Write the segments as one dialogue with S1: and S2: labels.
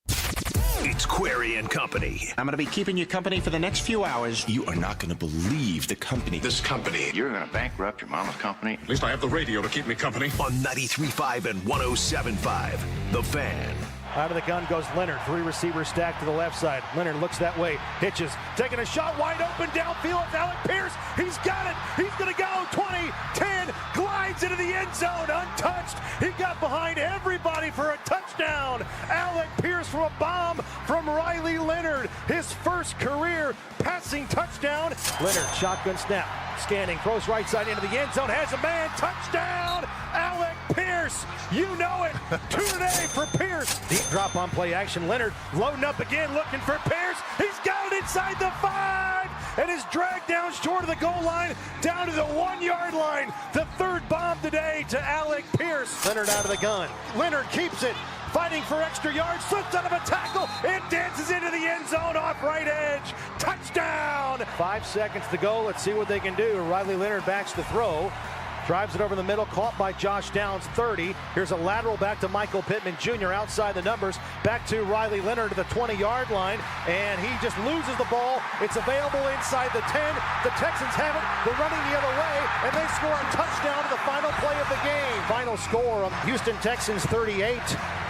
S1: It's Query and Company.
S2: I'm going to be keeping you company for the next few hours.
S3: You are not going to believe the company.
S4: This company.
S5: You're going to bankrupt your mama's company?
S4: At least I have the radio to keep me company.
S1: On 93.5 and 107.5, The Fan.
S6: Out of the gun goes Leonard. Three receivers stacked to the left side. Leonard looks that way. Hitches. Taking a shot wide open downfield. It's Alec Pierce. He's got it. He's going to go. 20, 10. Glides into the end zone untouched. He got behind everybody for a touchdown. Alec Pierce from a bomb from Riley Leonard. His first career passing touchdown. Leonard, shotgun snap. Scanning. Throws right side into the end zone. Has a man. Touchdown. Alec Pierce. You know it. Two today for Pierce. Deep drop on play action. Leonard loading up again, looking for Pierce. He's got it inside the 5 and is dragged down short of the goal line, down to the 1 yard line. The third bomb today to Alec Pierce. Leonard out of the gun. Leonard keeps it. Fighting for extra yards, slips out of a tackle, and dances into the end zone off right edge. Touchdown! 5 seconds to go. Let's see what they can do. Riley Leonard backs the throw. Drives it over the middle, caught by Josh Downs, 30. Here's a lateral back to Michael Pittman Jr. outside the numbers. Back to Riley Leonard to the 20-yard line, and he just loses the ball. It's available inside the 10. The Texans have it. They're running the other way, and they score a touchdown to the final play of the game. Final score of Houston Texans 38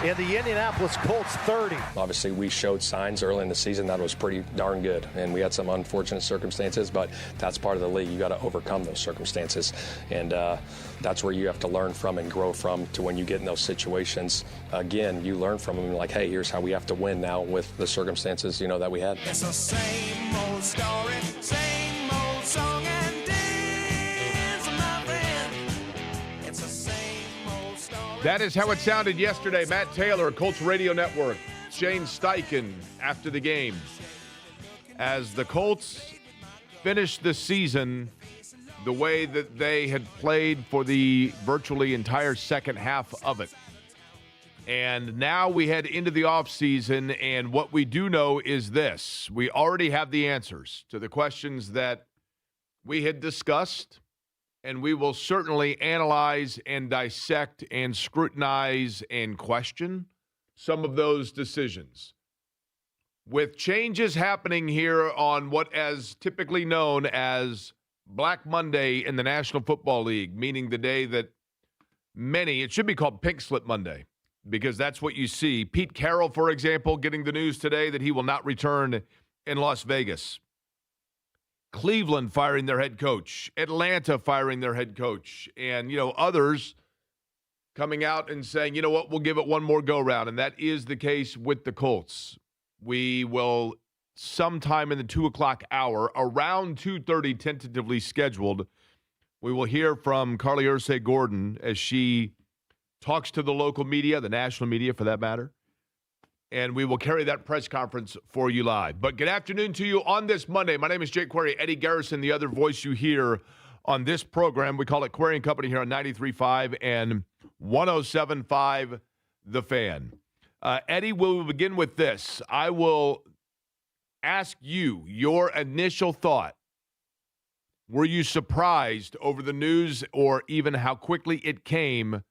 S6: and the Indianapolis Colts 30.
S7: Obviously, we showed signs early in the season that was pretty darn good, and we had some unfortunate circumstances, but that's part of the league. You got to overcome those circumstances, and that's where you have to learn from and grow from to when you get in those situations. Again, you learn from them like, hey, here's how we have to win now with the circumstances, that we had.
S8: It's the same old story, same old song and dance, my friend. It's the same old story.
S9: That is how it sounded yesterday. Matt Taylor, Colts Radio Network, Shane Steichen after the game. As the Colts finished the season the way that they had played for the virtually entire second half of it. And now we head into the offseason, and what we do know is this. We already have the answers to the questions that we had discussed, and we will certainly analyze and dissect and scrutinize and question some of those decisions. With changes happening here on what is typically known as Black Monday in the National Football League, meaning the day that it should be called Pink Slip Monday, because that's what you see. Pete Carroll, for example, getting the news today that he will not return in Las Vegas. Cleveland firing their head coach. Atlanta firing their head coach. And, others coming out and saying, you know what, we'll give it one more go-round. And that is the case with the Colts. We will sometime in the 2 o'clock hour, around 2:30 tentatively scheduled, we will hear from Carlie Irsay-Gordon as she talks to the local media, the national media for that matter, and we will carry that press conference for you live. But good afternoon to you on this Monday. My name is Jake Query. Eddie Garrison, the other voice you hear on this program. We call it Query and Company here on 93.5 and 107.5 The Fan. Eddie, we'll begin with this. I will ask you your initial thought. Were you surprised over the news or even how quickly it came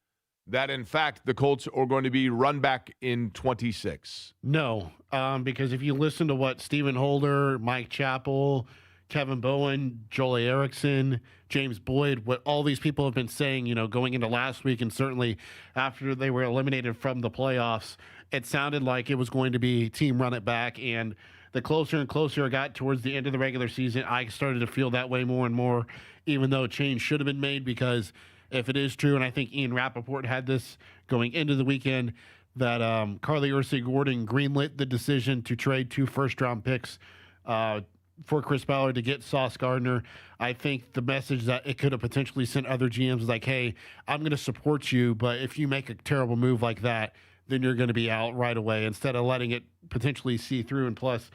S9: that, in fact, the Colts are going to be run back in 26?
S10: No, because if you listen to what Stephen Holder, Mike Chappell, Kevin Bowen, Joel Erickson, James Boyd, what all these people have been saying, going into last week and certainly after they were eliminated from the playoffs, it sounded like it was going to be team run it back. And the closer and closer it got towards the end of the regular season, I started to feel that way more and more, even though change should have been made, because if it is true, and I think Ian Rappaport had this going into the weekend, that Carlie Irsay-Gordon greenlit the decision to trade 2 first-round picks for Chris Ballard to get Sauce Gardner. I think the message that it could have potentially sent other GMs is like, hey, I'm going to support you, but if you make a terrible move like that, then you're going to be out right away, instead of letting it potentially see through. And plus,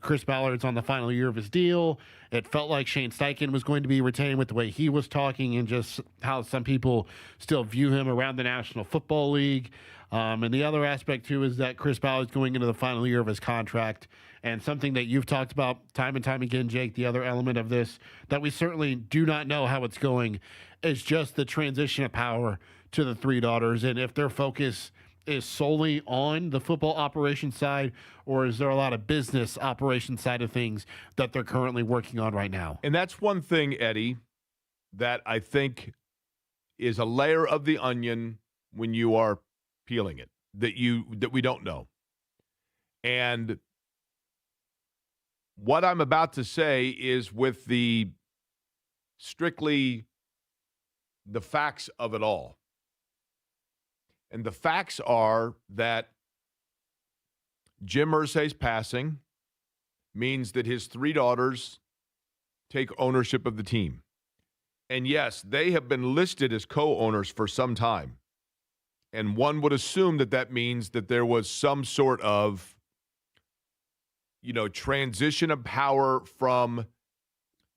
S10: Chris Ballard's on the final year of his deal. It felt like Shane Steichen was going to be retained with the way he was talking and just how some people still view him around the National Football League. And the other aspect, too, is that Chris Ballard's going into the final year of his contract. And something that you've talked about time and time again, Jake, the other element of this that we certainly do not know how it's going is just the transition of power to the 3 daughters. And if their focus is solely on the football operation side, or is there a lot of business operation side of things that they're currently working on right now?
S9: And that's one thing, Eddie, that I think is a layer of the onion when you are peeling it that we don't know. And what I'm about to say is with the strictly the facts of it all. And the facts are that Jim Irsay's passing means that his 3 daughters take ownership of the team. And yes, they have been listed as co-owners for some time. And one would assume that that means that there was some sort of, transition of power from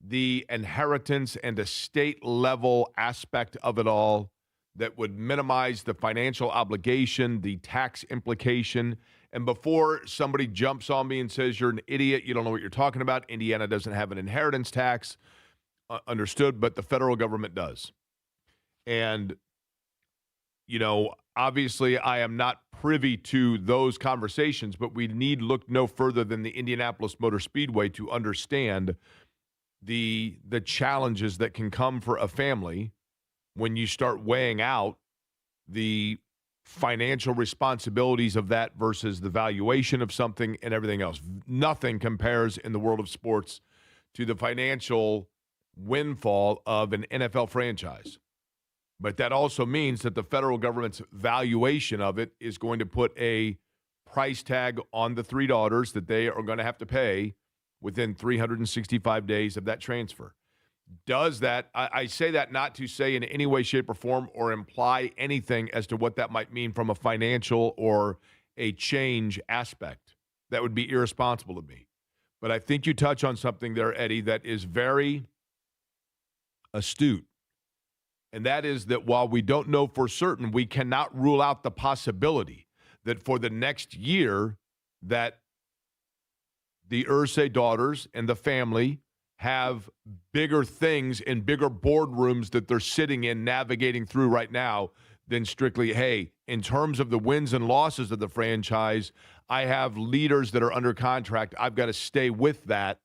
S9: the inheritance and estate level aspect of it all that would minimize the financial obligation, the tax implication. And before somebody jumps on me and says, you're an idiot, you don't know what you're talking about, Indiana doesn't have an inheritance tax, understood, but the federal government does. And, obviously I am not privy to those conversations, but we need look no further than the Indianapolis Motor Speedway to understand the challenges that can come for a family when you start weighing out the financial responsibilities of that versus the valuation of something and everything else. Nothing compares in the world of sports to the financial windfall of an NFL franchise. But that also means that the federal government's valuation of it is going to put a price tag on the 3 daughters that they are going to have to pay within 365 days of that transfer. Does that, I say that not to say in any way, shape, or form or imply anything as to what that might mean from a financial or a change aspect. That would be irresponsible of me. But I think you touch on something there, Eddie, that is very astute. And that is that while we don't know for certain, we cannot rule out the possibility that for the next year that the Irsay daughters and the family have bigger things and bigger boardrooms that they're sitting in navigating through right now than strictly, hey, in terms of the wins and losses of the franchise, I have leaders that are under contract. I've got to stay with that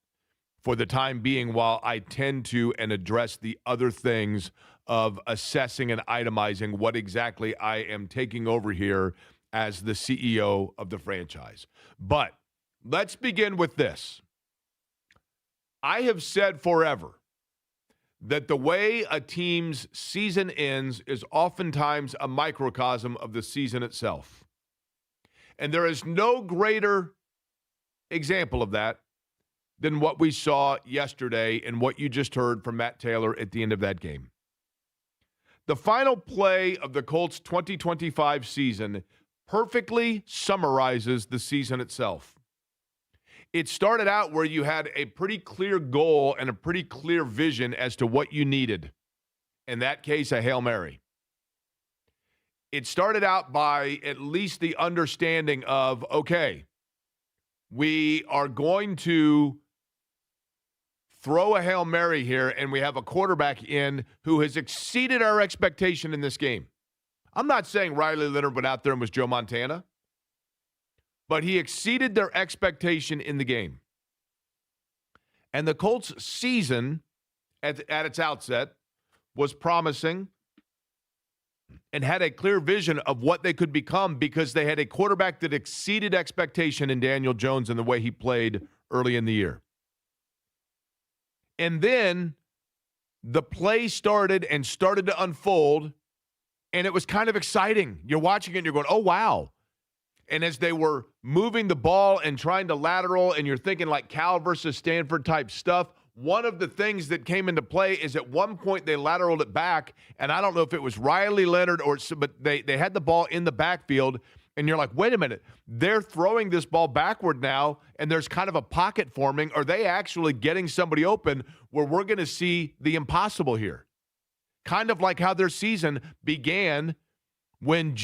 S9: for the time being while I tend to and address the other things of assessing and itemizing what exactly I am taking over here as the CEO of the franchise. But let's begin with this. I have said forever that the way a team's season ends is oftentimes a microcosm of the season itself. And there is no greater example of that than what we saw yesterday and what you just heard from Matt Taylor at the end of that game. The final play of the Colts 2025 season perfectly summarizes the season itself. It started out where you had a pretty clear goal and a pretty clear vision as to what you needed. In that case, a Hail Mary. It started out by at least the understanding of, okay, we are going to throw a Hail Mary here, and we have a quarterback in who has exceeded our expectation in this game. I'm not saying Riley Leonard went out there and was Joe Montana, but he exceeded their expectation in the game. And the Colts' season at its outset was promising and had a clear vision of what they could become because they had a quarterback that exceeded expectation in Daniel Jones and the way he played early in the year. And then the play started to unfold, and it was kind of exciting. You're watching it and you're going, oh, wow. And as they were moving the ball and trying to lateral, and you're thinking like Cal versus Stanford type stuff, one of the things that came into play is at one point they lateraled it back, and I don't know if it was Riley Leonard but they had the ball in the backfield, and you're like, wait a minute, they're throwing this ball backward now, and there's kind of a pocket forming. Are they actually getting somebody open where we're going to see the impossible here? Kind of like how their season began when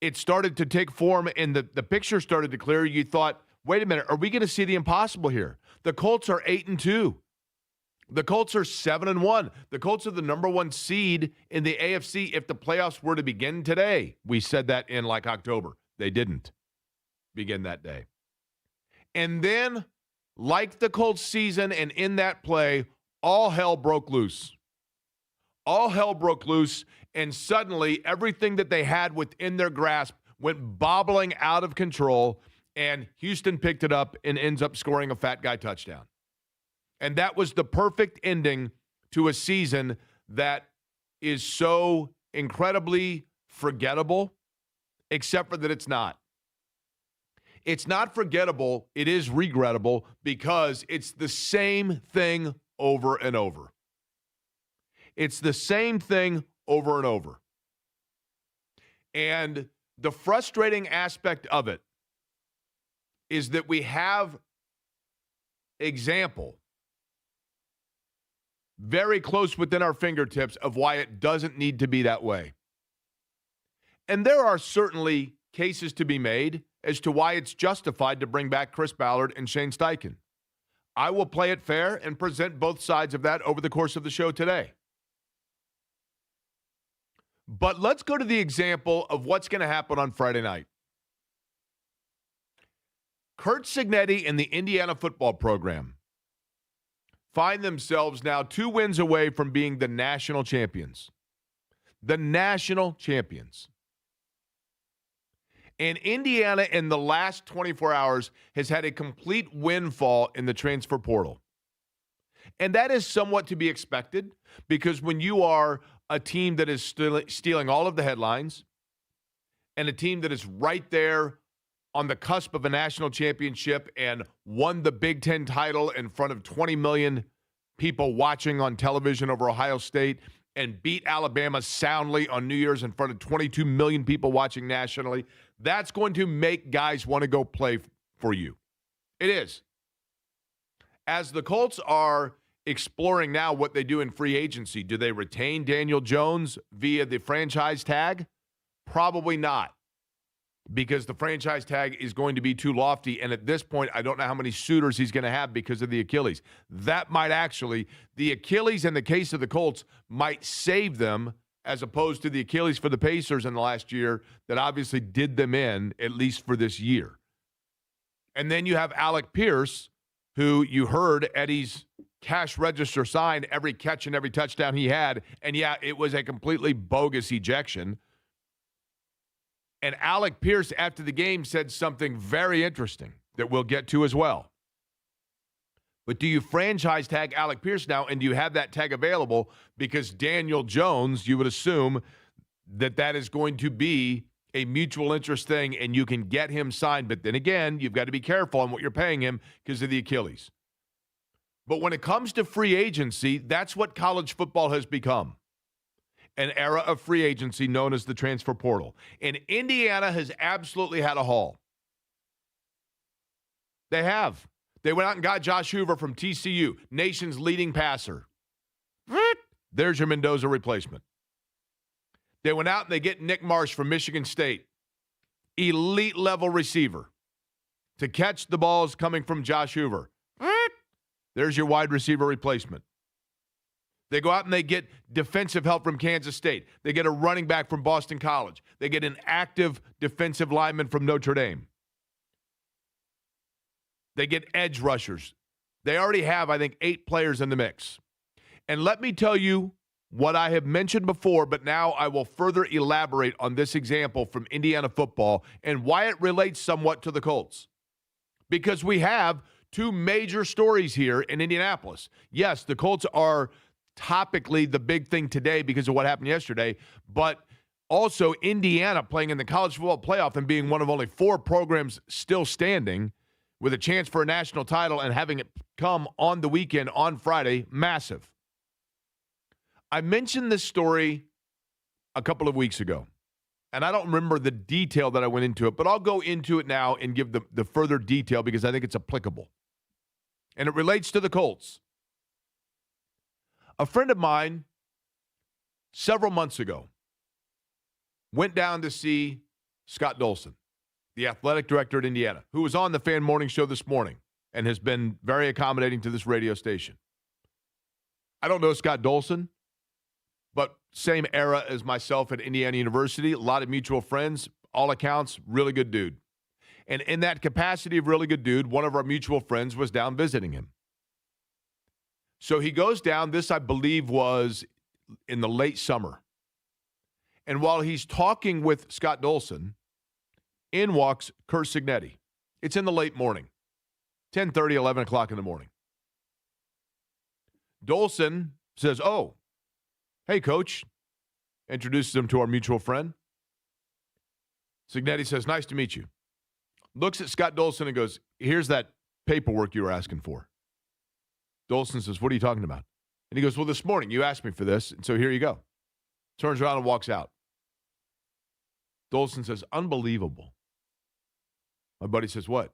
S9: it started to take form and the picture started to clear, you thought, wait a minute, are we going to see the impossible here? The Colts are 8-2. The Colts are 7-1. The Colts are the number 1 seed in the AFC if the playoffs were to begin today. We said that in like October. They didn't begin that day. And then, like the Colts season and in that play, all hell broke loose. All hell broke loose, and suddenly everything that they had within their grasp went bobbling out of control, and Houston picked it up and ends up scoring a fat guy touchdown. And that was the perfect ending to a season that is so incredibly forgettable, except for that it's not. It's not forgettable. It is regrettable because it's the same thing over and over. It's the same thing over and over. And the frustrating aspect of it is that we have example very close within our fingertips of why it doesn't need to be that way. And there are certainly cases to be made as to why it's justified to bring back Chris Ballard and Shane Steichen. I will play it fair and present both sides of that over the course of the show today. But let's go to the example of what's going to happen on Friday night. Curt Signetti and the Indiana football program find themselves now 2 wins away from being the national champions. The national champions. And Indiana in the last 24 hours has had a complete windfall in the transfer portal. And that is somewhat to be expected because when you are a team that is stealing all of the headlines and a team that is right there on the cusp of a national championship and won the Big Ten title in front of 20 million people watching on television over Ohio State and beat Alabama soundly on New Year's in front of 22 million people watching nationally, that's going to make guys want to go play for you. It is. As the Colts are exploring now what they do in free agency, do they retain Daniel Jones via the franchise tag? Probably not, because the franchise tag is going to be too lofty, and at this point, I don't know how many suitors he's going to have because of the Achilles. That might actually, the Achilles in the case of the Colts might save them as opposed to the Achilles for the Pacers in the last year that obviously did them in, at least for this year. And then you have Alec Pierce, who you heard Eddie's cash register sign every catch and every touchdown he had, and yeah, it was a completely bogus ejection. And Alec Pierce, after the game, said something very interesting that we'll get to as well. But do you franchise tag Alec Pierce now, and do you have that tag available? Because Daniel Jones, you would assume that that is going to be a mutual interest thing, and you can get him signed. But then again, you've got to be careful on what you're paying him because of the Achilles. But when it comes to free agency, that's what college football has become. An era of free agency known as the transfer portal. And Indiana has absolutely had a haul. They have. They went out and got Josh Hoover from TCU, nation's leading passer. There's your Mendoza replacement. They went out and they get Nick Marsh from Michigan State, elite level receiver, to catch the balls coming from Josh Hoover. There's your wide receiver replacement. They go out and they get defensive help from Kansas State. They get a running back from Boston College. They get an active defensive lineman from Notre Dame. They get edge rushers. They already have, I think, 8 players in the mix. And let me tell you what I have mentioned before, but now I will further elaborate on this example from Indiana football and why it relates somewhat to the Colts. Because we have 2 major stories here in Indianapolis. Yes, the Colts are topically the big thing today because of what happened yesterday, but also Indiana playing in the college football playoff and being one of only 4 programs still standing with a chance for a national title and having it come on the weekend on Friday, massive. I mentioned this story a couple of weeks ago, and I don't remember the detail that I went into it, but I'll go into it now and give the further detail because I think it's applicable. And it relates to the Colts. A friend of mine, several months ago, went down to see Scott Dolson, the athletic director at Indiana, who was on the Fan Morning Show this morning and has been very accommodating to this radio station. I don't know Scott Dolson, but same era as myself at Indiana University, a lot of mutual friends, all accounts, really good dude. And in that capacity of really good dude, one of our mutual friends was down visiting him. So he goes down, this I believe was in the late summer. And while he's talking with Scott Dolson, in walks Curt Signetti. It's in the late morning, 10:30, 11 o'clock in the morning. Dolson says, "Oh, hey, coach," introduces him to our mutual friend. Signetti says, "Nice to meet you." Looks at Scott Dolson and goes, "Here's that paperwork you were asking for." Dolson says, "What are you talking about?" And he goes, "Well, this morning you asked me for this, and so here you go." Turns around and walks out. Dolson says, "Unbelievable." My buddy says, "What?"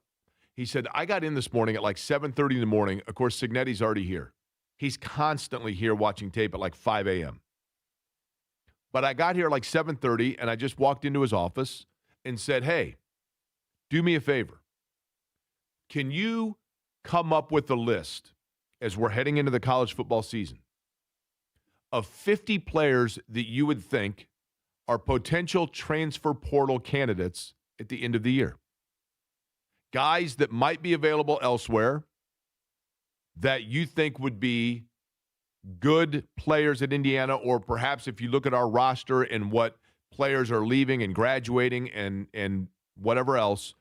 S9: He said, "I got in this morning at like 7:30 in the morning. Of course, Signetti's already here. He's constantly here watching tape at like 5 a.m. But I got here at like 7:30, and I just walked into his office and said, 'Hey, do me a favor. Can you come up with a list as we're heading into the college football season of 50 players that you would think are potential transfer portal candidates at the end of the year? Guys that might be available elsewhere that you think would be good players at Indiana, or perhaps if you look at our roster and what players are leaving and graduating and whatever else,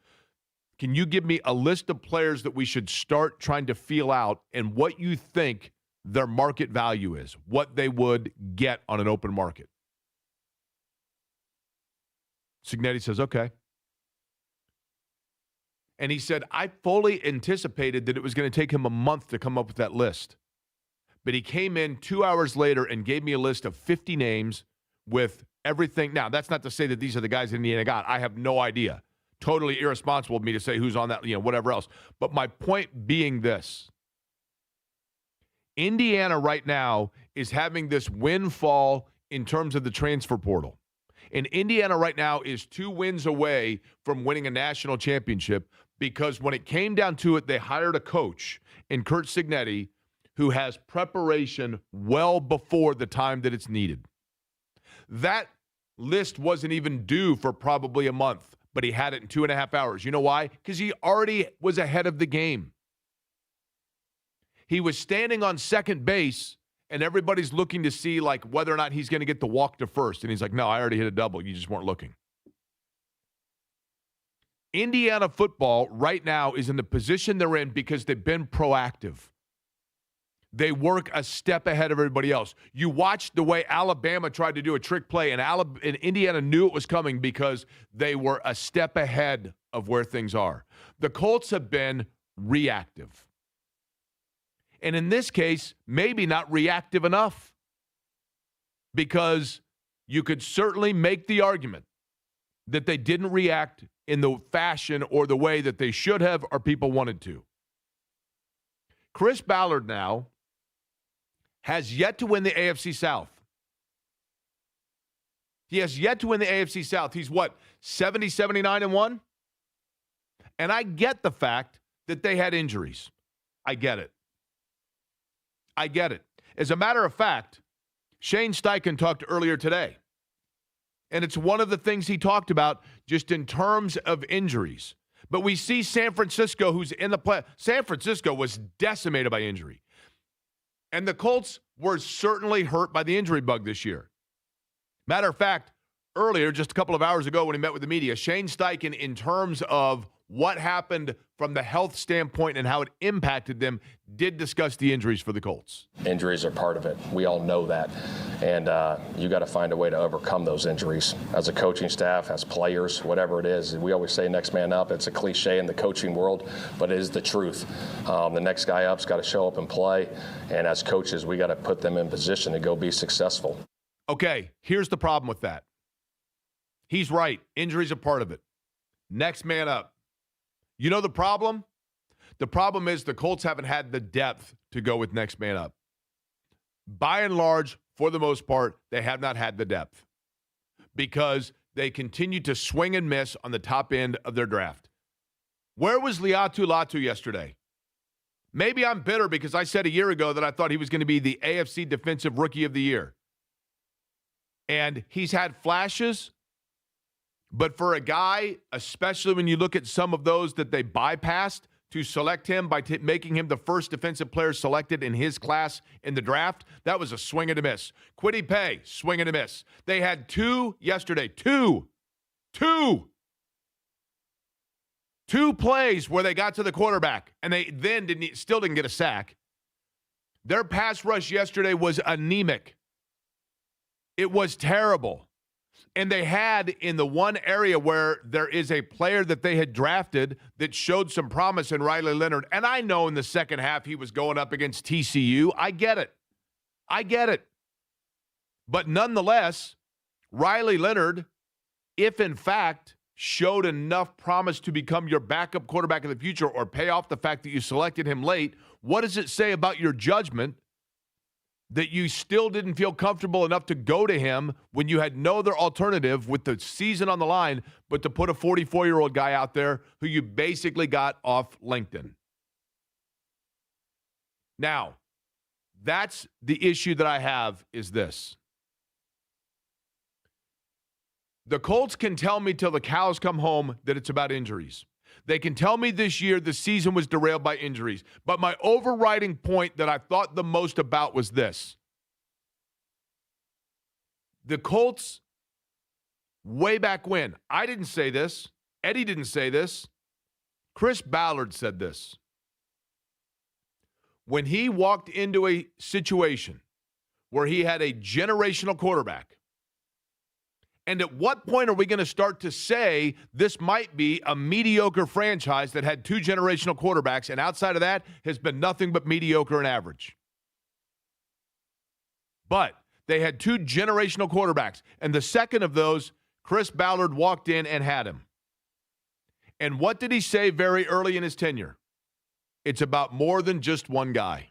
S9: can you give me a list of players that we should start trying to feel out and what you think their market value is, what they would get on an open market?" Signetti says, "Okay." And he said, "I fully anticipated that it was going to take him a month to come up with that list. But he came in 2 hours later and gave me a list of 50 names with everything." Now, that's not to say that these are the guys that Indiana got. I have no idea. Totally irresponsible of me to say who's on that, whatever else. But my point being this. Indiana right now is having this windfall in terms of the transfer portal. And Indiana right now is 2 wins away from winning a national championship because when it came down to it, they hired a coach in Curt Signetti who has preparation well before the time that it's needed. That list wasn't even due for probably a month, but he had it in 2.5 hours. You know why? Because he already was ahead of the game. He was standing on second base, and everybody's looking to see like whether or not he's going to get the walk to first. And he's like, "No, I already hit a double. You just weren't looking." Indiana football right now is in the position they're in because they've been proactive. They work a step ahead of everybody else. You watched the way Alabama tried to do a trick play, and Indiana knew it was coming because they were a step ahead of where things are. The Colts have been reactive. And in this case, maybe not reactive enough, because you could certainly make the argument that they didn't react in the fashion or the way that they should have or people wanted to. Chris Ballard now has yet to win the AFC South. He has yet to win the AFC South. He's what, 70, 79-1? And I get the fact that they had injuries. I get it. As a matter of fact, Shane Steichen talked earlier today, and it's one of the things he talked about just in terms of injuries. But we see San Francisco, who's in the play. San Francisco was decimated by injury. And the Colts were certainly hurt by the injury bug this year. Matter of fact, earlier, just a couple of hours ago when he met with the media, Shane Steichen, in terms of what happened from the health standpoint and how it impacted them, did discuss the injuries for the Colts.
S7: Injuries are part of it. We all know that. And you got to find a way to overcome those injuries. As a coaching staff, as players, whatever it is, we always say next man up. It's a cliche in the coaching world, but it is the truth. The next guy up's got to show up and play. And as coaches, we got to put them in position to go be successful.
S9: Okay, here's the problem with that. He's right. Injuries are part of it. Next man up. You know the problem? The problem is the Colts haven't had the depth to go with next man up. By and large, for the most part, they have not had the depth because they continue to swing and miss on the top end of their draft. Where was Liatu Latu yesterday? Maybe I'm bitter because I said a year ago that I thought he was going to be the AFC Defensive Rookie of the Year. And he's had flashes, but for a guy, especially when you look at some of those that they bypassed to select him by making him the first defensive player selected in his class in the draft, that was a swing and a miss. Kwity Paye, swing and a miss. They had two yesterday, two plays where they got to the quarterback, and they then still didn't get a sack. Their pass rush yesterday was anemic. It was terrible. And they had in the one area where there is a player that they had drafted that showed some promise in Riley Leonard. And I know in the second half he was going up against TCU. I get it. But nonetheless, Riley Leonard, if in fact showed enough promise to become your backup quarterback in the future or pay off the fact that you selected him late, what does it say about your judgment that you still didn't feel comfortable enough to go to him when you had no other alternative with the season on the line but to put a 44-year-old guy out there who you basically got off LinkedIn? Now, that's the issue that I have is this. The Colts can tell me till the cows come home that it's about injuries. They can tell me this year the season was derailed by injuries. But my overriding point that I thought the most about was this. The Colts, way back when, I didn't say this, Eddie didn't say this, Chris Ballard said this. When he walked into a situation where he had a generational quarterback, and at what point are we going to start to say this might be a mediocre franchise that had two generational quarterbacks, and outside of that has been nothing but mediocre and average? But they had two generational quarterbacks, and the second of those, Chris Ballard walked in and had him. And what did he say very early in his tenure? It's about more than just one guy.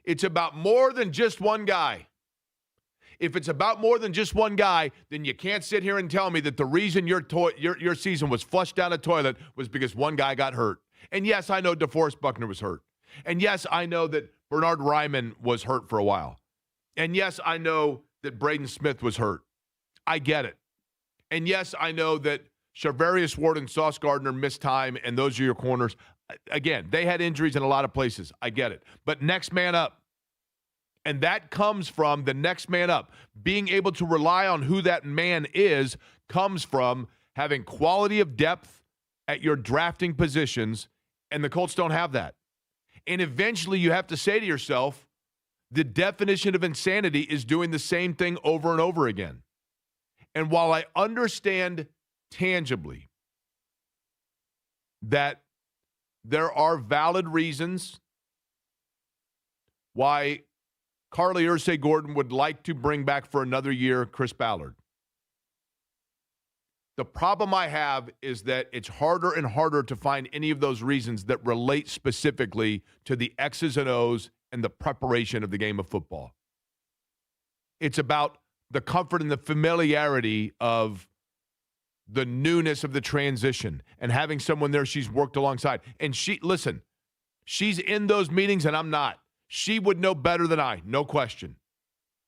S9: It's about more than just one guy. If it's about more than just one guy, then you can't sit here and tell me that the reason your season was flushed down a toilet was because one guy got hurt. And yes, I know DeForest Buckner was hurt. And yes, I know that Bernard Ryman was hurt for a while. And yes, I know that Braden Smith was hurt. I get it. And yes, I know that Charvarius Ward and Sauce Gardner missed time, and those are your corners. Again, they had injuries in a lot of places. I get it. But next man up. And that comes from the next man up. Being able to rely on who that man is comes from having quality of depth at your drafting positions, and the Colts don't have that. And eventually you have to say to yourself, the definition of insanity is doing the same thing over and over again. And while I understand tangibly that there are valid reasons why Carlie Irsay-Gordon would like to bring back for another year Chris Ballard, the problem I have is that it's harder and harder to find any of those reasons that relate specifically to the X's and O's and the preparation of the game of football. It's about the comfort and the familiarity of the newness of the transition and having someone there she's worked alongside. And she's in those meetings and I'm not. She would know better than I, no question.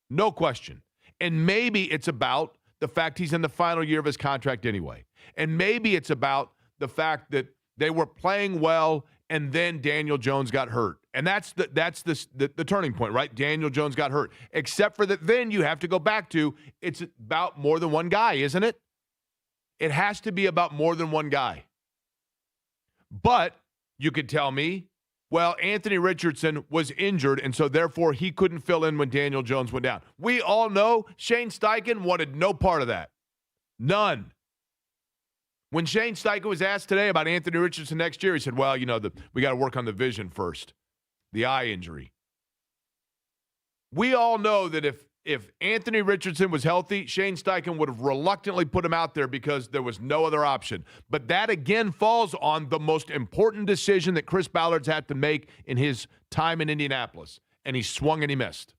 S9: No question. And maybe it's about the fact he's in the final year of his contract anyway. And maybe it's about the fact that they were playing well and then Daniel Jones got hurt. And that's the turning point, right? Daniel Jones got hurt. Except for that then you have to go back to it's about more than one guy, isn't it? It has to be about more than one guy. But you could tell me, well, Anthony Richardson was injured, and so therefore he couldn't fill in when Daniel Jones went down. We all know Shane Steichen wanted no part of that. None. When Shane Steichen was asked today about Anthony Richardson next year, he said, well, we got to work on the vision first, the eye injury. We all know that if Anthony Richardson was healthy, Shane Steichen would have reluctantly put him out there because there was no other option. But that, again, falls on the most important decision that Chris Ballard's had to make in his time in Indianapolis. And he swung and he missed.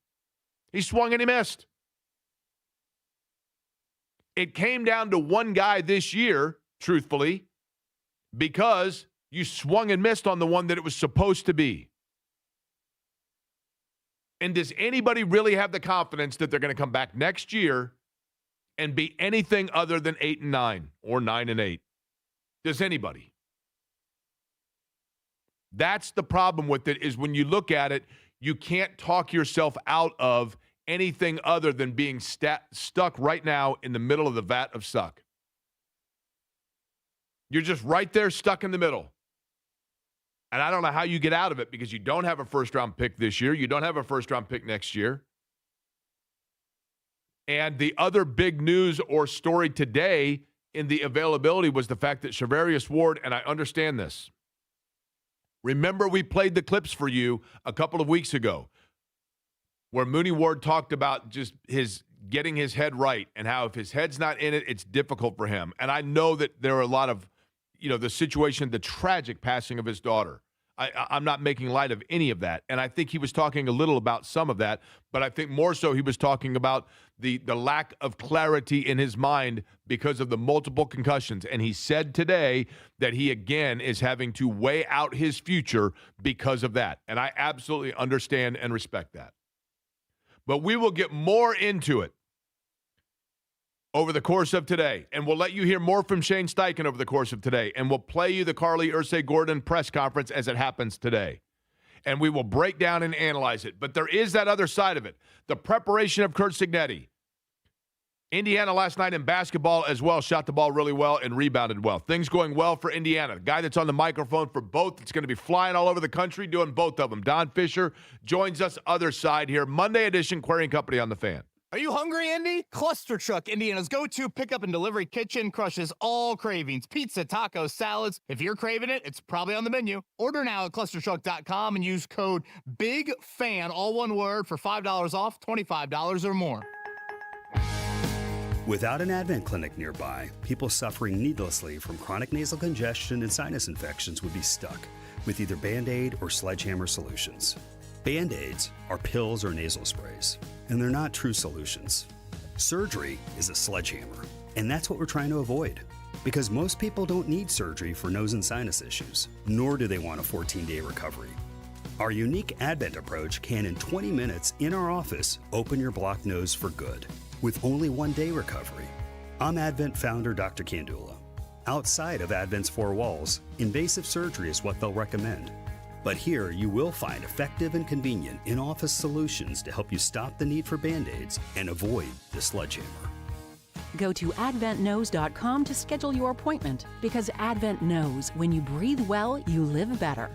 S9: He swung and he missed. It came down to one guy this year, truthfully, because You swung and missed on the one that it was supposed to be. And does anybody really have the confidence that they're going to come back next year and be anything other than 8-9 or 9-8? Does anybody? That's the problem with it, is when you look at it, you can't talk yourself out of anything other than being stuck right now in the middle of the vat of suck. You're just right there stuck in the middle. And I don't know how you get out of it, because you don't have a first-round pick this year. You don't have a first-round pick next year. And the other big news or story today in the availability was the fact that Charvarius Ward, and I understand this. Remember, we played the clips for you a couple of weeks ago where Mooney Ward talked about just getting his head right and how if his head's not in it, it's difficult for him. And I know that there are a lot of, the situation, the tragic passing of his daughter. I'm not making light of any of that. And I think he was talking a little about some of that, but I think more so he was talking about the lack of clarity in his mind because of the multiple concussions. And he said today that he, again, is having to weigh out his future because of that. And I absolutely understand and respect that. But we will get more into it over the course of today. And we'll let you hear more from Shane Steichen over the course of today. And we'll play you the Carlie Irsay-Gordon press conference as it happens today. And we will break down and analyze it. But there is that other side of it. The preparation of Curt Signetti. Indiana last night in basketball as well, shot the ball really well and rebounded well. Things going well for Indiana. The guy that's on the microphone for both, it's going to be flying all over the country doing both of them. Don Fischer joins us other side here. Monday edition, Query & Company on the Fan.
S11: Are you hungry, Indy? Cluster Truck, Indiana's go-to pickup and delivery kitchen, crushes all cravings. Pizza, tacos, salads. If you're craving it, it's probably on the menu. Order now at clustertruck.com and use code BIGFAN, all one word, for $5 off, $25 or more.
S12: Without an Advent clinic nearby, people suffering needlessly from chronic nasal congestion and sinus infections would be stuck with either Band-Aid or Sledgehammer solutions. Band-Aids are pills or nasal sprays, and they're not true solutions. Surgery is a sledgehammer, and that's what we're trying to avoid. Because most people don't need surgery for nose and sinus issues, nor do they want a 14-day recovery. Our unique Advent approach can, in 20 minutes in our office, open your blocked nose for good, with only 1-day recovery. I'm Advent founder Dr. Kandula. Outside of Advent's four walls, invasive surgery is what they'll recommend. But here, you will find effective and convenient in-office solutions to help you stop the need for Band-Aids and avoid the sledgehammer.
S13: Go to adventknows.com to schedule your appointment, because Advent knows when you breathe well, you live better.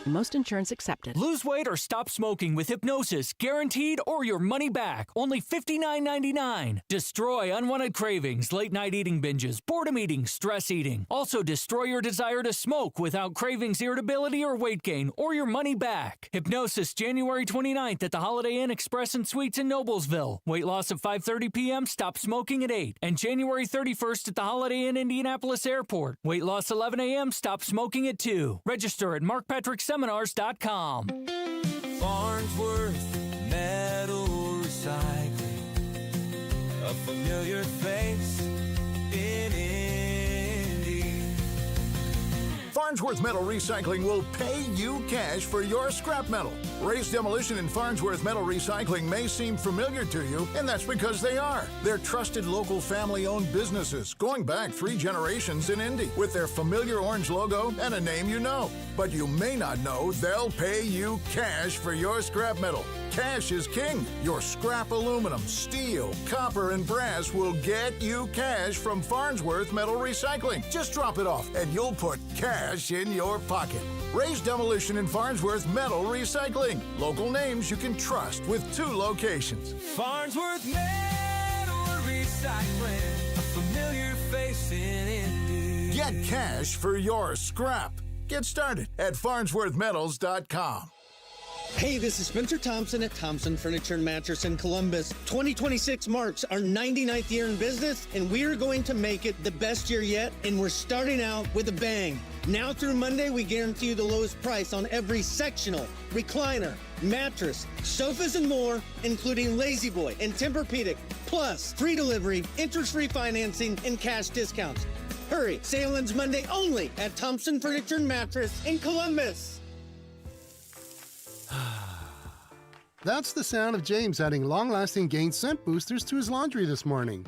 S13: Most insurance accepted.
S14: Lose weight or stop smoking with hypnosis, guaranteed, or your money back. Only $59.99. Destroy unwanted cravings, late night eating binges, boredom eating, stress eating. Also destroy your desire to smoke without cravings, irritability, or weight gain, or your money back. Hypnosis January 29th at the Holiday Inn Express and Suites in Noblesville. Weight loss at 5:30 p.m., stop smoking at 8. And January 31st at the Holiday Inn Indianapolis Airport. Weight loss 11 a.m., stop smoking at 2. Register at markpatrickseminars.com.
S8: Farnsworth Metal Recycling, a familiar face in Indy.
S15: Farnsworth Metal Recycling will pay you cash for your scrap metal. Ray's Demolition and Farnsworth Metal Recycling may seem familiar to you, and that's because they are. They're trusted local family-owned businesses going back 3 generations in Indy with their familiar orange logo and a name you know. But you may not know they'll pay you cash for your scrap metal. Cash is king. Your scrap aluminum, steel, copper, and brass will get you cash from Farnsworth Metal Recycling. Just drop it off and you'll put cash in your pocket. Ray's Demolition and Farnsworth Metal Recycling. Local names you can trust with 2 locations.
S8: Farnsworth Metal Recycling, a familiar face in Indy.
S15: Get cash for your scrap. Get started at farnsworthmetals.com.
S16: Hey, this is Spencer Thompson at Thompson Furniture and Mattress in Columbus. 2026 marks our 99th year in business, and we are going to make it the best year yet, and we're starting out with a bang. Now through Monday, we guarantee you the lowest price on every sectional, recliner, mattress, sofas, and more, including Lazy Boy and Tempur-Pedic, plus free delivery, interest-free financing, and cash discounts. Hurry, sale ends Monday only at Thompson Furniture and Mattress in Columbus.
S17: That's the sound of James adding long-lasting Gain scent boosters to his laundry this morning.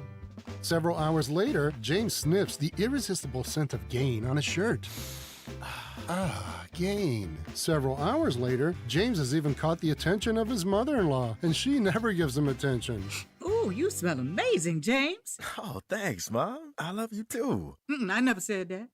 S17: Several hours later, James sniffs the irresistible scent of Gain on his shirt. Gain. Several hours later, James has even caught the attention of his mother-in-law, and she never gives him attention.
S18: Ooh, you smell amazing, James.
S19: Oh, thanks, Mom. I love you too.
S18: I never said that.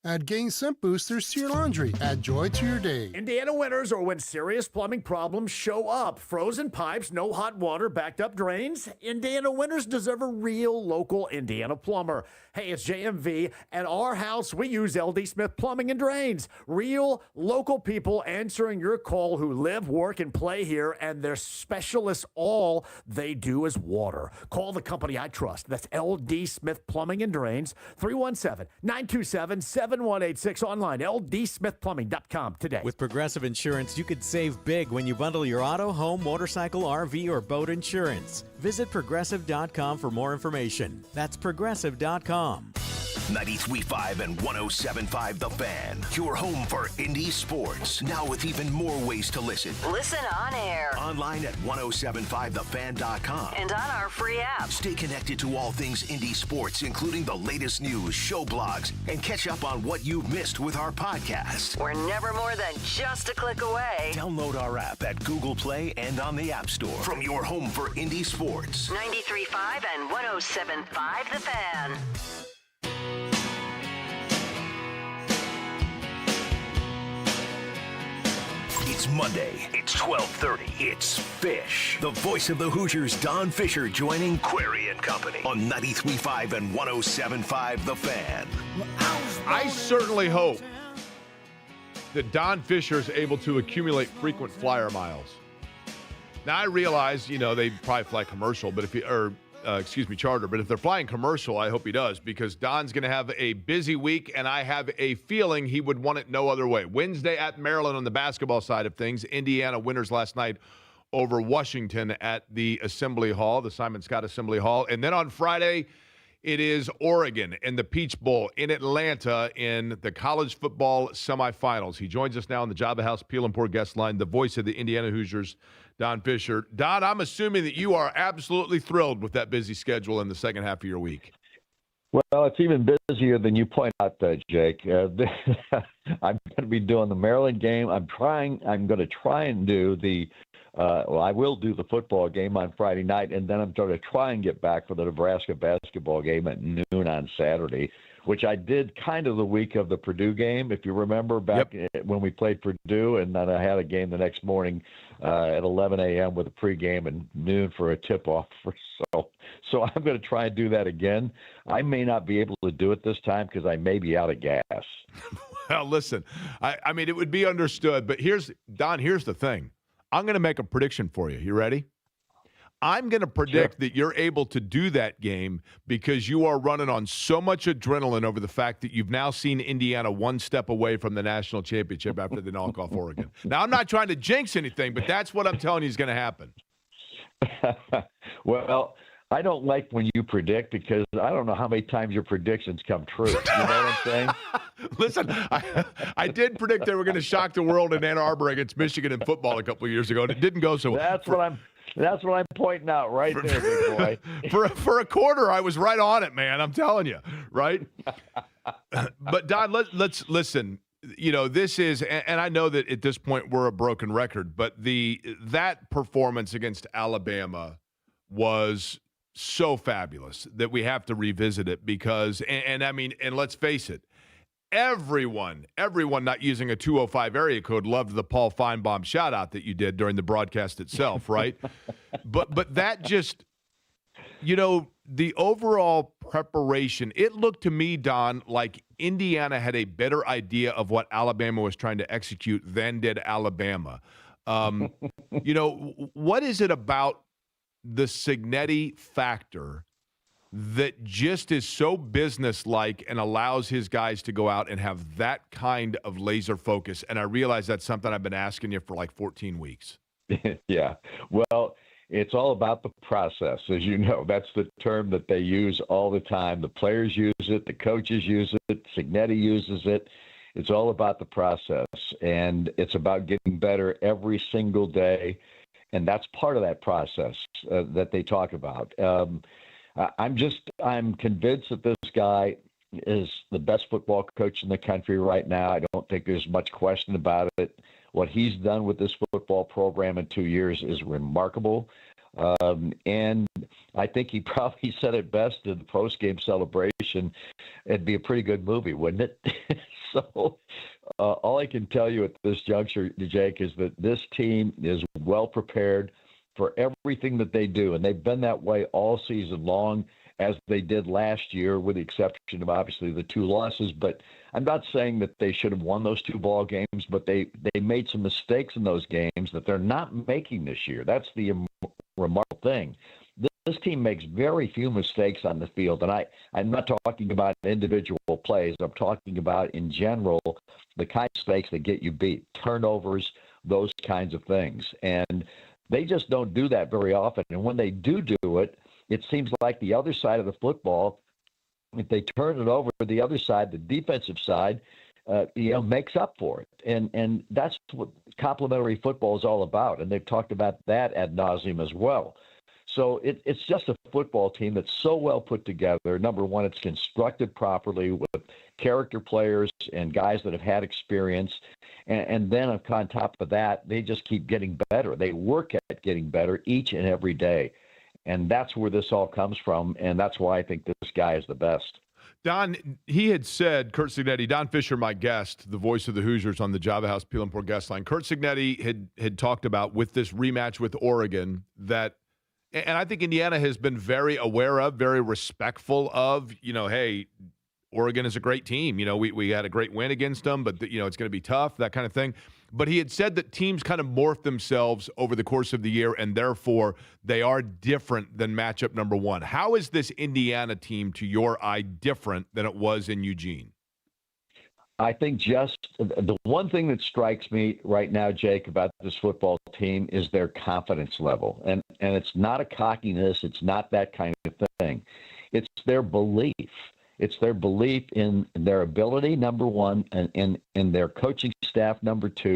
S17: Add Gain scent boosters to your laundry. Add joy to your day.
S6: Indiana winters are when serious plumbing problems show up. Frozen pipes, no hot water, backed up drains. Indiana winters deserve a real local Indiana plumber. Hey, it's JMV. At our house, we use LD Smith Plumbing and Drains. Real local people answering your call who live, work, and play here, and they're specialists. All they do is water. Call the company I trust. That's LD Smith Plumbing and Drains. 317-927-7186. Online, ldsmithplumbing.com today.
S20: With Progressive Insurance, you could save big when you bundle your auto, home, motorcycle, RV, or boat insurance. Visit Progressive.com for more information. That's Progressive.com.
S1: 93.5 and 107.5 The Fan. Your home for Indy sports. Now with even more ways to listen.
S21: Listen on air.
S1: Online at 1075thefan.com.
S21: And on our free app.
S1: Stay connected to all things Indy sports, including the latest news, show blogs, and catch up on what you've missed with our podcast.
S21: We're never more than just a click away.
S1: Download our app at Google Play and on the App Store. From your home for Indy sports.
S21: 93.5 and 107.5 The Fan.
S1: It's Monday. It's 12:30. It's Fish. The voice of the Hoosiers, Don Fischer, joining Query and Company on 93.5 and 107.5 The Fan.
S9: I certainly hope that Don Fischer is able to accumulate frequent flyer miles. Now, I realize, they probably fly commercial, but charter. But if they're flying commercial, I hope he does, because Don's going to have a busy week, and I have a feeling he would want it no other way. Wednesday at Maryland on the basketball side of things. Indiana winners last night over Washington at the Assembly Hall, the Simon Scott Assembly Hall. And then on Friday, it is Oregon and the Peach Bowl in Atlanta in the college football semifinals. He joins us now on the Java House Peel and Pour guest line, the voice of the Indiana Hoosiers, Don Fischer. Don, I'm assuming that you are absolutely thrilled with that busy schedule in the second half of your week.
S22: Well, it's even busier than you point out, Jake. I'm going to be doing the Maryland game. I'm going to try and do I will do the football game on Friday night, and then I'm going to try and get back for the Nebraska basketball game at noon on Saturday, which I did kind of the week of the Purdue game, if you remember back when we played Purdue, and then I had a game the next morning at 11 a.m. with a pregame and noon for a tip-off. So I'm going to try and do that again. I may not be able to do it this time because I may be out of gas.
S9: Well, listen, I mean, it would be understood, but here's the thing. I'm going to make a prediction for you. You ready? I'm going to predict that you're able to do that game because you are running on so much adrenaline over the fact that you've now seen Indiana one step away from the national championship after they knock off Oregon. Now, I'm not trying to jinx anything, but that's what I'm telling you is going to happen.
S22: Well, I don't like when you predict because I don't know how many times your predictions come true. You know what I'm saying?
S9: Listen, I did predict they were going to shock the world in Ann Arbor against Michigan in football a couple of years ago, and it didn't go so well.
S22: That's what I'm pointing out right there, big
S9: boy. For a quarter, I was right on it, man. I'm telling you, right? But Don, let's listen. This is, and I know that at this point we're a broken record, but that performance against Alabama was so fabulous that we have to revisit it because, and let's face it, everyone not using a 205 area code loved the Paul Feinbaum shout out that you did during the broadcast itself, right? but that just, the overall preparation, it looked to me, Don, like Indiana had a better idea of what Alabama was trying to execute than did Alabama. What is it about the Signetti factor that just is so businesslike and allows his guys to go out and have that kind of laser focus. And I realize that's something I've been asking you for like 14 weeks.
S22: Yeah. Well, it's all about the process, as you know. That's the term that they use all the time. The players use it. The coaches use it. Signetti uses it. It's all about the process, and it's about getting better every single day, and that's part of that process that they talk about. I'm convinced that this guy is the best football coach in the country right now. I don't think there's much question about it. What he's done with this football program in 2 years is remarkable. And I think he probably said it best in the post-game celebration. It'd be a pretty good movie, wouldn't it? So all I can tell you at this juncture, Jake, is that this team is well prepared for everything that they do. And they've been that way all season long, as they did last year, with the exception of obviously the 2 losses. But I'm not saying that they should have won those 2 ball games, but they made some mistakes in those games that they're not making this year. That's the remarkable thing. This team makes very few mistakes on the field, and I'm not talking about individual plays. I'm talking about, in general, the kind of mistakes that get you beat, turnovers, those kinds of things. And they just don't do that very often. And when they do it, it seems like the other side of the football, if they turn it over to the other side, the defensive side, makes up for it. And that's what complementary football is all about. And they've talked about that ad nauseum as well. So it's just a football team that's so well put together. Number one, it's constructed properly with character players and guys that have had experience. And then on top of that, they just keep getting better. They work at getting better each and every day. And that's where this all comes from, and that's why I think this guy is the best.
S9: Don, he had said, Curt Signetti, Don Fischer, my guest, the voice of the Hoosiers on the Java House Peel and Pour guest line. Curt Signetti had talked about with this rematch with Oregon that, and I think Indiana has been very aware of, very respectful of, hey, Oregon is a great team. We had a great win against them, but, it's going to be tough, that kind of thing. But he had said that teams kind of morph themselves over the course of the year, and therefore they are different than matchup number one. How is this Indiana team, to your eye, different than it was in Eugene?
S22: I think just the one thing that strikes me right now, Jake, about this football team is their confidence level. And it's not a cockiness. It's not that kind of thing. It's their belief. It's their belief in their ability, number one, and in their coaching staff, number two,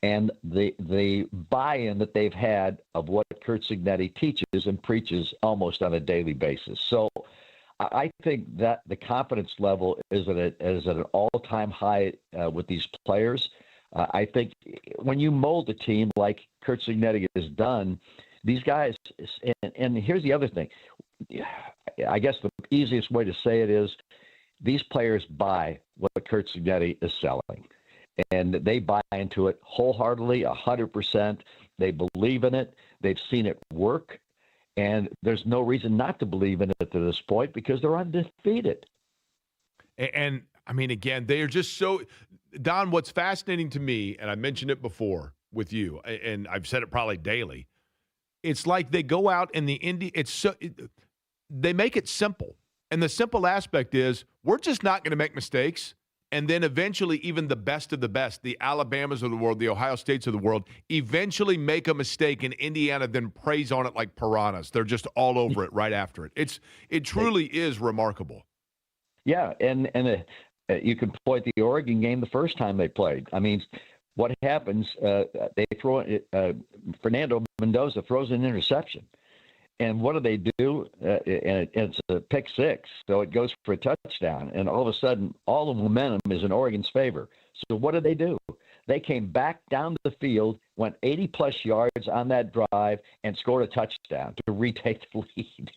S22: and the buy-in that they've had of what Curt Signetti teaches and preaches almost on a daily basis. So I think that the confidence level is at an all-time high with these players. I think when you mold a team like Curt Signetti has done, these guys, and here's the other thing, I guess the easiest way to say it is these players buy what Curt Signetti is selling, and they buy into it wholeheartedly, 100%. They believe in it. They've seen it work, and there's no reason not to believe in it to this point because they're undefeated.
S9: And I mean, again, they are just so – Don, what's fascinating to me, and I mentioned it before with you, and I've said it probably daily, it's like they go out and they make it simple. And the simple aspect is we're just not going to make mistakes. And then eventually even the best of the best, the Alabamas of the world, the Ohio States of the world, eventually make a mistake, and Indiana then preys on it like piranhas. They're just all over it right after it. It truly is remarkable.
S22: Yeah, and you can point the Oregon game the first time they played. I mean, what happens, they throw Fernando Mendoza throws an interception. And what do? And it's a pick six, so it goes for a touchdown. And all of a sudden, all the momentum is in Oregon's favor. So what do? They came back down the field, went 80-plus yards on that drive, and scored a touchdown to retake the lead.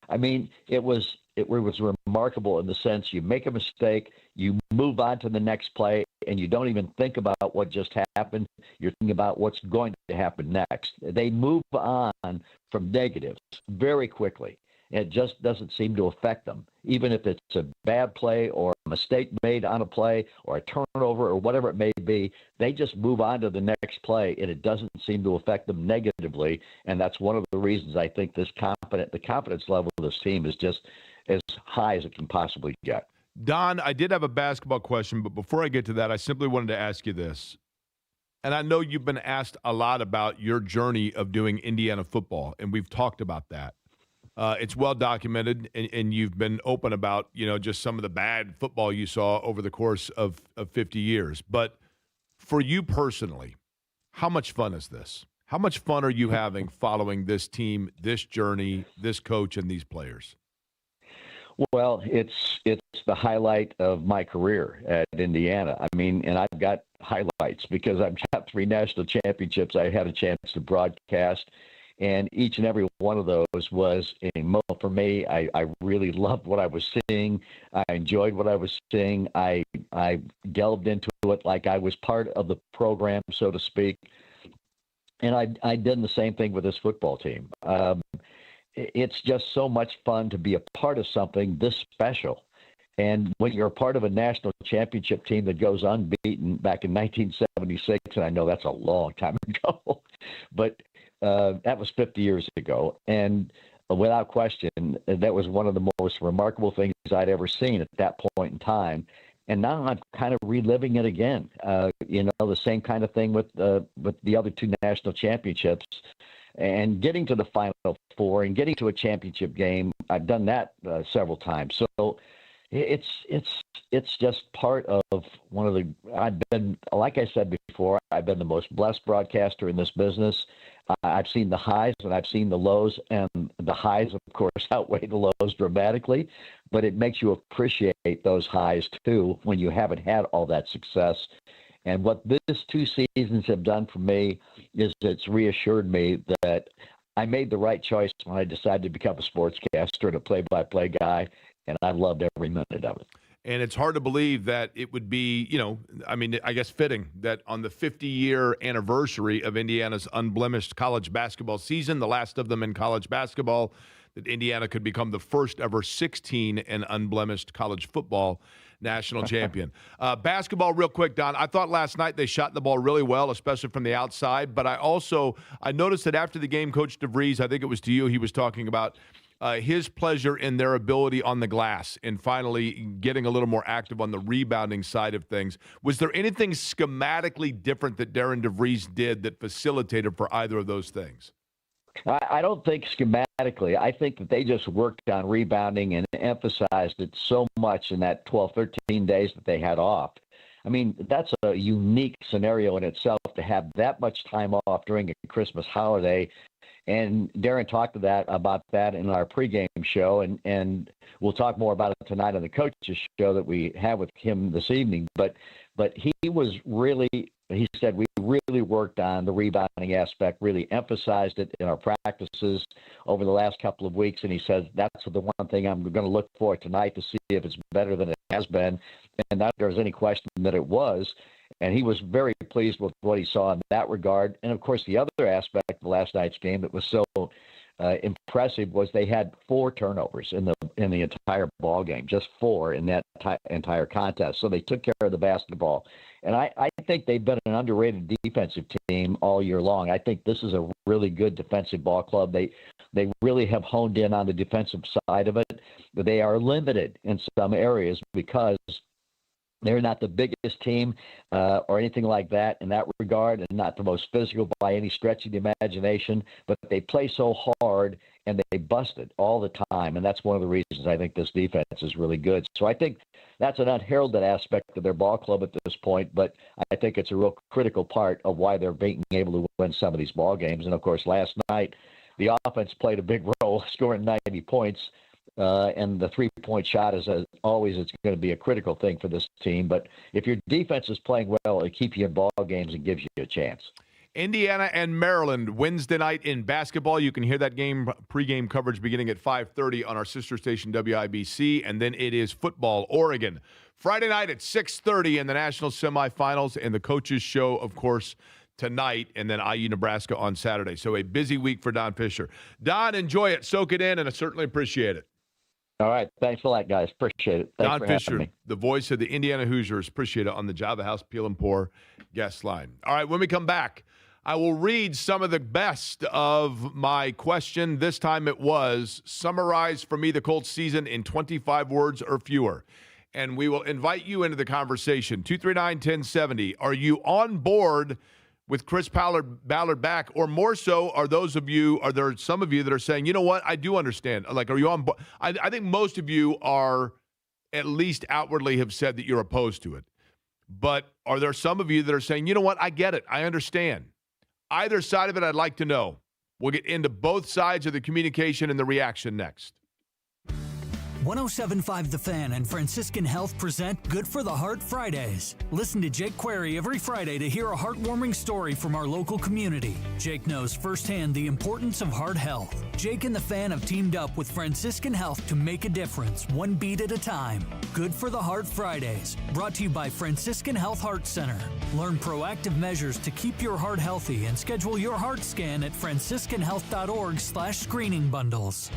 S22: I mean, it was remarkable in the sense you make a mistake, you move on to the next play, and you don't even think about what just happened. You're thinking about what's going to happen next. They move on from negatives very quickly. It just doesn't seem to affect them. Even if it's a bad play or a mistake made on a play or a turnover or whatever it may be, they just move on to the next play, and it doesn't seem to affect them negatively. And that's one of the reasons I think the confidence level of this team is just as high as it can possibly get.
S9: Don, I did have a basketball question, but before I get to that, I simply wanted to ask you this. And I know you've been asked a lot about your journey of doing Indiana football, and we've talked about that. It's well documented, and you've been open about, just some of the bad football you saw over the course of 50 years. But for you personally, how much fun is this? How much fun are you having following this team, this journey, this coach, and these players?
S22: Well, it's the highlight of my career at Indiana. I mean, and I've got highlights because I've got 3 national championships I had a chance to broadcast. And each and every one of those was a moment for me. I really loved what I was seeing. I enjoyed what I was seeing. I delved into it like I was part of the program, so to speak. And I did the same thing with this football team. It's just so much fun to be a part of something this special. And when you're a part of a national championship team that goes unbeaten back in 1976, and I know that's a long time ago, but that was 50 years ago. And without question, that was one of the most remarkable things I'd ever seen at that point in time. And now I'm kind of reliving it again. The same kind of thing with the other 2 national championships. And getting to the Final Four and getting to a championship game, I've done that several times. So it's just part of one of the. I've been, like I said before, I've been the most blessed broadcaster in this business. I've seen the highs and I've seen the lows, and the highs, of course, outweigh the lows dramatically. But it makes you appreciate those highs too when you haven't had all that success. And what this 2 seasons have done for me is it's reassured me that I made the right choice when I decided to become a sportscaster and a play-by-play guy, and I loved every minute of it.
S9: And it's hard to believe that it would be, I guess fitting that on the 50-year anniversary of Indiana's unblemished college basketball season, the last of them in college basketball, that Indiana could become the first ever 16 and unblemished college football national champion. Basketball, real quick, Don. I thought last night they shot the ball really well, especially from the outside. But I noticed that after the game, Coach DeVries, I think it was to you, he was talking about his pleasure in their ability on the glass and finally getting a little more active on the rebounding side of things. Was there anything schematically different that Darren DeVries did that facilitated for either of those things?
S22: I don't think schematically. I think that they just worked on rebounding and emphasized it so much in that 12, 13 days that they had off. I mean, that's a unique scenario in itself to have that much time off during a Christmas holiday. And Darren talked about that in our pregame show, and we'll talk more about it tonight on the coaches show that we have with him this evening. But he said we really worked on the rebounding aspect, really emphasized it in our practices over the last couple of weeks. And he says that's the one thing I'm going to look for tonight to see if it's better than it has been. And not there's any question that it was. And he was very pleased with what he saw in that regard. And, of course, the other aspect of last night's game that was so impressive was they had 4 turnovers in the entire ball game, just 4 in that entire contest. So they took care of the basketball. And I think they've been an underrated defensive team all year long. I think this is a really good defensive ball club. They really have honed in on the defensive side of it. But they are limited in some areas because they're not the biggest team or anything like that in that regard, and not the most physical by any stretch of the imagination, but they play so hard and they bust it all the time, and that's one of the reasons I think this defense is really good. So I think that's an unheralded aspect of their ball club at this point, but I think it's a real critical part of why they're being able to win some of these ball games. And, of course, last night the offense played a big role, scoring 90 points. And the three-point shot is always it's going to be a critical thing for this team. But if your defense is playing well, it keeps you in ball games and gives you a chance.
S9: Indiana and Maryland Wednesday night in basketball. You can hear that game pregame coverage beginning at 5:30 on our sister station WIBC, and then it is football. Oregon Friday night at 6:30 in the national semifinals, and the coaches show, of course, tonight, and then IU Nebraska on Saturday. So a busy week for Don Fischer. Don, enjoy it. Soak it in, and I certainly appreciate it.
S22: All right. Thanks a lot, guys. Appreciate it. Thanks
S9: Don
S22: for
S9: Fischer,
S22: having me.
S9: the voice of the Indiana Hoosiers. Appreciate it on the Java House Peel and Pour guest line. All right, when we come back, I will read some of the best of my question. This time it was, summarize for me the Colts season in 25 words or fewer. And we will invite you into the conversation. 239-1070. Are you on board with Chris Ballard back? Or more so, are there some of you that are saying, you know what, I do understand. Like, are you on board? I think most of you are, at least outwardly, have said that you're opposed to it. But are there some of you that are saying, you know what, I get it, I understand? Either side of it, I'd like to know. We'll get into both sides of the communication and the reaction next.
S14: 107.5 The Fan and Franciscan Health present Good for the Heart Fridays. Listen to Jake Query every Friday to hear a heartwarming story from our local community. Jake knows firsthand the importance of heart health. Jake and The Fan have teamed up with Franciscan Health to make a difference, one beat at a time. Good for the Heart Fridays, brought to you by Franciscan Health Heart Center. Learn proactive measures to keep your heart healthy and schedule your heart scan at franciscanhealth.org/screening bundles.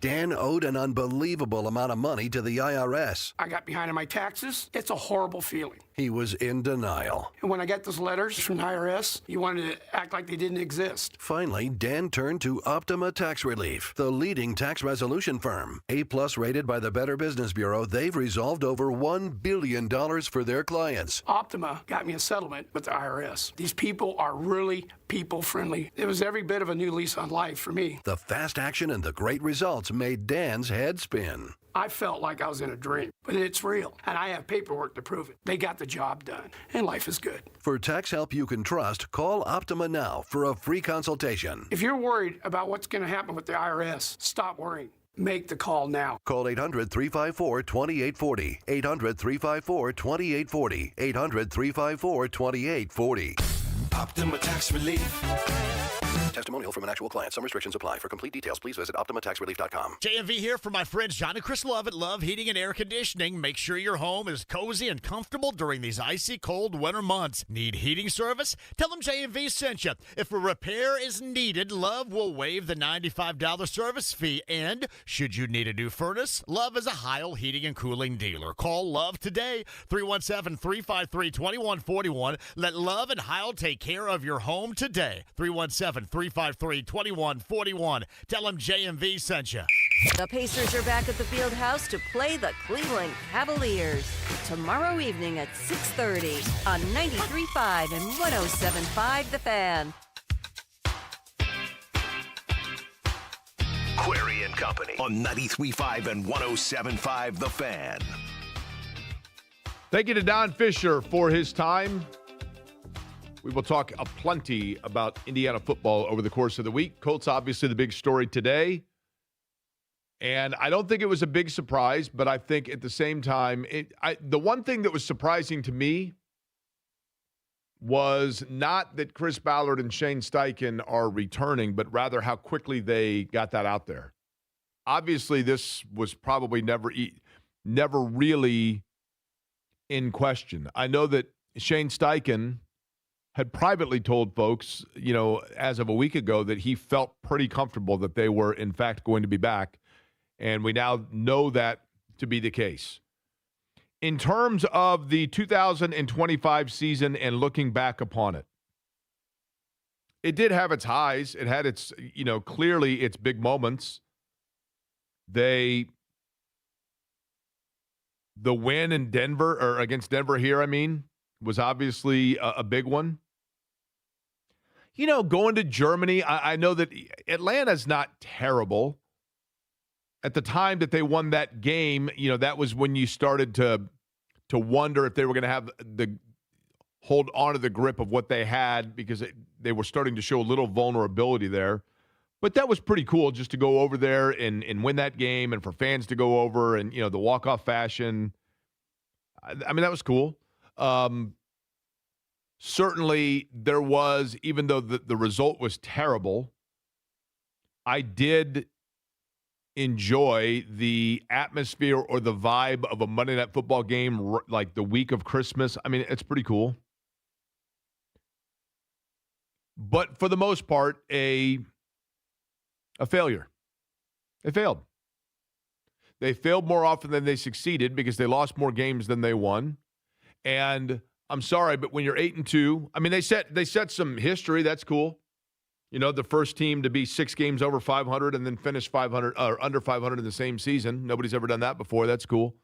S2: Dan owed an unbelievable amount of money to the IRS.
S3: I got behind on my taxes. It's a horrible feeling.
S2: He was in denial.
S3: And when I got those letters from the IRS, you wanted to act like they didn't exist.
S2: Finally, Dan turned to Optima Tax Relief, the leading tax resolution firm. A-plus rated by the Better Business Bureau, they've resolved over $1 billion for their clients.
S3: Optima got me a settlement with the IRS. These people are really people-friendly. It was every bit of a new lease on life for me.
S2: The fast action and the great results made Dan's head spin.
S3: I felt like I was in a dream, but it's real, and I have paperwork to prove it. They got the job done, and life is good.
S2: For tax help you can trust, call Optima now for a free consultation.
S3: If you're worried about what's going to happen with the IRS, stop worrying. Make the call now.
S2: Call 800-354-2840. 800-354-2840. 800-354-2840.
S8: Optima Tax Relief.
S2: Testimonial from an actual client. Some restrictions apply. For complete details, please visit OptimaTaxRelief.com.
S23: JMV here for my friends John and Chris Love at Love Heating and Air Conditioning. Make sure your home is cozy and comfortable during these icy cold winter months. Need heating service? Tell them JMV sent you. If a repair is needed, Love will waive the $95 service fee. And should you need a new furnace, Love is a Heil Heating and Cooling dealer. Call Love today, 317-353-2141. Let Love and Heil take care of your home today. 317-353-2141. Tell them JMV sent you.
S21: The Pacers are back at the field house to play the Cleveland Cavaliers tomorrow evening at 6:30 on 93.5 and 107.5 The Fan.
S1: Query and Company on 93.5 and 107.5 The Fan.
S9: Thank you to Don Fischer for his time. We will talk plenty about Indiana football over the course of the week. Colts, obviously, the big story today. And I don't think it was a big surprise, but I think at the same time, the one thing that was surprising to me was not that Chris Ballard and Shane Steichen are returning, but rather how quickly they got that out there. Obviously, this was probably never really in question. I know that Shane Steichen had privately told folks, as of a week ago, that he felt pretty comfortable that they were, in fact, going to be back. And we now know that to be the case. In terms of the 2025 season and looking back upon it, it did have its highs. It had its, clearly its big moments. The win in Denver, or against Denver here, was obviously a big one. Going to Germany, I know that Atlanta's not terrible. At the time that they won that game, that was when you started to wonder if they were going to have hold on to the grip of what they had, because they were starting to show a little vulnerability there. But that was pretty cool just to go over there and win that game, and for fans to go over and, the walk-off fashion. That was cool. Certainly there was, even though the result was terrible, I did enjoy the atmosphere or the vibe of a Monday Night Football game like the week of Christmas. It's pretty cool. but for the most part, a failure. They failed. They failed more often than they succeeded because they lost more games than they won. And I'm sorry, but when you're 8-2, I mean, they set some history. That's cool. You know, the first team to be 6 games over 500 and then finish 500 or under 500 in the same season. Nobody's ever done that before. That's cool.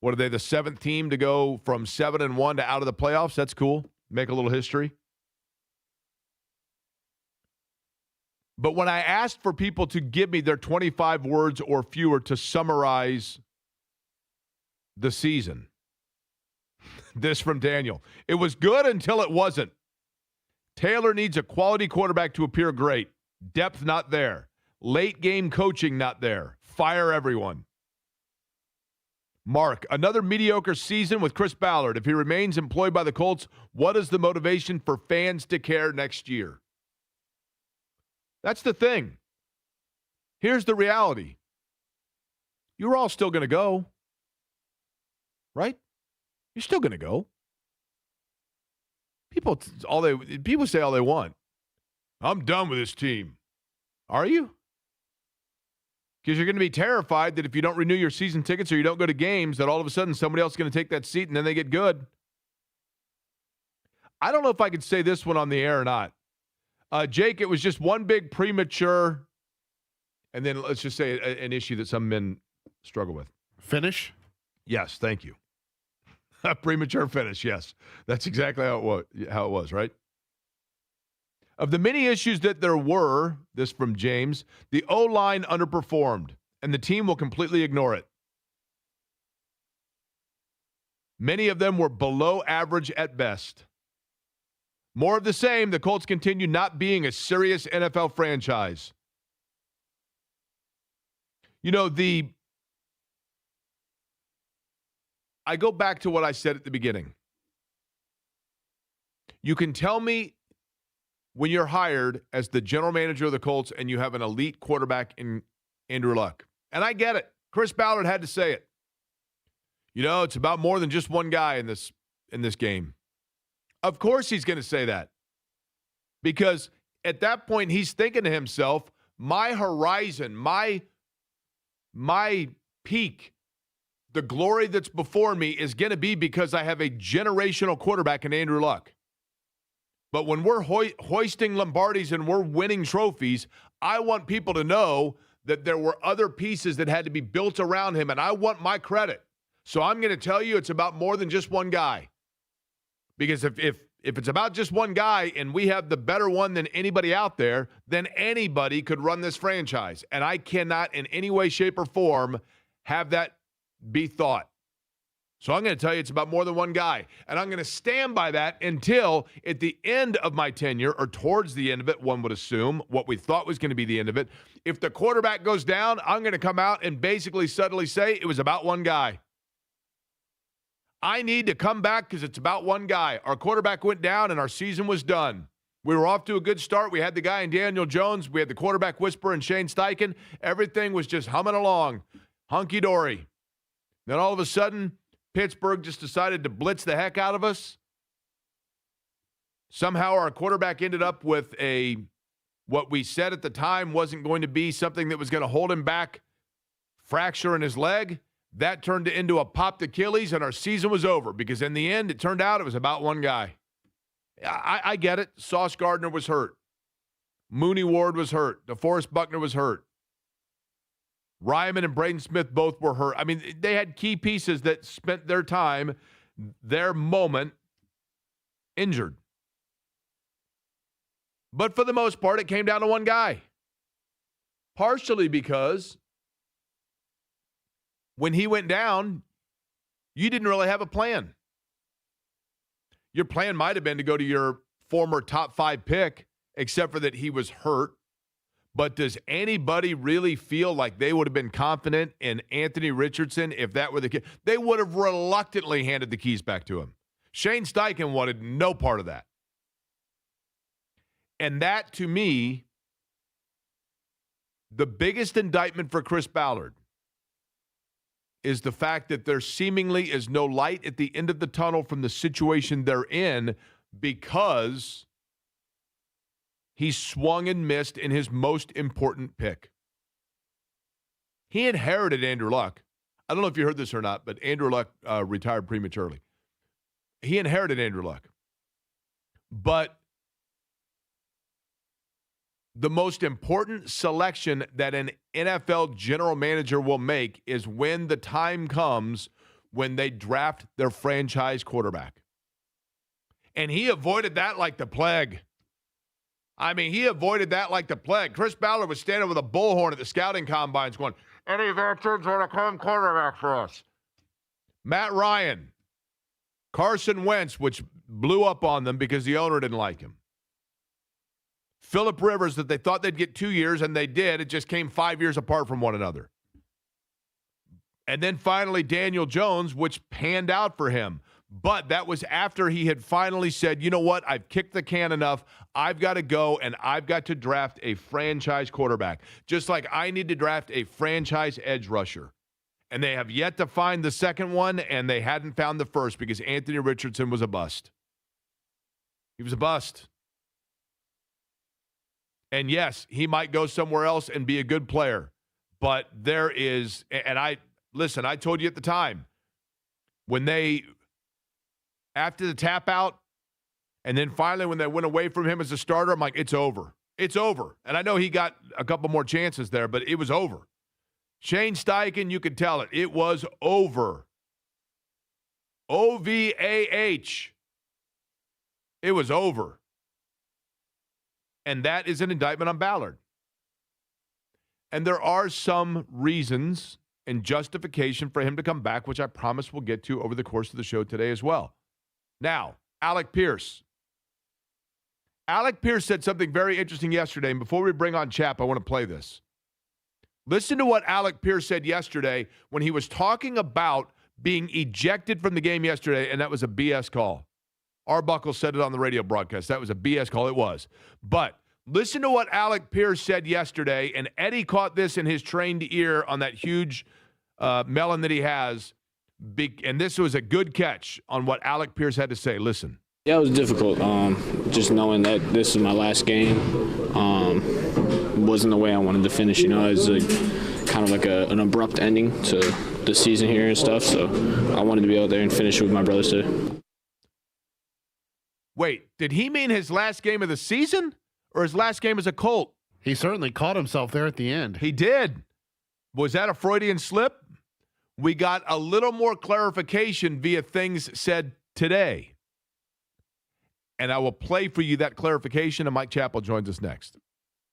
S9: What are they, the 7th team to go from 7-1 to out of the playoffs? That's cool. Make a little history. But when I asked for people to give me their 25 words or fewer to summarize the season, this from Daniel. It was good until it wasn't. Taylor needs a quality quarterback to appear great. Depth not there. Late game coaching not there. Fire everyone. Mark, another mediocre season with Chris Ballard. If he remains employed by the Colts, what is the motivation for fans to care next year? That's the thing. Here's the reality. You're all still going to go. Right? You're still going to go. People say all they want. I'm done with this team. Are you? Because you're going to be terrified that if you don't renew your season tickets or you don't go to games, that all of a sudden somebody else is going to take that seat and then they get good. I don't know if I could say this one on the air or not. Jake, it was just one big premature, and then let's just say an issue that some men struggle with.
S4: Finish?
S9: Yes, thank you. A premature finish, yes. That's exactly how it was, right? Of the many issues that there were, this from James, the O-line underperformed, and the team will completely ignore it. Many of them were below average at best. More of the same, the Colts continue not being a serious NFL franchise. You know, I go back to what I said at the beginning. You can tell me when you're hired as the general manager of the Colts and you have an elite quarterback in Andrew Luck. And I get it. Chris Ballard had to say it. You know, it's about more than just one guy in this game. Of course he's going to say that. Because at that point he's thinking to himself, my horizon, my peak, the glory that's before me is going to be because I have a generational quarterback in Andrew Luck. But when we're hoisting Lombardis and we're winning trophies, I want people to know that there were other pieces that had to be built around him, and I want my credit. So I'm going to tell you it's about more than just one guy. Because if it's about just one guy and we have the better one than anybody out there, then anybody could run this franchise. And I cannot in any way, shape, or form have that be thought. So I'm going to tell you it's about more than one guy. And I'm going to stand by that until at the end of my tenure, or towards the end of it, one would assume, what we thought was going to be the end of it. If the quarterback goes down, I'm going to come out and basically subtly say it was about one guy. I need to come back because it's about one guy. Our quarterback went down and our season was done. We were off to a good start. We had the guy in Daniel Jones. We had the quarterback whisperer in Shane Steichen. Everything was just humming along. Hunky-dory. Then all of a sudden, Pittsburgh just decided to blitz the heck out of us. Somehow our quarterback ended up with what we said at the time wasn't going to be something that was going to hold him back, fracture in his leg. That turned into a popped Achilles, and our season was over because in the end, it turned out it was about one guy. I get it. Sauce Gardner was hurt. Mooney Ward was hurt. DeForest Buckner was hurt. Ryman and Braden Smith both were hurt. I mean, they had key pieces that spent their time, their moment, injured. But for the most part, it came down to one guy. Partially because when he went down, you didn't really have a plan. Your plan might have been to go to your former top 5 pick, except for that he was hurt. But does anybody really feel like they would have been confident in Anthony Richardson if that were the case? They would have reluctantly handed the keys back to him. Shane Steichen wanted no part of that. And that, to me, the biggest indictment for Chris Ballard is the fact that there seemingly is no light at the end of the tunnel from the situation they're in because he swung and missed in his most important pick. He inherited Andrew Luck. I don't know if you heard this or not, but Andrew Luck retired prematurely. He inherited Andrew Luck. But the most important selection that an NFL general manager will make is when the time comes when they draft their franchise quarterback. And he avoided that like the plague. I mean, he avoided that like the plague. Chris Ballard was standing with a bullhorn at the scouting combines going, any veterans want to come quarterback for us? Matt Ryan, Carson Wentz, which blew up on them because the owner didn't like him. Phillip Rivers, that they thought they'd get 2 years, and they did. It just came 5 years apart from one another. And then finally Daniel Jones, which panned out for him. But that was after he had finally said, you know what, I've kicked the can enough. I've got to go, and I've got to draft a franchise quarterback, just like I need to draft a franchise edge rusher. And they have yet to find the second one, and they hadn't found the first because Anthony Richardson was a bust. He was a bust. And yes, he might go somewhere else and be a good player. But there is, and I told you at the time, when they, after the tap out, and then finally when they went away from him as a starter, I'm like, it's over. It's over. And I know he got a couple more chances there, but it was over. Shane Steichen, you could tell it. It was over. O-V-A-H. It was over. And that is an indictment on Ballard. And there are some reasons and justification for him to come back, which I promise we'll get to over the course of the show today as well. Now, Alec Pierce. Alec Pierce said something very interesting yesterday, and before we bring on Chap, I want to play this. Listen to what Alec Pierce said yesterday when he was talking about being ejected from the game yesterday, and that was a BS call. Arbuckle said it on the radio broadcast. That was a BS call. It was. But listen to what Alec Pierce said yesterday, and Eddie caught this in his trained ear on that huge melon that he has. And this was a good catch on what Alec Pierce had to say. Listen.
S4: Yeah, it was difficult. Just knowing that this is my last game wasn't the way I wanted to finish. You know, it was kind of like an abrupt ending to the season here and stuff. So I wanted to be out there and finish with my brothers today.
S9: Wait, did he mean his last game of the season or his last game as a Colt?
S5: He certainly caught himself there at the end.
S9: He did. Was that a Freudian slip? We got a little more clarification via things said today. And I will play for you that clarification, and Mike Chappell joins us next.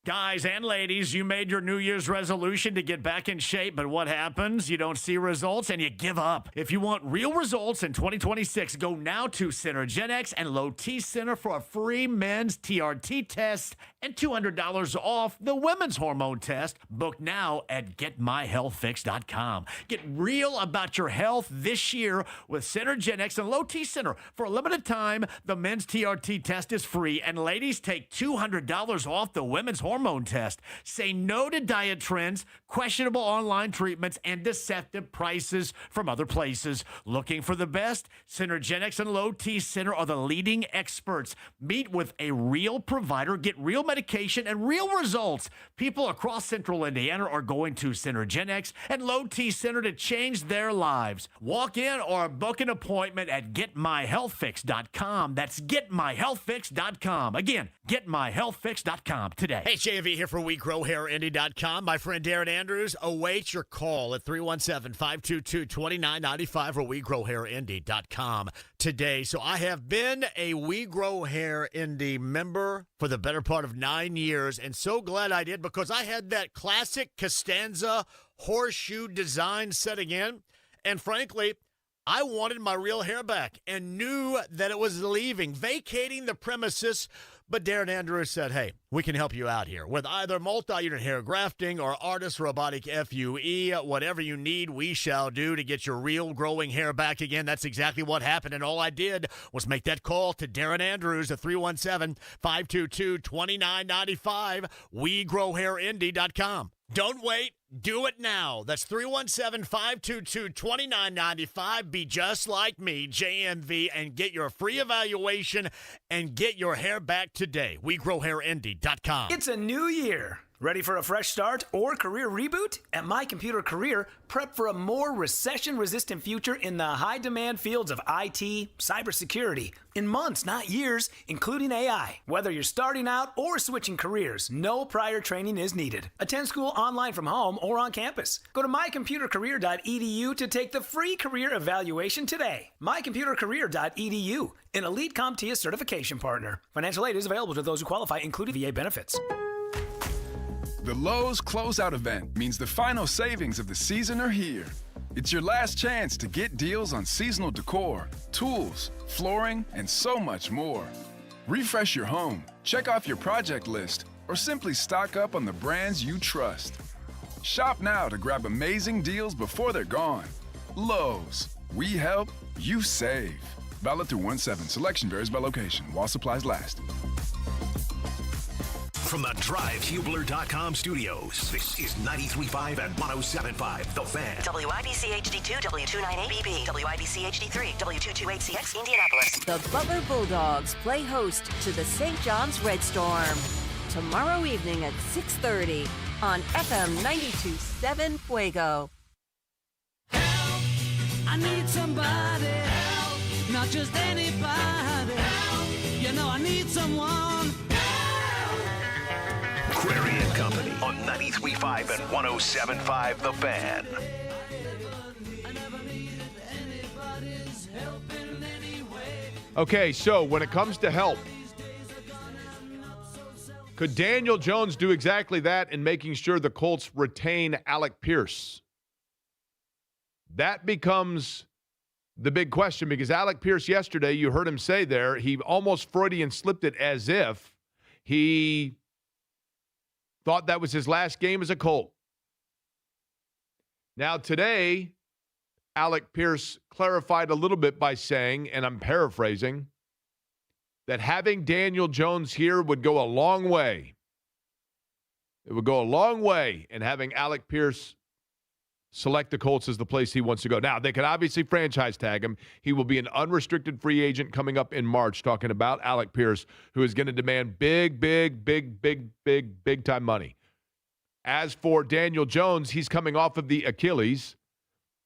S23: Guys and ladies, you made your New Year's resolution to get back in shape, but what happens? You don't see results and you give up. If you want real results in 2026, go now to Synergenics and Low T Center for a free men's TRT test and $200 off the women's hormone test. Book now at GetMyHealthFix.com. Get real about your health this year with Synergenics and Low T Center. For a limited time, the men's TRT test is free, and ladies take $200 off the women's hormone test. Say no to diet trends, questionable online treatments, and deceptive prices from other places. Looking for the best? Synergenics and Low T Center are the leading experts. Meet with a real provider, get real medication and real results. People across Central Indiana are going to Synergenics and Low T Center to change their lives. Walk in or book an appointment at GetMyHealthFix.com. That's GetMyHealthFix.com. Again, GetMyHealthFix.com today. Hey, JV here for WeGrowHairIndy.com. My friend Darren Andrews awaits your call at 317-522-2995 or WeGrowHairIndy.com today. So I have been a We Grow Hair Indy member for the better part of 9 years, and so glad I did because I had that classic Costanza horseshoe design setting in, and frankly, I wanted my real hair back and knew that it was leaving, vacating the premises. But Darren Andrews said, hey, we can help you out here with either multi-unit hair grafting or artist robotic FUE. Whatever you need, we shall do to get your real growing hair back again. That's exactly what happened, and all I did was make that call to Darren Andrews at 317-522-2995, WeGrowHairIndy.com. Don't wait. Do it now. That's 317-522-2995. Be just like me, JMV, and get your free evaluation and get your hair back today. WeGrowHairND.com.
S7: It's a new year. Ready for a fresh start or career reboot? At My Computer Career, prep for a more recession-resistant future in the high-demand fields of IT, cybersecurity, in months, not years, including AI. Whether you're starting out or switching careers, no prior training is needed. Attend school online from home or on campus. Go to mycomputercareer.edu to take the free career evaluation today. mycomputercareer.edu, an elite CompTIA certification partner. Financial aid is available to those who qualify, including VA benefits.
S10: The Lowe's Closeout event means the final savings of the season are here. It's your last chance to get deals on seasonal decor, tools, flooring, and so much more. Refresh your home, check off your project list, or simply stock up on the brands you trust. Shop now to grab amazing deals before they're gone. Lowe's. We help, you save. Valid through 1/7. Selection varies by location while supplies last.
S1: From the DriveHubler.com studios, this is 93.5 and 107.5 The Fan.
S21: WIBC HD2, W298BB, WIBC HD3, W228CX, Indianapolis. The Butler Bulldogs play host to the St. John's Red Storm tomorrow evening at 6:30 on FM 92.7 Fuego.
S8: I need somebody help, not just anybody help. You know I need someone.
S1: Query and Company on 93.5 and 107.5 The Fan.
S9: Okay, so when it comes to help, could Daniel Jones do exactly that in making sure the Colts retain Alec Pierce? That becomes the big question, because Alec Pierce yesterday, you heard him say there, he almost Freudian slipped it as if he thought that was his last game as a Colt. Now today, Alec Pierce clarified a little bit by saying, and I'm paraphrasing, that having Daniel Jones here would go a long way. It would go a long way in having Alec Pierce select the Colts as the place he wants to go. Now, they could obviously franchise tag him. He will be an unrestricted free agent coming up in March, talking about Alec Pierce, who is going to demand big time money. As for Daniel Jones, he's coming off of the Achilles.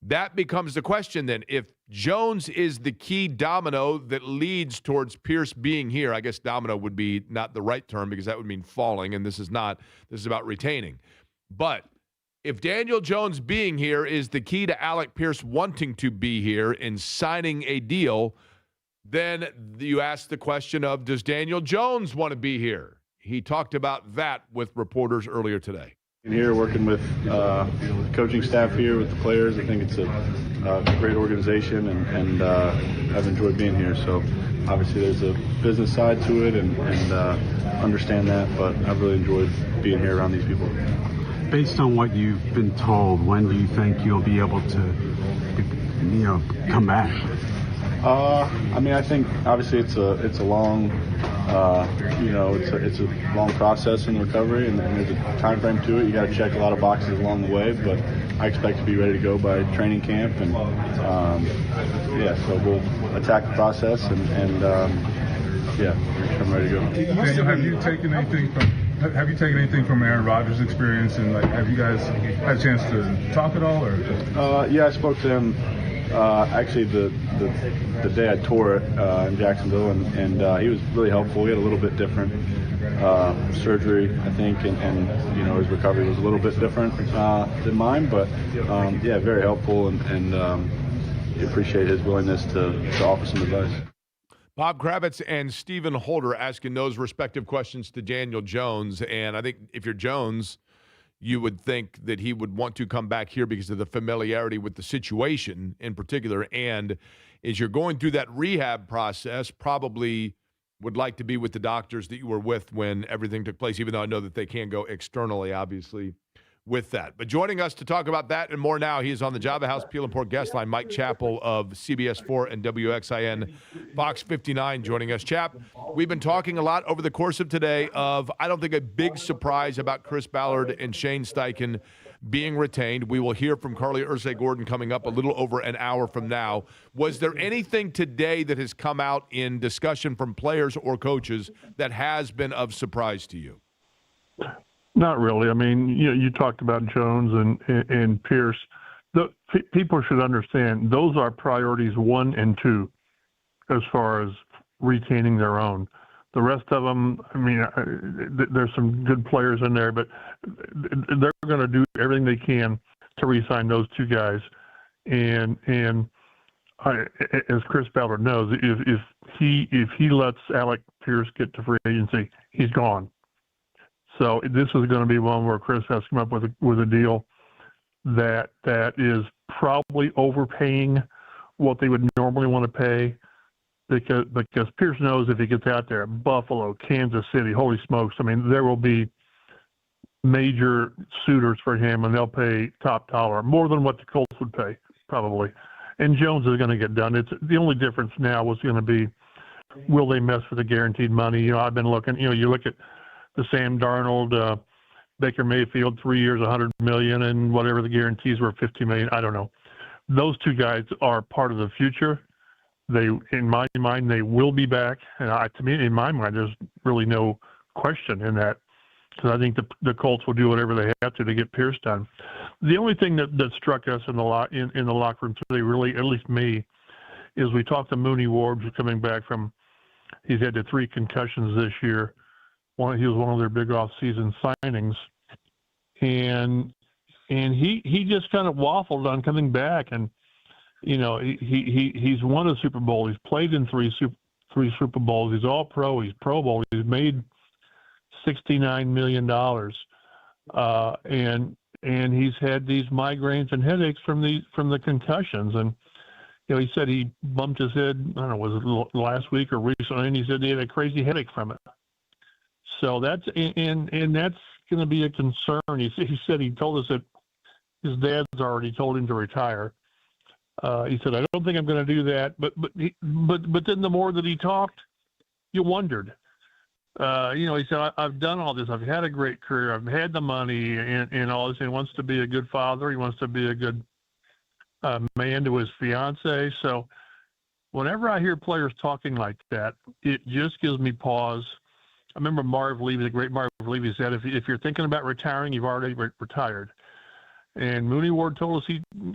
S9: That becomes the question then. If Jones is the key domino that leads towards Pierce being here, I guess domino would be not the right term because that would mean falling, and this is not. This is about retaining. But if Daniel Jones being here is the key to Alec Pierce wanting to be here and signing a deal, then you ask the question of, does Daniel Jones want to be here? He talked about that with reporters earlier today.
S11: Here working with the coaching staff here, with the players, I think it's a great organization, and I've enjoyed being here. So obviously there's a business side to it, and understand that, but I've really enjoyed being here around these people.
S24: Based on what you've been told, when do you think you'll be able to, come back?
S11: I mean, I think obviously it's a long, it's a long process in recovery, and there's a time frame to it. You got to check a lot of boxes along the way, but I expect to be ready to go by training camp, and so we'll attack the process, and I'm ready to go.
S25: Daniel, have you taken anything from Aaron Rodgers' experience, and have you guys had a chance to talk at all? Or
S11: I spoke to him actually the day I tore it in Jacksonville, and he was really helpful. He had a little bit different surgery, I think, and his recovery was a little bit different than mine, but very helpful, and appreciate his willingness to offer some advice.
S9: Bob Kravitz and Stephen Holder asking those respective questions to Daniel Jones. And I think if you're Jones, you would think that he would want to come back here because of the familiarity with the situation in particular. And as you're going through that rehab process, probably would like to be with the doctors that you were with when everything took place, even though I know that they can go externally, obviously, with that. But joining us to talk about that and more now, he is on the Java House Peel and Pork guest line, Mike Chappell of CBS 4 and WXIN Fox 59 joining us. Chap, we've been talking a lot over the course of today of, I don't think, a big surprise about Chris Ballard and Shane Steichen being retained. We will hear from Carlie Irsay-Gordon coming up a little over an hour from now. Was there anything today that has come out in discussion from players or coaches that has been of surprise to you?
S12: Not really. I mean, you talked about Jones and Pierce. People should understand those are priorities 1 and 2 as far as retaining their own. The rest of them, I mean, there's some good players in there, but they're going to do everything they can to re-sign those 2 guys. And as Chris Ballard knows, if he lets Alec Pierce get to free agency, he's gone. So this is going to be one where Chris has to come up with a deal that is probably overpaying what they would normally want to pay, because Pierce knows if he gets out there, Buffalo, Kansas City, holy smokes, I mean, there will be major suitors for him, and they'll pay top dollar, more than what the Colts would pay, probably. And Jones is going to get done. It's the only difference now was going to be, will they mess with the guaranteed money? I've been looking, you look at the Sam Darnold, Baker Mayfield, 3 years, $100 million, and whatever the guarantees were, $50 million. I don't know. Those 2 guys are part of the future. They, in my mind, they will be back. And to me, in my mind, there's really no question in that, because I think the Colts will do whatever they have to get Pierce done. The only thing that struck us in the locker room today, really, at least me, is we talked to Mooney Ward, who's coming back from. He's had 3 concussions this year. He was one of their big off-season signings, and he just kind of waffled on coming back. And he's won a Super Bowl. He's played in three Super Bowls. He's all pro. He's Pro Bowl. He's made $69 million, and he's had these migraines and headaches from the concussions. And he said he bumped his head. I don't know, was it last week or recently? And he said he had a crazy headache from it. So that's and that's going to be a concern. He said he told us that his dad's already told him to retire. He said, I don't think I'm going to do that. But then the more that he talked, you wondered. He said, I've done all this. I've had a great career. I've had the money and all this. He wants to be a good father. He wants to be a good man to his fiance. So whenever I hear players talking like that, it just gives me pause. I remember Marv Levy, the great Marv Levy, said, if you're thinking about retiring, you've already retired. And Mooney Ward told us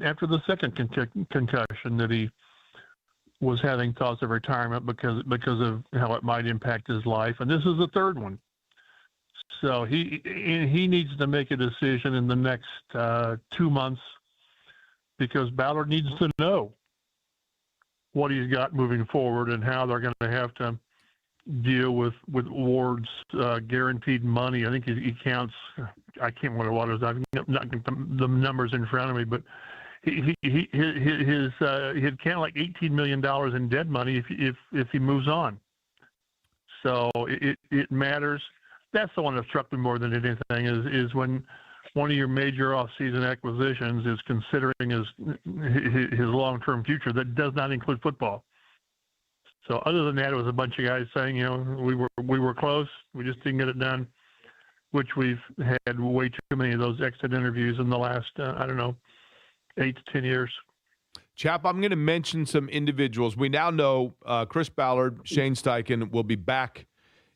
S12: after the second concussion that he was having thoughts of retirement because of how it might impact his life. And this is the 3rd one. So he needs to make a decision in the next 2 months, because Ballard needs to know what he's got moving forward and how they're going to have to deal with Ward's guaranteed money. I think he counts. I can't remember what it was. I've not got the numbers in front of me, but he'd count like $18 million in dead money if he moves on. So it matters. That's the one that struck me more than anything is when one of your major off-season acquisitions is considering his long-term future that does not include football. So other than that, it was a bunch of guys saying, we were close, we just didn't get it done, which we've had way too many of those exit interviews in the last, 8 to 10 years.
S9: Chap, I'm going to mention some individuals. We now know Chris Ballard, Shane Steichen will be back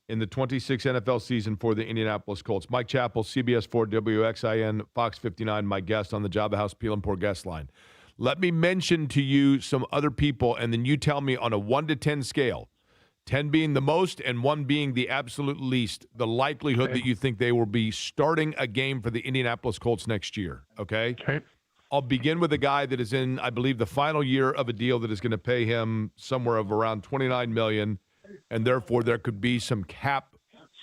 S9: in the 26 NFL season for the Indianapolis Colts. Mike Chappell, CBS 4, WXIN, Fox 59, my guest on the Java House Peel and Pour guest line. Let me mention to you some other people, and then you tell me on a 1 to 10 scale, 10 being the most and 1 being the absolute least, the likelihood that you think they will be starting a game for the Indianapolis Colts next year, okay? I'll begin with a guy that is in, I believe, the final year of a deal that is going to pay him somewhere of around $29 million, and therefore there could be some cap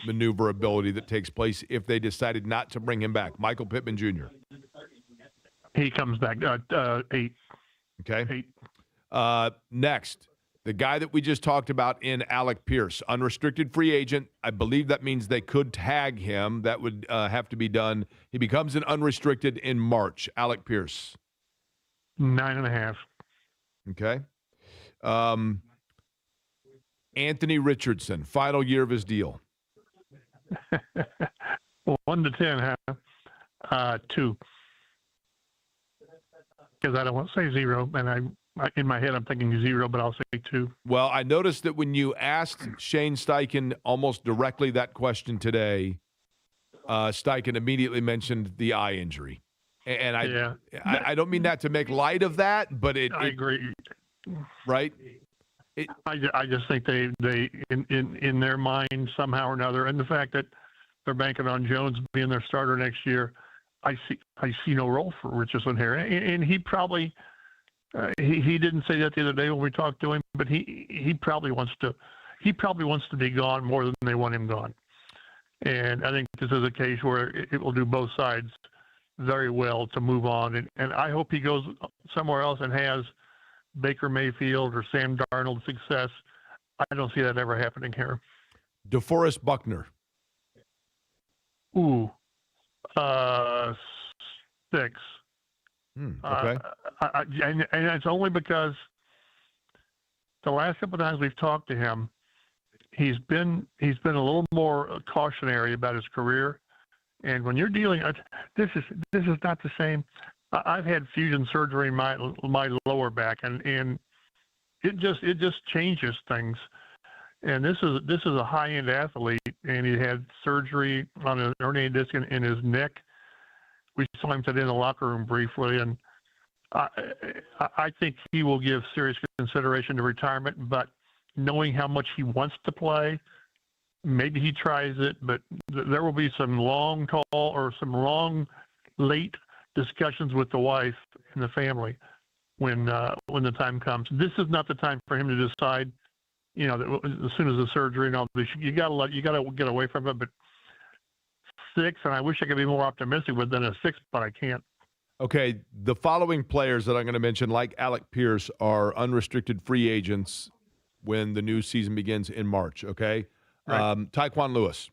S9: maneuverability that takes place if they decided not to bring him back. Michael Pittman Jr.
S12: He comes back 8.
S9: Okay. 8. Next, The guy that we just talked about in Alec Pierce, unrestricted free agent. I believe that means they could tag him. That would have to be done. He becomes an unrestricted in March. Alec Pierce.
S12: 9.5.
S9: Okay. Anthony Richardson, final year of his deal.
S12: 1 to 10, huh? 2. Because I don't want to say 0, and I in my head I'm thinking 0, but I'll say 2.
S9: Well, I noticed that when you asked Shane Steichen almost directly that question today, Steichen immediately mentioned the eye injury. And I don't mean that to make light of that, but
S12: I agree.
S9: Right?
S12: I just think they in their mind somehow or another, and the fact that they're banking on Jones being their starter next year, I see no role for Richardson here, and he probably he didn't say that the other day when we talked to him, but he probably wants to be gone more than they want him gone, and I think this is a case where it will do both sides very well to move on, and I hope he goes somewhere else and has Baker Mayfield or Sam Darnold success. I don't see that ever happening here.
S9: DeForest Buckner.
S12: Ooh, 6.
S9: Okay.
S12: And it's only because the last couple of times we've talked to him, he's been a little more cautionary about his career. And when you're dealing, this is not the same. I've had fusion surgery in my lower back, and it just changes things. And this is a high-end athlete, and he had surgery on an herniated disc in his neck. We saw him today in the locker room briefly, and I think he will give serious consideration to retirement. But knowing how much he wants to play, maybe he tries it. But there will be some long late discussions with the wife and the family when the time comes. This is not the time for him to decide. You know, that as soon as the surgery and all this, you got to get away from it. But 6, and I wish I could be more optimistic with than a 6, but I can't.
S9: Okay, the following players that I'm going to mention, like Alec Pierce, are unrestricted free agents when the new season begins in March. Okay, right. Tyquan Lewis.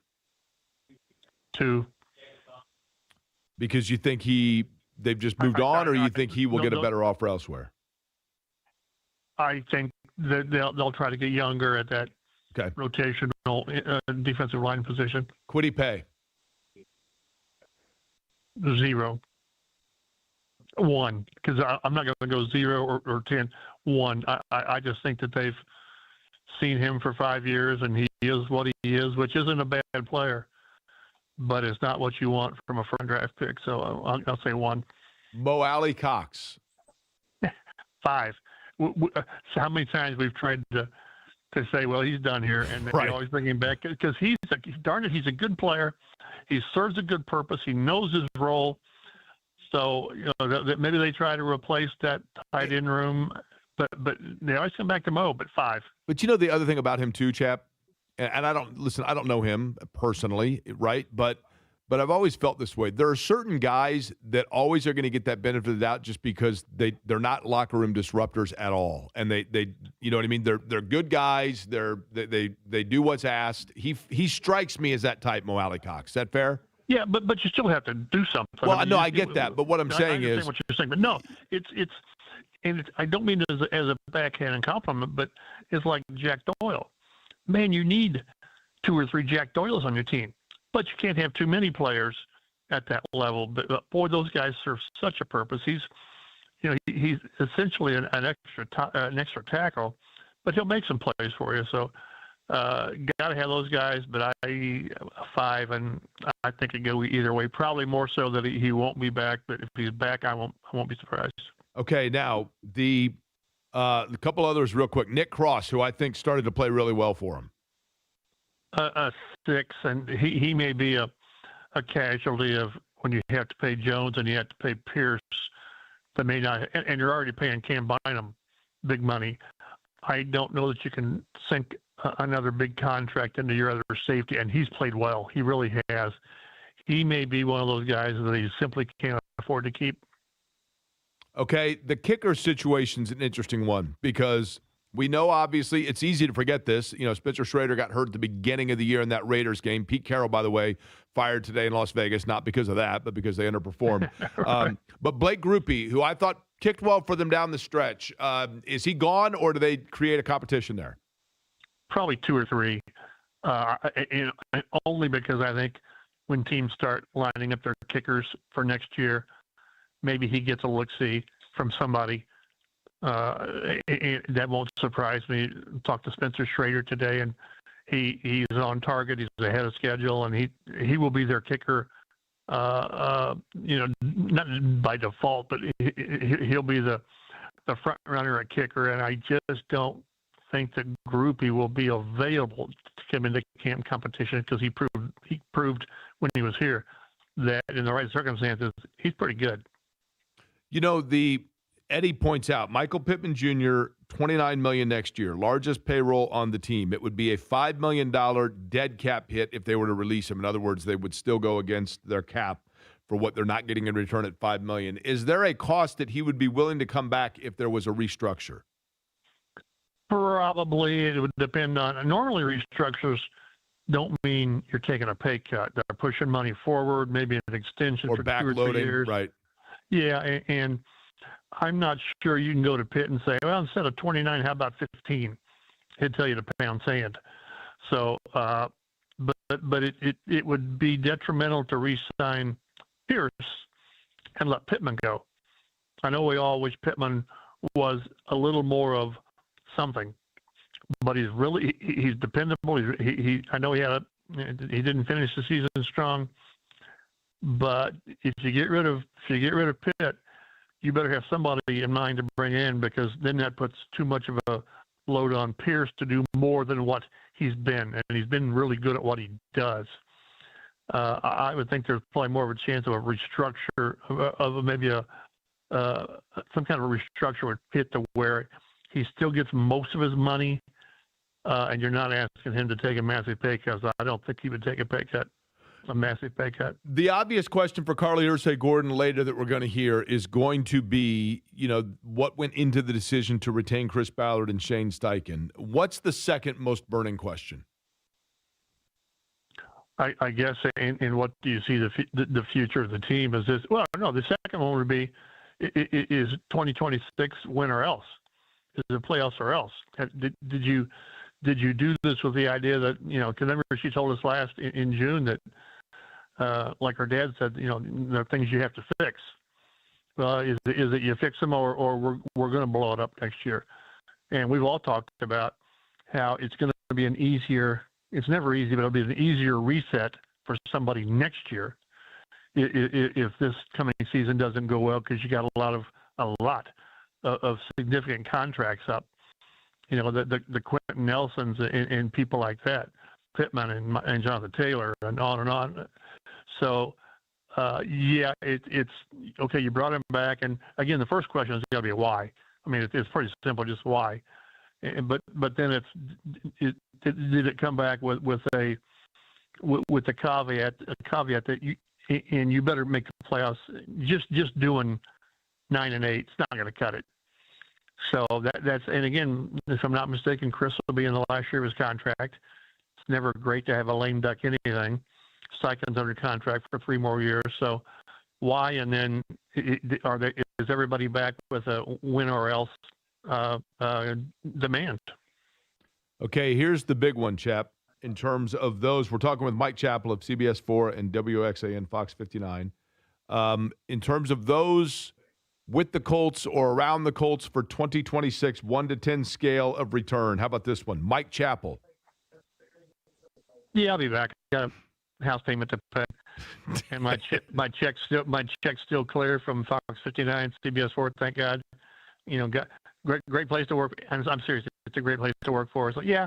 S12: 2.
S9: Because you think they've just moved on, or you think he will get a better offer elsewhere?
S12: I think that they'll try to get younger at that rotational defensive line position.
S9: Kwity Paye.
S12: 0. 1, because I'm not going to go 0 or 10. 1. I just think that they've seen him for 5 years, and he is what he is, which isn't a bad player, but it's not what you want from a first draft pick. So I'll say 1.
S9: Mo Alley Cox.
S12: 5. So how many times we've tried to say, well, he's done here, and they always bring him back because he's a good player. He serves a good purpose. He knows his role. So maybe they try to replace that tight end room, but they always come back to Mo. But 5.
S9: But the other thing about him too, Chap, and I don't know him personally, right? But I've always felt this way. There are certain guys that always are going to get that benefit of the doubt just because they're not locker room disruptors at all, and they you know what I mean. They're good guys. They do what's asked. He strikes me as that type, Mo Alley Cox. Is that fair?
S12: Yeah, but you still have to do something.
S9: Well, I get that, but what I'm saying is
S12: what you're saying. But no, I don't mean it as a backhanded compliment, but it's like Jack Doyle. Man, you need 2 or 3 Jack Doyles on your team. But you can't have too many players at that level. But boy, those guys serve such a purpose. He's essentially an extra tackle, but he'll make some plays for you. So got to have those guys. But 5, and I think it go either way. Probably more so that he won't be back. But if he's back, I won't be surprised.
S9: Okay, now the couple others real quick. Nick Cross, who I think started to play really well for him.
S12: 6, and he may be a casualty of when you have to pay Jones and you have to pay Pierce. That may not, and you're already paying Cam Bynum big money. I don't know that you can sink another big contract into your other safety, and he's played well. He really has. He may be one of those guys that he simply can't afford to keep.
S9: Okay, the kicker situation's an interesting one because We know, obviously, it's easy to forget this. You know, Spencer Schrader got hurt at the beginning of the year in that Raiders game. Pete Carroll, by the way, fired today in Las Vegas, not because of that, but because they underperformed. Right. But Blake Grupe, who I thought kicked well for them down the stretch, is he gone, or do they create a competition there?
S12: Probably 2 or 3. Only because I think when teams start lining up their kickers for next year, maybe he gets a look-see from somebody. That won't surprise me. Talked to Spencer Schrader today, and he's on target. He's ahead of schedule, and he will be their kicker. Not by default, but he'll be the front runner at kicker. And I just don't think that Grupe will be available to come into camp competition because he proved when he was here that in the right circumstances he's pretty good.
S9: You know, Eddie points out Michael Pittman Jr., $29 million next year, largest payroll on the team. It would be a $5 million dead cap hit if they were to release him. In other words, they would still go against their cap for what they're not getting in return at $5 million. Is there a cost that he would be willing to come back if there was a restructure?
S12: Probably. It would depend on. Normally, restructures don't mean you're taking a pay cut. They're pushing money forward, maybe an extension
S9: or
S12: for
S9: backloading,
S12: 2 or 3 years.
S9: Right?
S12: Yeah, and I'm not sure you can go to Pitt and say, well, instead of 29, how about 15? He'd tell you to pound sand. So, but it would be detrimental to re-sign Pierce and let Pittman go. I know we all wish Pittman was a little more of something, but he's dependable. I know he didn't finish the season strong, but if you get rid of Pitt, you better have somebody in mind to bring in, because then that puts too much of a load on Pierce to do more than what he's been, and he's been really good at what he does. I would think there's probably more of a chance of a restructure of maybe some kind of a restructure with Pitt to where he still gets most of his money, and you're not asking him to take a massive pay cut. I don't think he would take a massive pay cut.
S9: The obvious question for Carlie Irsay-Gordon later that we're going to hear is going to be, what went into the decision to retain Chris Ballard and Shane Steichen. What's the second most burning question?
S12: I guess in what do you see the future of the team? Is this? Well, no. The second one would be is 2026 win or else? Is it playoffs or else? Did you do this with the idea that because remember she told us last in June that like her dad said, there are things you have to fix. Well, is it you fix them or we're going to blow it up next year? And we've all talked about how it's going to be an easier. It's never easy, but it'll be an easier reset for somebody next year if this coming season doesn't go well, because you got a lot of significant contracts up. The Quentin Nelsons and people like that, Pittman and Jonathan Taylor and on and on. So, it's okay. You brought him back, and again, the first question is going to be why. I mean, it's pretty simple, just why. But then did it come back with the caveat that you better make the playoffs. Just doing 9 and 8, it's not going to cut it. So that's, and again, if I'm not mistaken, Chris will be in the last year of his contract. It's never great to have a lame duck anything. Steichen's under contract for 3 more years. So why? And then is everybody back with a win or else demand?
S9: Okay, here's the big one, chap. In terms of those, we're talking with Mike Chappell of CBS 4 and WXAN Fox 59. In terms of those with the Colts or around the Colts for 2026, 1 to 10 scale of return. How about this one? Mike Chappell.
S12: Yeah, I'll be back. I got a house payment to pay, and my check's still clear from Fox 59, CBS 4. Thank God. Great place to work. And I'm serious. It's a great place to work for. So yeah,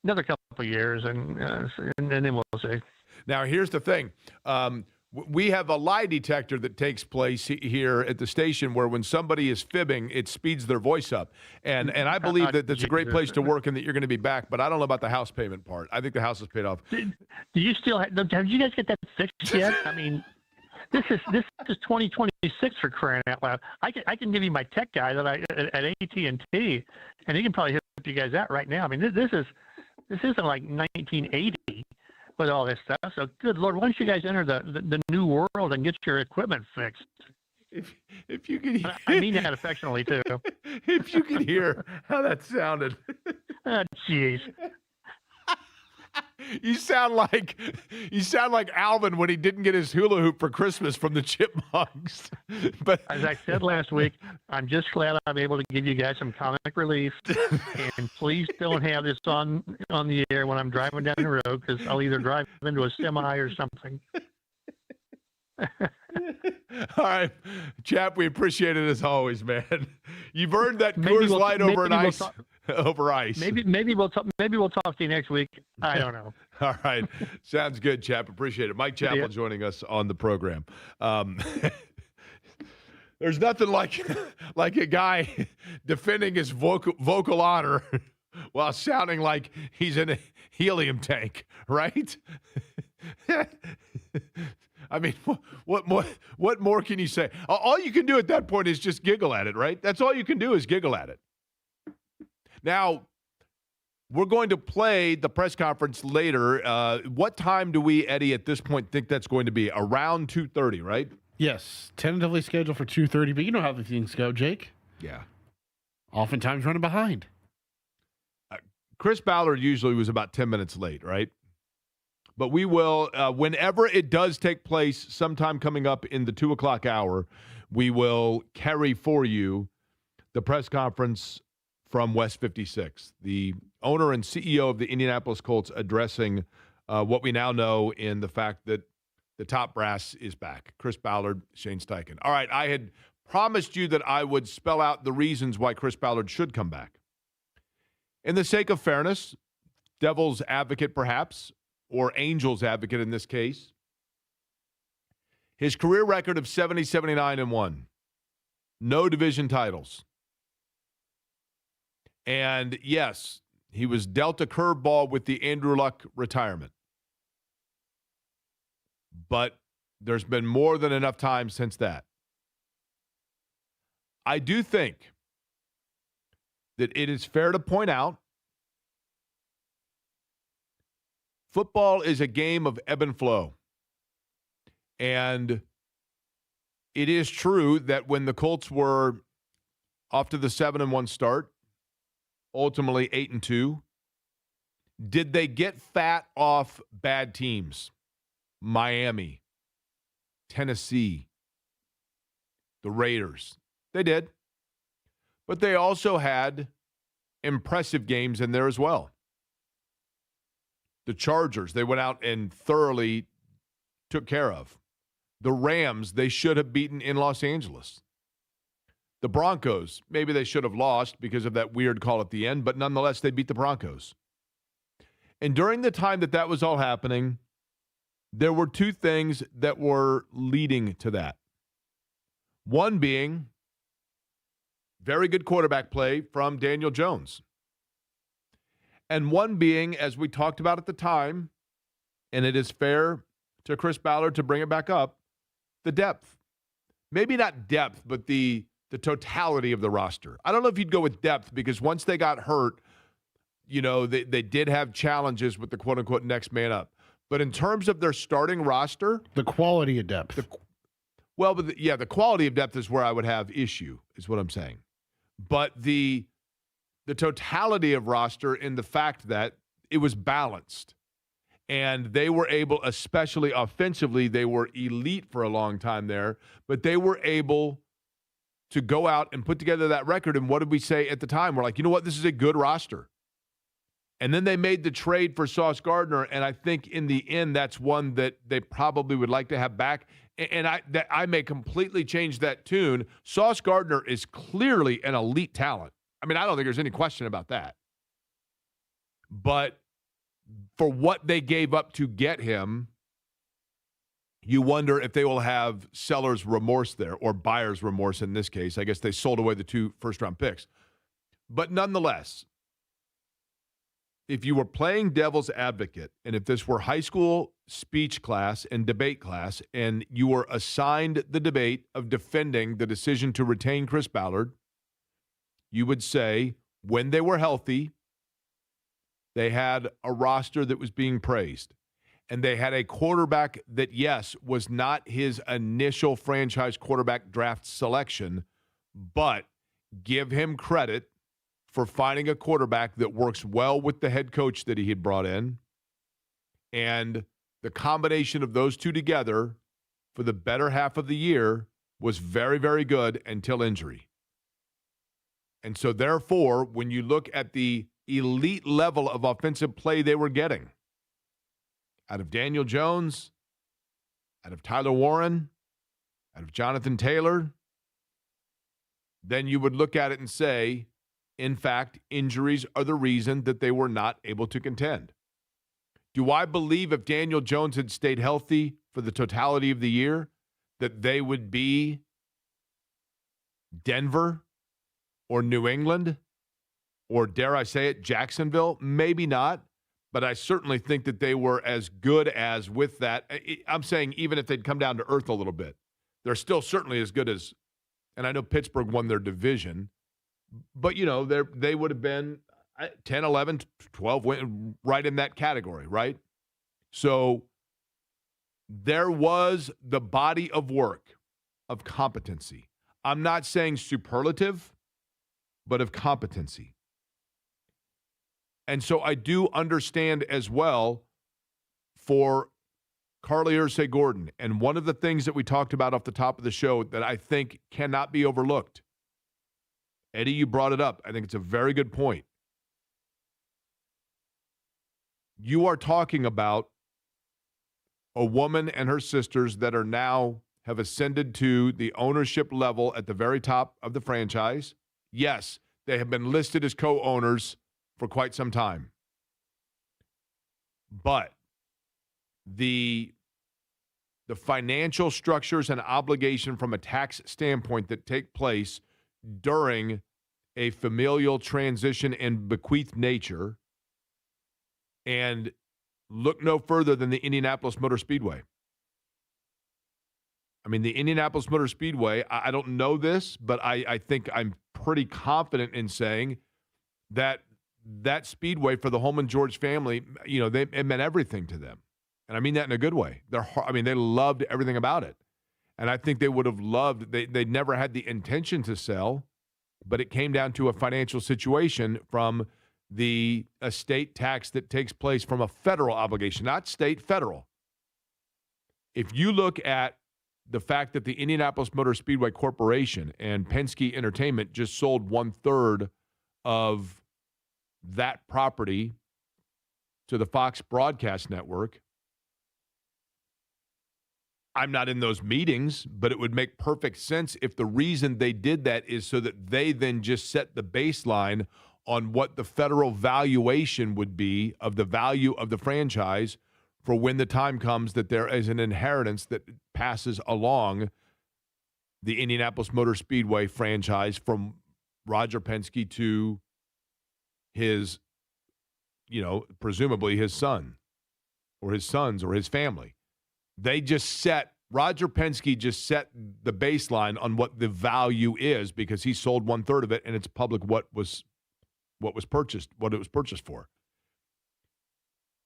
S12: another couple of years, and then we'll see.
S9: Now here's the thing. We have a lie detector that takes place here at the station where when somebody is fibbing, it speeds their voice up. And I believe that that's a great place to work and that you're going to be back, but I don't know about the house payment part. I think the house is paid off.
S12: Do you still have you guys get that fixed yet? I mean, this is 2026 for crying out loud. I can give you my tech guy that at AT&T, and he can probably hit you guys at right now. I mean, this isn't like 1980 with all this stuff. So, good Lord, why don't you guys enter the new world and get your equipment fixed?
S9: If you could,
S12: I mean that affectionately too.
S9: If you could hear how that sounded.
S12: Oh, jeez.
S9: You sound like Alvin when he didn't get his hula hoop for Christmas from the Chipmunks. But
S12: as I said last week, I'm just glad I'm able to give you guys some comic relief. And please don't have this on the air when I'm driving down the road, because I'll either drive into a semi or something.
S9: All right, Chap, we appreciate it as always, man. You've earned that Coors Light over ice. Over ice.
S12: Maybe we'll talk to you next week. I don't know.
S9: All right, sounds good, Chap. Appreciate it. Mike Chappell joining us on the program. There's nothing like a guy defending his vocal honor while sounding like he's in a helium tank, right? I mean, what more can you say? All you can do at that point is just giggle at it, right? That's all you can do is giggle at it. Now, we're going to play the press conference later. What time do we, Eddie, at this point think that's going to be? Around 2:30, right?
S5: Yes, tentatively scheduled for 2:30, but you know how the things go, Jake.
S9: Yeah.
S5: Oftentimes running behind.
S9: Chris Ballard usually was about 10 minutes late, right? But we will, whenever it does take place, sometime coming up in the 2 o'clock hour, we will carry for you the press conference from West 56. The owner and CEO of the Indianapolis Colts addressing what we now know in the fact that the top brass is back. Chris Ballard, Shane Steichen. All right, I had promised you that I would spell out the reasons why Chris Ballard should come back. In the sake of fairness, devil's advocate perhaps, or angel's advocate in this case, his career record of 70, 79, and 1. No division titles. And yes, he was dealt a curveball with the Andrew Luck retirement. But there's been more than enough time since that. I do think that it is fair to point out football is a game of ebb and flow. And it is true that when the Colts were off to the 7-1 start, ultimately 8-2, did they get fat off bad teams? Miami, Tennessee, the Raiders. They did. But they also had impressive games in there as well. The Chargers, they went out and thoroughly took care of. The Rams, they should have beaten in Los Angeles. The Broncos, maybe they should have lost because of that weird call at the end, but nonetheless, they beat the Broncos. And during the time that was all happening, there were two things that were leading to that. One being very good quarterback play from Daniel Jones. And one being, as we talked about at the time, and it is fair to Chris Ballard to bring it back up, the depth. Maybe not depth, but the totality of the roster. I don't know if you'd go with depth because once they got hurt, you know, they did have challenges with the quote-unquote next man up. But in terms of their starting roster,
S5: the quality of depth.
S9: the quality of depth is where I would have issue, is what I'm saying. But the totality of roster in the fact that it was balanced. And they were able, especially offensively, they were elite for a long time there, but they were able to go out and put together that record. And what did we say at the time? We're like, you know what? This is a good roster. And then they made the trade for Sauce Gardner, and I think in the end, that's one that they probably would like to have back. And I may completely change that tune. Sauce Gardner is clearly an elite talent. I mean, I don't think there's any question about that. But for what they gave up to get him, you wonder if they will have seller's remorse there, or buyer's remorse in this case. I guess they sold away the 2 first-round picks. But nonetheless, if you were playing devil's advocate, and if this were high school speech class and debate class, and you were assigned the debate of defending the decision to retain Chris Ballard, you would say, when they were healthy, they had a roster that was being praised. And they had a quarterback that, yes, was not his initial franchise quarterback draft selection, but give him credit for finding a quarterback that works well with the head coach that he had brought in. And the combination of those two together for the better half of the year was very, very good until injury. And so, therefore, when you look at the elite level of offensive play they were getting, out of Daniel Jones, out of Tyler Warren, out of Jonathan Taylor, then you would look at it and say, in fact, injuries are the reason that they were not able to contend. Do I believe if Daniel Jones had stayed healthy for the totality of the year, that they would be Denver or New England or, dare I say it, Jacksonville? Maybe not. But I certainly think that they were as good as with that. I'm saying even if they'd come down to earth a little bit, they're still certainly as good as, and I know Pittsburgh won their division, but, you know, they would have been 10, 11, 12, right in that category, right? So there was the body of work of competency. I'm not saying superlative, but of competency. And so I do understand as well for Carlie Irsay-Gordon. And one of the things that we talked about off the top of the show that I think cannot be overlooked, Eddie, you brought it up. I think it's a very good point. You are talking about a woman and her sisters that are now have ascended to the ownership level at the very top of the franchise. Yes, they have been listed as co-owners for quite some time. But the financial structures and obligation from a tax standpoint that take place during a familial transition and bequeath nature, and look no further than the Indianapolis Motor Speedway. I mean, the Indianapolis Motor Speedway, I don't know this, but I think I'm pretty confident in saying that speedway for the Holman George family, you know, it meant everything to them. And I mean that in a good way. They loved everything about it. And I think they would have loved, they never had the intention to sell, but it came down to a financial situation from the estate tax that takes place from a federal obligation, not state, federal. If you look at the fact that the Indianapolis Motor Speedway Corporation and Penske Entertainment just sold 1/3 of that property to the Fox broadcast network, I'm not in those meetings, but it would make perfect sense if the reason they did that is so that they then just set the baseline on what the federal valuation would be of the value of the franchise for when the time comes that there is an inheritance that passes along the Indianapolis Motor Speedway franchise from Roger Penske to his, you know, presumably his son or his sons or his family. Roger Penske just set the baseline on what the value is because he sold 1/3 of it, and it's public what it was purchased for.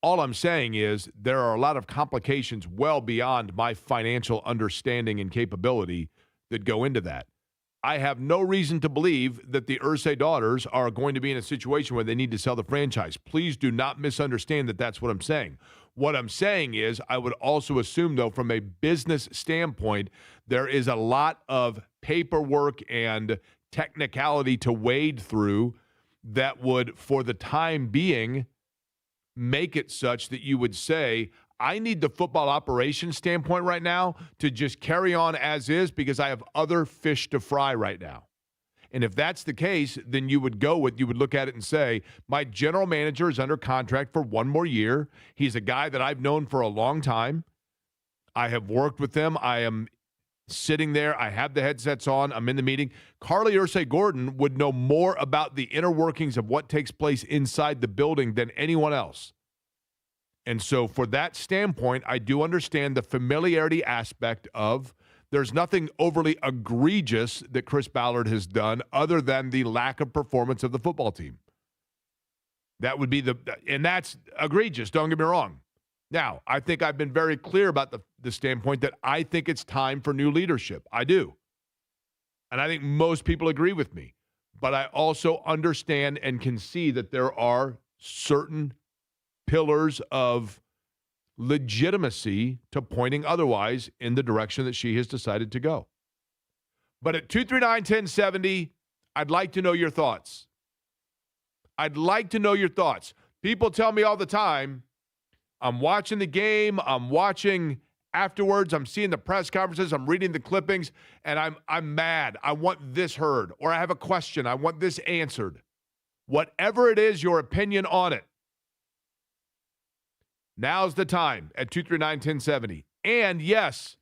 S9: All I'm saying is there are a lot of complications well beyond my financial understanding and capability that go into that. I have no reason to believe that the Irsay daughters are going to be in a situation where they need to sell the franchise. Please do not misunderstand that that's what I'm saying. What I'm saying is I would also assume, though, from a business standpoint, there is a lot of paperwork and technicality to wade through that would, for the time being, make it such that you would say, I need the football operations standpoint right now to just carry on as is because I have other fish to fry right now. And if that's the case, then you would look at it and say, my general manager is under contract for 1 more year. He's a guy that I've known for a long time. I have worked with him. I am sitting there. I have the headsets on. I'm in the meeting. Carlie Irsay-Gordon would know more about the inner workings of what takes place inside the building than anyone else. And so for that standpoint, I do understand the familiarity aspect of There's nothing overly egregious that Chris Ballard has done other than the lack of performance of the football team. That would be and that's egregious, don't get me wrong. Now, I think I've been very clear about the standpoint that I think it's time for new leadership. I do. And I think most people agree with me. But I also understand and can see that there are certain pillars of legitimacy to pointing otherwise in the direction that she has decided to go. But at 239-1070, I'd like to know your thoughts. I'd like to know your thoughts. People tell me all the time, I'm watching the game, I'm watching afterwards, I'm seeing the press conferences, I'm reading the clippings, and I'm mad. I want this heard, or I have a question, I want this answered. Whatever it is, your opinion on it. Now's the time at 239-1070. And yes,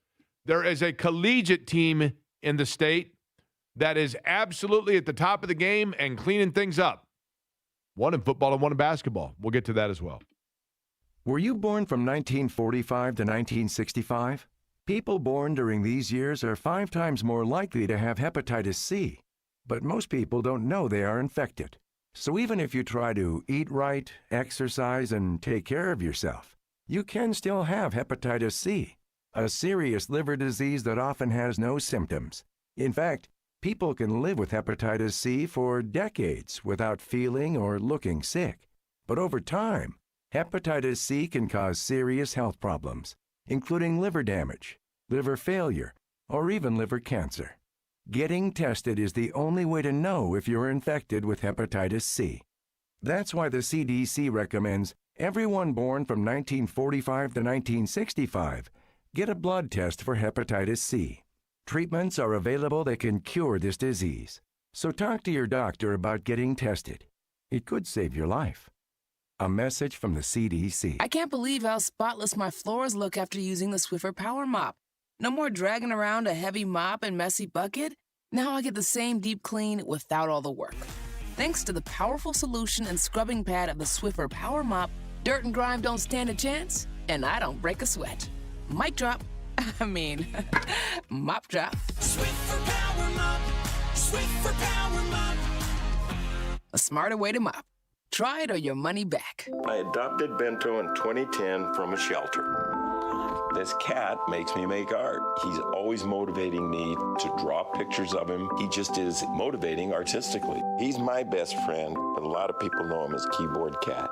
S9: there is a collegiate team in the state that is absolutely at the top of the game and cleaning things up. One in football and one in basketball. We'll get to that as well.
S13: Were you born from 1945 to 1965? People born during these years are 5 times more likely to have hepatitis C. But most people don't know they are infected. So even if you try to eat right, exercise, and take care of yourself, you can still have hepatitis C, a serious liver disease that often has no symptoms. In fact, people can live with hepatitis C for decades without feeling or looking sick. But over time, hepatitis C can cause serious health problems, including liver damage, liver failure, or even liver cancer. Getting tested is the only way to know if you're infected with hepatitis C. That's why the CDC recommends everyone born from 1945 to 1965 get a blood test for hepatitis C. Treatments are available that can cure this disease. So talk to your doctor about getting tested. It could save your life. A message from the CDC.
S15: I can't believe how spotless my floors look after using the Swiffer Power Mop. No more dragging around a heavy mop and messy bucket. Now I get the same deep clean without all the work. Thanks to the powerful solution and scrubbing pad of the Swiffer Power Mop, dirt and grime don't stand a chance, and I don't break a sweat. Mic drop. Mop drop.
S8: Swiffer Power Mop. Swiffer Power Mop.
S15: A smarter way to mop. Try it or your money back.
S16: I adopted Bento in 2010 from a shelter. This cat makes me make art. He's always motivating me to draw pictures of him. He just is motivating artistically. He's my best friend, but a lot of people know him as Keyboard Cat.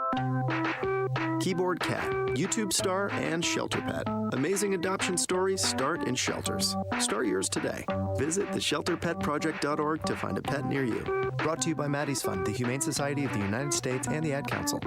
S18: Keyboard Cat, YouTube star and shelter pet. Amazing adoption stories start in shelters. Start yours today. Visit theshelterpetproject.org to find a pet near you. Brought to you by Maddie's Fund, the Humane Society of the United States, and the Ad Council.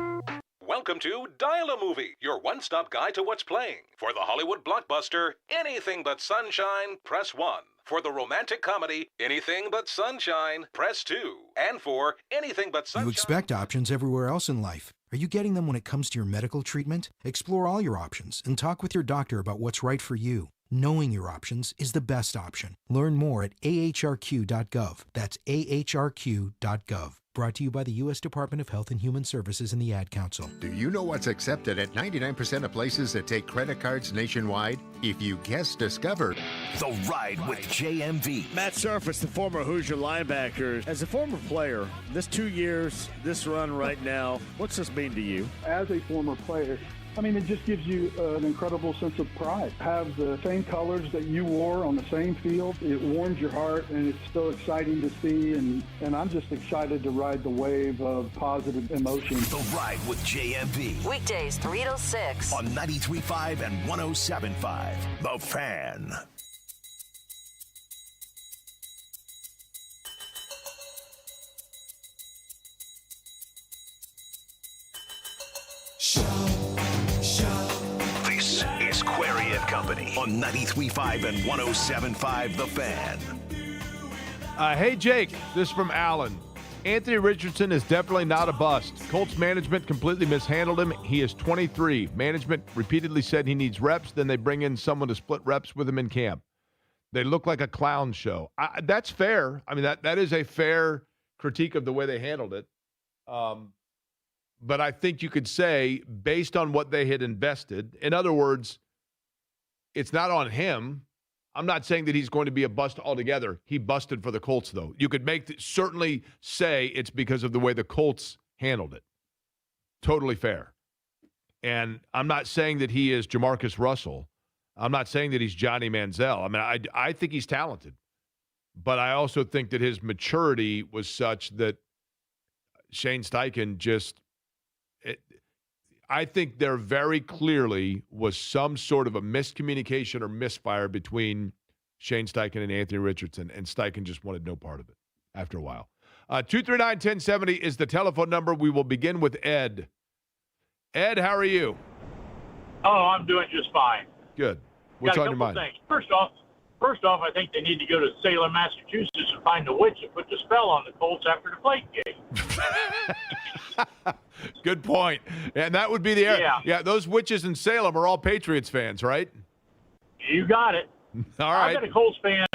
S19: Welcome to Dial a Movie, your one-stop guide to what's playing. For the Hollywood blockbuster, Anything But Sunshine, press 1. For the romantic comedy, Anything But Sunshine, press 2. And for Anything But Sunshine...
S26: You expect options everywhere else in life. Are you getting them when it comes to your medical treatment? Explore all your options and talk with your doctor about what's right for you. Knowing your options is the best option. Learn more at ahrq.gov. That's ahrq.gov. Brought to you by the U.S. Department of Health and Human Services and the Ad Council.
S27: Do you know what's accepted at 99% of places that take credit cards nationwide? If you guessed Discover.
S1: The Ride with JMV.
S28: Matt Surface, the former Hoosier linebacker. As a former player, this 2 years, this run right now, what's this mean to you?
S29: As a former player, I mean, it just gives you an incredible sense of pride. Have the same colors that you wore on the same field. It warms your heart, and it's so exciting to see, and I'm just excited to ride the wave of positive emotions.
S1: The Ride with JMV.
S21: Weekdays 3 to 6.
S1: On 93.5 and 107.5. The Fan. This is Query and Company on 93.5 and 107.5 The Fan.
S9: Hey, Jake, this is from Alan. Anthony Richardson is definitely not a bust. Colts management completely mishandled him. He is 23. Management repeatedly said he needs reps. Then they bring in someone to split reps with him in camp. They look like a clown show. That's fair. I mean, that is a fair critique of the way they handled it. But I think you could say, based on what they had invested, in other words, it's not on him. I'm not saying that he's going to be a bust altogether. He busted for the Colts, though. You could certainly say it's because of the way the Colts handled it. Totally fair. And I'm not saying that he is Jamarcus Russell. I'm not saying that he's Johnny Manziel. I mean, I think he's talented. But I also think that his maturity was such that Shane Steichen I think there very clearly was some sort of a miscommunication or misfire between Shane Steichen and Anthony Richardson, and Steichen just wanted no part of it after a while. 239-1070 is the telephone number. We will begin with Ed. Ed, how are you?
S2: Oh, I'm doing just fine.
S9: Good. What's on your mind?
S2: Things. First off, I think they need to go to Salem, Massachusetts, and find the witch that put the spell on the Colts after the Flake game.
S9: Good point. And that would be the area. Yeah, those witches in Salem are all Patriots fans, right?
S2: You got it.
S9: All right.
S2: I've been a Colts fan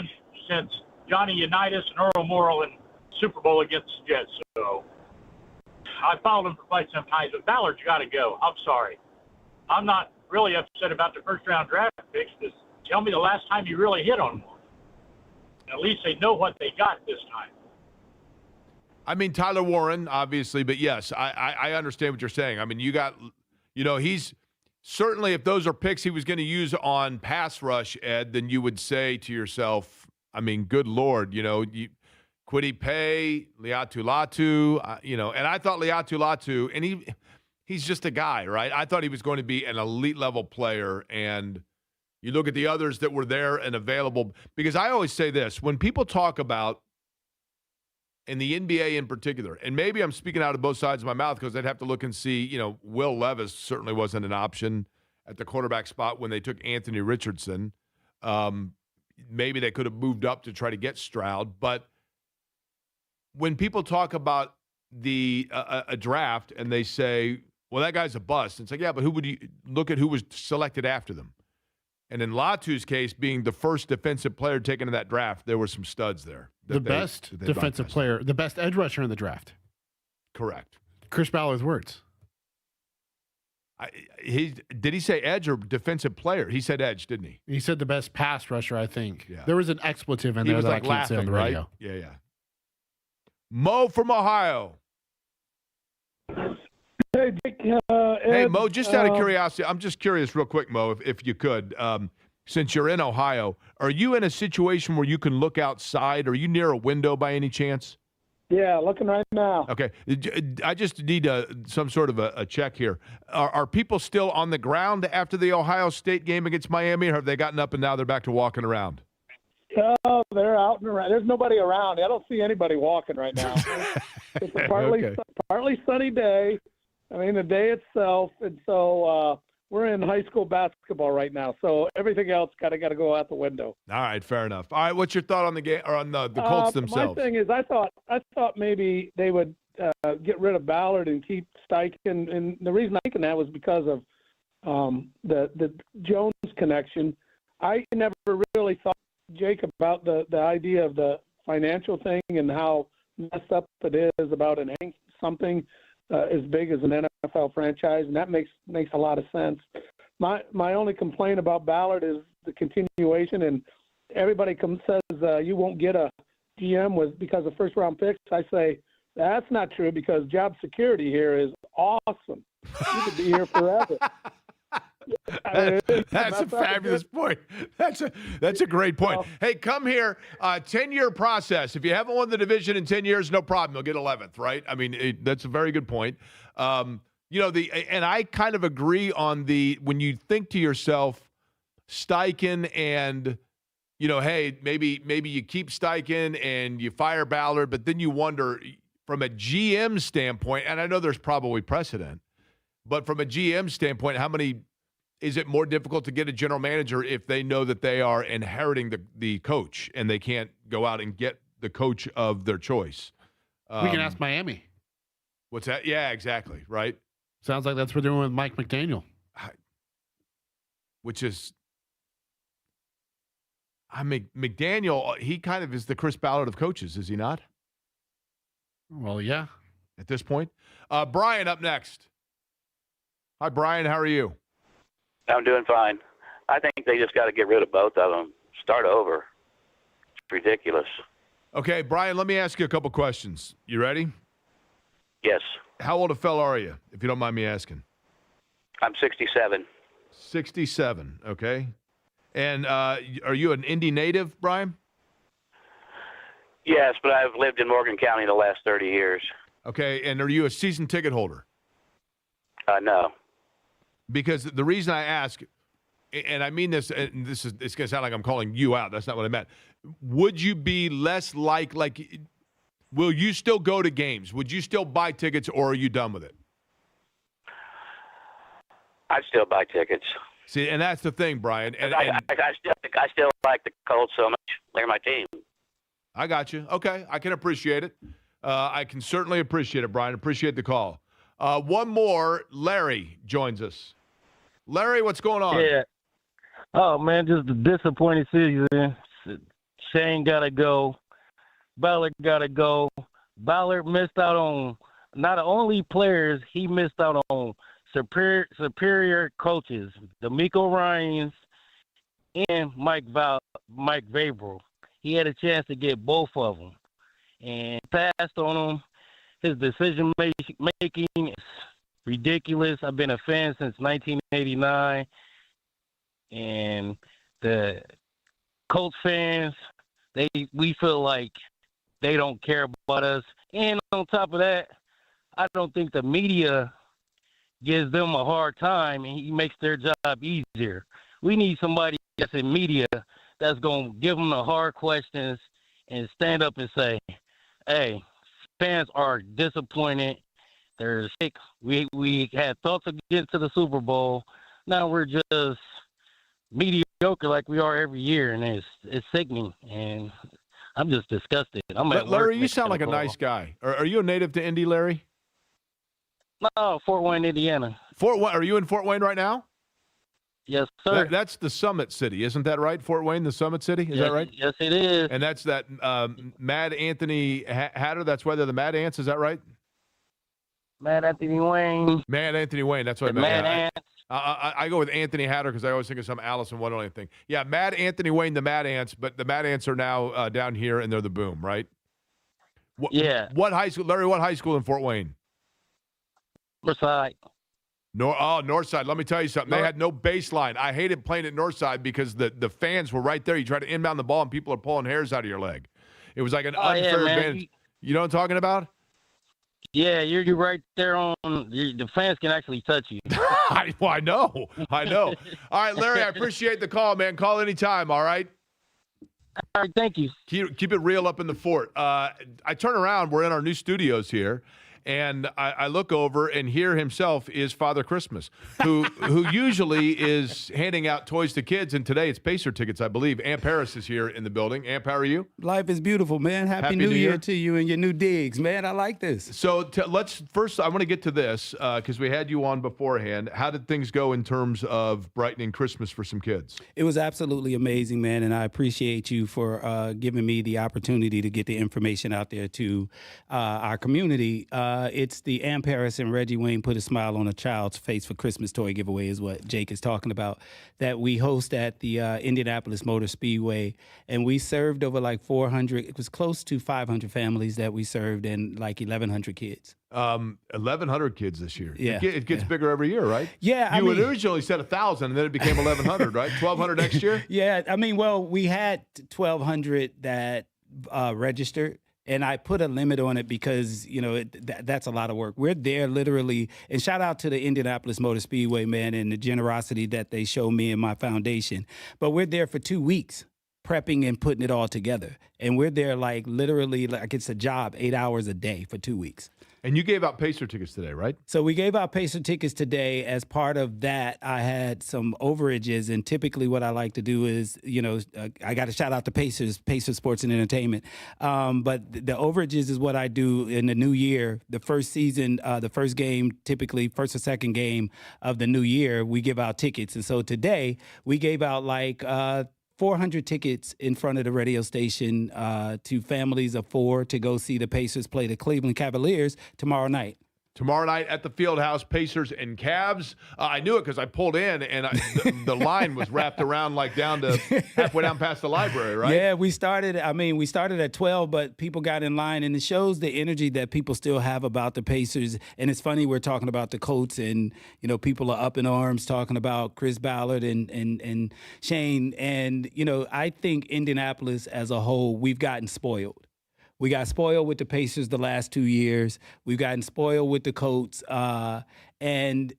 S2: since Johnny Unitas and Earl Morrall in Super Bowl against the Jets. So I followed them for quite some time. But Ballard's got to go. I'm sorry. I'm not really upset about the first-round draft picks. Just tell me the last time you really hit on one. At least they know what they got this time.
S9: I mean, Tyler Warren, obviously, but yes, I understand what you're saying. I mean, he's certainly, if those are picks he was going to use on pass rush, Ed, then you would say to yourself, I mean, good Lord, Kwity Paye, Liatu Latu, and I thought Liatu Latu, and he's just a guy, right? I thought he was going to be an elite level player, and you look at the others that were there and available, because I always say this, when people talk about, in the NBA in particular, and maybe I'm speaking out of both sides of my mouth because I'd have to look and see, Will Levis certainly wasn't an option at the quarterback spot when they took Anthony Richardson. Maybe they could have moved up to try to get Stroud. But when people talk about a draft and they say, well, that guy's a bust, it's like, yeah, but who would you look at who was selected after them? And in Latu's case, being the first defensive player taken in that draft, there were some studs there.
S5: The best defensive player, the best edge rusher in the draft.
S9: Correct.
S5: Chris Ballard's words.
S9: Did he say edge or defensive player? He said edge, didn't he?
S5: He said the best pass rusher, I think.
S9: Yeah.
S5: There was an expletive in
S9: he
S5: there
S9: was
S5: that
S9: like
S5: I can't say on the radio.
S9: Right? Yeah. Mo from Ohio.
S3: Hey, Dick,
S9: hey, Mo, just out of curiosity, I'm just curious real quick, Mo, if you could, since you're in Ohio, are you in a situation where you can look outside? Are you near a window by any chance?
S3: Yeah, looking right now.
S9: Okay. I just need some sort of a check here. Are people still on the ground after the Ohio State game against Miami, or have they gotten up and now they're back to walking around?
S3: Oh, they're out and around. There's nobody around. I don't see anybody walking right now. It's a partly sunny day. I mean, the day itself, and so we're in high school basketball right now. So everything else got to go out the window.
S9: All right, fair enough. All right, what's your thought on the game or on the Colts themselves?
S3: My thing is, I thought maybe they would get rid of Ballard and keep Steichen, and the reason I'm thinking that was because of the Jones connection. I never really thought, Jake, about the idea of the financial thing and how messed up it is about something as big as an NFL franchise, and that makes a lot of sense. My only complaint about Ballard is the continuation, and everybody says you won't get a GM because of first-round picks. I say that's not true because job security here is awesome. You could be here forever.
S9: That's a fabulous point. That's a great point. Hey, come here. 10-year process. If you haven't won the division in 10 years, no problem. You'll get 11th, right? I mean, that's a very good point. And I kind of agree on when you think to yourself, Steichen and, hey, maybe you keep Steichen and you fire Ballard, but then you wonder from a GM standpoint, and I know there's probably precedent, but from a GM standpoint, is it more difficult to get a general manager if they know that they are inheriting the coach and they can't go out and get the coach of their choice?
S5: We can ask Miami.
S9: What's that? Yeah, exactly. Right.
S5: Sounds like that's what they're doing with Mike McDaniel.
S9: Which is, McDaniel, he kind of is the Chris Ballard of coaches, is he not?
S5: Well, yeah.
S9: At this point. Brian up next. Hi, Brian. How are you?
S4: I'm doing fine. I think they just got to get rid of both of them. start over. It's ridiculous.
S9: Okay, Brian, let me ask you a couple questions. You ready?
S4: Yes.
S9: How old a fella are you, if you don't mind me asking?
S4: I'm 67.
S9: 67, okay. And are you an Indy native, Brian?
S4: Yes, but I've lived in Morgan County the last 30 years.
S9: Okay, and are you a season ticket holder?
S4: No.
S9: Because the reason I ask, and I mean this, and it's going to sound like I'm calling you out. That's not what I meant. Would you be less like, will you still go to games? Would you still buy tickets, or are you done with it?
S4: I'd still buy tickets.
S9: See, and that's the thing, Brian. And
S4: I still like the Colts so much. They're my team.
S9: I got you. Okay, I can appreciate it. I can certainly appreciate it, Brian. Appreciate the call. One more, Larry joins us. Larry, what's going on?
S6: Yeah. Oh, man, just a disappointing season. Shane got to go. Ballard got to go. Ballard missed out on not only players, he missed out on superior coaches, D'Amico Ryans and Mike Vavro. He had a chance to get both of them, and passed on them. His decision making is ridiculous. I've been a fan since 1989, and the Colts fans, we feel like they don't care about us. And on top of that, I don't think the media gives them a hard time, and he makes their job easier. We need somebody that's in media that's going to give them the hard questions and stand up and say, hey, fans are disappointed. They're sick. We had thoughts of getting to the Super Bowl. Now we're just mediocre like we are every year, and it's sickening. And I'm just disgusted. I'm at
S9: Larry,
S6: work
S9: you sound like a nice guy. Are you a native to Indy, Larry?
S6: No, Fort Wayne, Indiana.
S9: Are you in Fort Wayne right now?
S6: Yes, sir.
S9: That's the Summit City, isn't that right? Fort Wayne, the Summit City, is that right?
S6: Yes, it is.
S9: And that's that Mad Anthony Hatter. That's why they're the Mad Ants. Is that right?
S6: Mad Anthony Wayne.
S9: Mad Anthony Wayne. That's what I meant. Mad Ants. I go with Anthony Hatter because I always think of some Alice in Wonderland thing. Yeah, Mad Anthony Wayne, the Mad Ants, but the Mad Ants are now down here and they're the Boom, right?
S6: Yeah.
S9: What high school, Larry? What high school in Fort Wayne?
S6: Northside.
S9: Northside. Let me tell you something. They had no baseline. I hated playing at Northside because the fans were right there. You try to inbound the ball and people are pulling hairs out of your leg. It was like an unfair advantage. You know what I'm talking about?
S6: Yeah, you're right there on. The fans can actually touch you.
S9: I know. All right, Larry, I appreciate the call, man. Call anytime, all right?
S6: All right, thank you.
S9: Keep it real up in the fort. I turn around. We're in our new studios here. And I look over, and here himself is Father Christmas, who usually is handing out toys to kids. And today it's Pacer tickets, I believe. Amp Harris is here in the building. Amp, how are you?
S7: Life is beautiful, man. Happy New Year to you and your new digs, man. I like this.
S9: So let's first, I want to get to this because we had you on beforehand. How did things go in terms of brightening Christmas for some kids?
S7: It was absolutely amazing, man. And I appreciate you for giving me the opportunity to get the information out there to our community. It's the Amp Harris and Reggie Wayne Put a Smile on a Child's Face for Christmas toy giveaway is what Jake is talking about, that we host at the Indianapolis Motor Speedway. And we served over like 400, it was close to 500 families that we served and like 1,100 kids.
S9: 1,100 kids this year.
S7: Yeah,
S9: it gets bigger every year, right?
S7: Yeah.
S9: You originally said 1,000, and then it became 1,100, right? 1,200 next year?
S7: Yeah. I mean, well, we had 1,200 that registered. And I put a limit on it because, you know, that's a lot of work. We're there literally, and shout out to the Indianapolis Motor Speedway, man, and the generosity that they show me and my foundation. But we're there for 2 weeks prepping and putting it all together. And we're there like literally like it's a job, 8 hours a day for 2 weeks.
S9: And you gave out Pacer tickets today, right?
S7: So we gave out Pacer tickets today. As part of that, I had some overages. And typically what I like to do is, you know, I got to shout out to Pacers Sports and Entertainment. But the overages is what I do in the new year. The first season, the first game, typically first or second game of the new year, we give out tickets. And so today we gave out like 400 tickets in front of the radio station to families of 4 to go see the Pacers play the Cleveland Cavaliers tomorrow night.
S9: Tomorrow night at the Fieldhouse, Pacers and Cavs. I knew it because I pulled in, and the line was wrapped around like down to halfway down past the library, right?
S7: Yeah, we started at 12, but people got in line, and it shows the energy that people still have about the Pacers. And it's funny, we're talking about the Colts, and, people are up in arms talking about Chris Ballard and Shane. And, I think Indianapolis as a whole, we've gotten spoiled. We got spoiled with the Pacers the last 2 years. We've gotten spoiled with the Colts. And,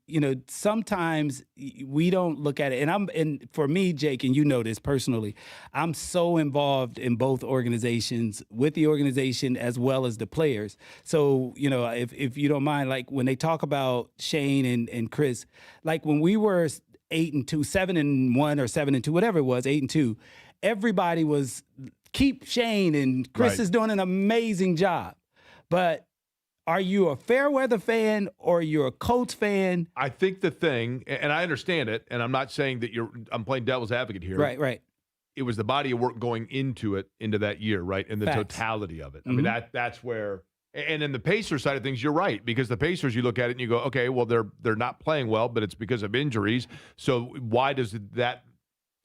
S7: sometimes we don't look at it. And for me, Jake, and you know this personally, I'm so involved in both organizations, with the organization as well as the players. So, if you don't mind, like when they talk about Shane and Chris, like when we were 8-2, 7-1 or 7-2, whatever it was, 8-2, everybody was keep Shane, and Chris is doing an amazing job. But are you a Fairweather fan or you're a Colts fan?
S9: I think the thing, and I understand it, and I'm not saying that I'm playing devil's advocate here.
S7: Right.
S9: It was the body of work going into that year, right, and the totality of it. I mean, that's where. And in the Pacers side of things, you're right, because the Pacers, you look at it and you go, okay, well, they're not playing well, but it's because of injuries. So why does that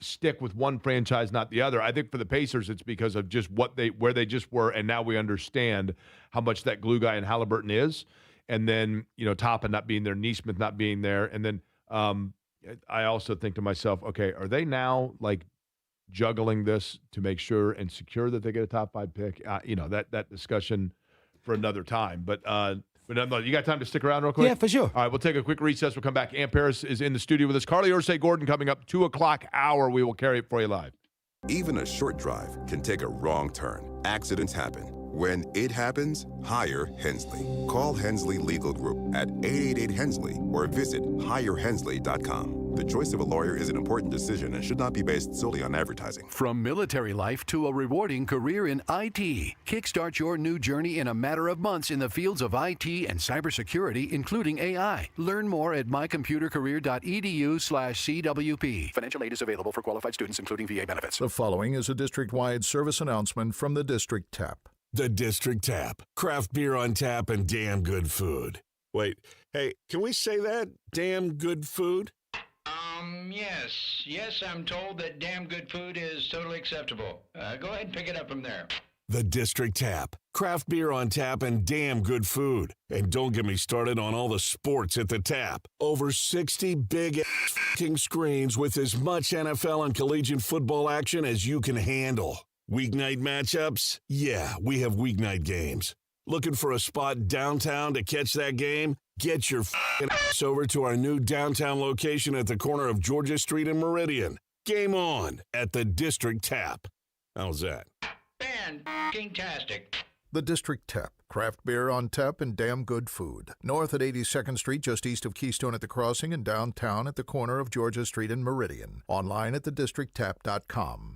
S9: stick with one franchise, not the other? I think for the Pacers, it's because of just where they just were, and now we understand how much that glue guy in Halliburton is. And then, Toppin not being there, Neesmith not being there. And then I also think to myself, okay, are they now like juggling this to make sure and secure that they get a top 5 pick? That discussion for another time. But you got time to stick around real quick?
S7: Yeah, for sure.
S9: All right, we'll take a quick recess. We'll come back. Ann Paris is in the studio with us. Carlie Irsay-Gordon coming up, 2 o'clock hour. We will carry it for you live.
S10: Even a short drive can take a wrong turn. Accidents happen. When it happens, hire Hensley. Call Hensley Legal Group at 888-HENSLEY or visit hirehensley.com. The choice of a lawyer is an important decision and should not be based solely on advertising.
S11: From military life to a rewarding career in IT, kickstart your new journey in a matter of months in the fields of IT and cybersecurity, including AI. Learn more at mycomputercareer.edu/CWP. Financial aid is available for qualified students, including VA benefits.
S14: The following is a district-wide service announcement from the District Tap.
S17: The District Tap. Craft beer on tap and damn good food. Wait, hey, can we say that? Damn good food?
S20: Yes, I'm told that damn good food is totally acceptable. Go ahead and pick it up from there.
S17: The District Tap. Craft beer on tap and damn good food. And don't get me started on all the sports at the tap. Over 60 big f***ing screens with as much NFL and collegiate football action as you can handle. Weeknight matchups? Yeah, we have weeknight games. Looking for a spot downtown to catch that game? Get your f***ing ass over to our new downtown location at the corner of Georgia Street and Meridian. Game on at the District Tap. How's that?
S20: Fantastic.
S14: The District Tap. Craft beer on tap and damn good food. North at 82nd Street, just east of Keystone at the Crossing, and downtown at the corner of Georgia Street and Meridian. Online at thedistricttap.com.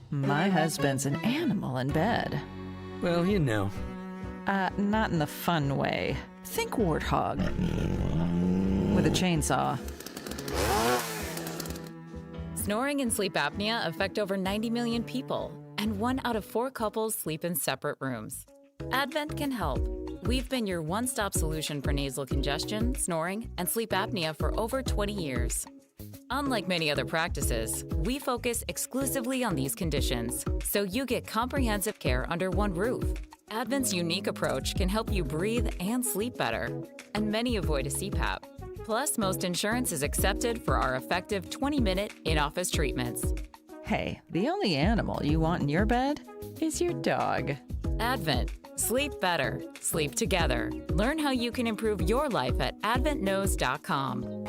S22: My husband's an animal in bed.
S23: Well,
S22: Not in the fun way. Think warthog. With a chainsaw.
S24: Snoring and sleep apnea affect over 90 million people, and 1 out of 4 couples sleep in separate rooms. Advent can help. We've been your one-stop solution for nasal congestion, snoring, and sleep apnea for over 20 years. Unlike many other practices, we focus exclusively on these conditions, so you get comprehensive care under one roof. Advent's unique approach can help you breathe and sleep better, and many avoid a CPAP. Plus, most insurance is accepted for our effective 20-minute in-office treatments.
S22: Hey, the only animal you want in your bed is your dog.
S24: Advent. Sleep better. Sleep together. Learn how you can improve your life at adventknows.com.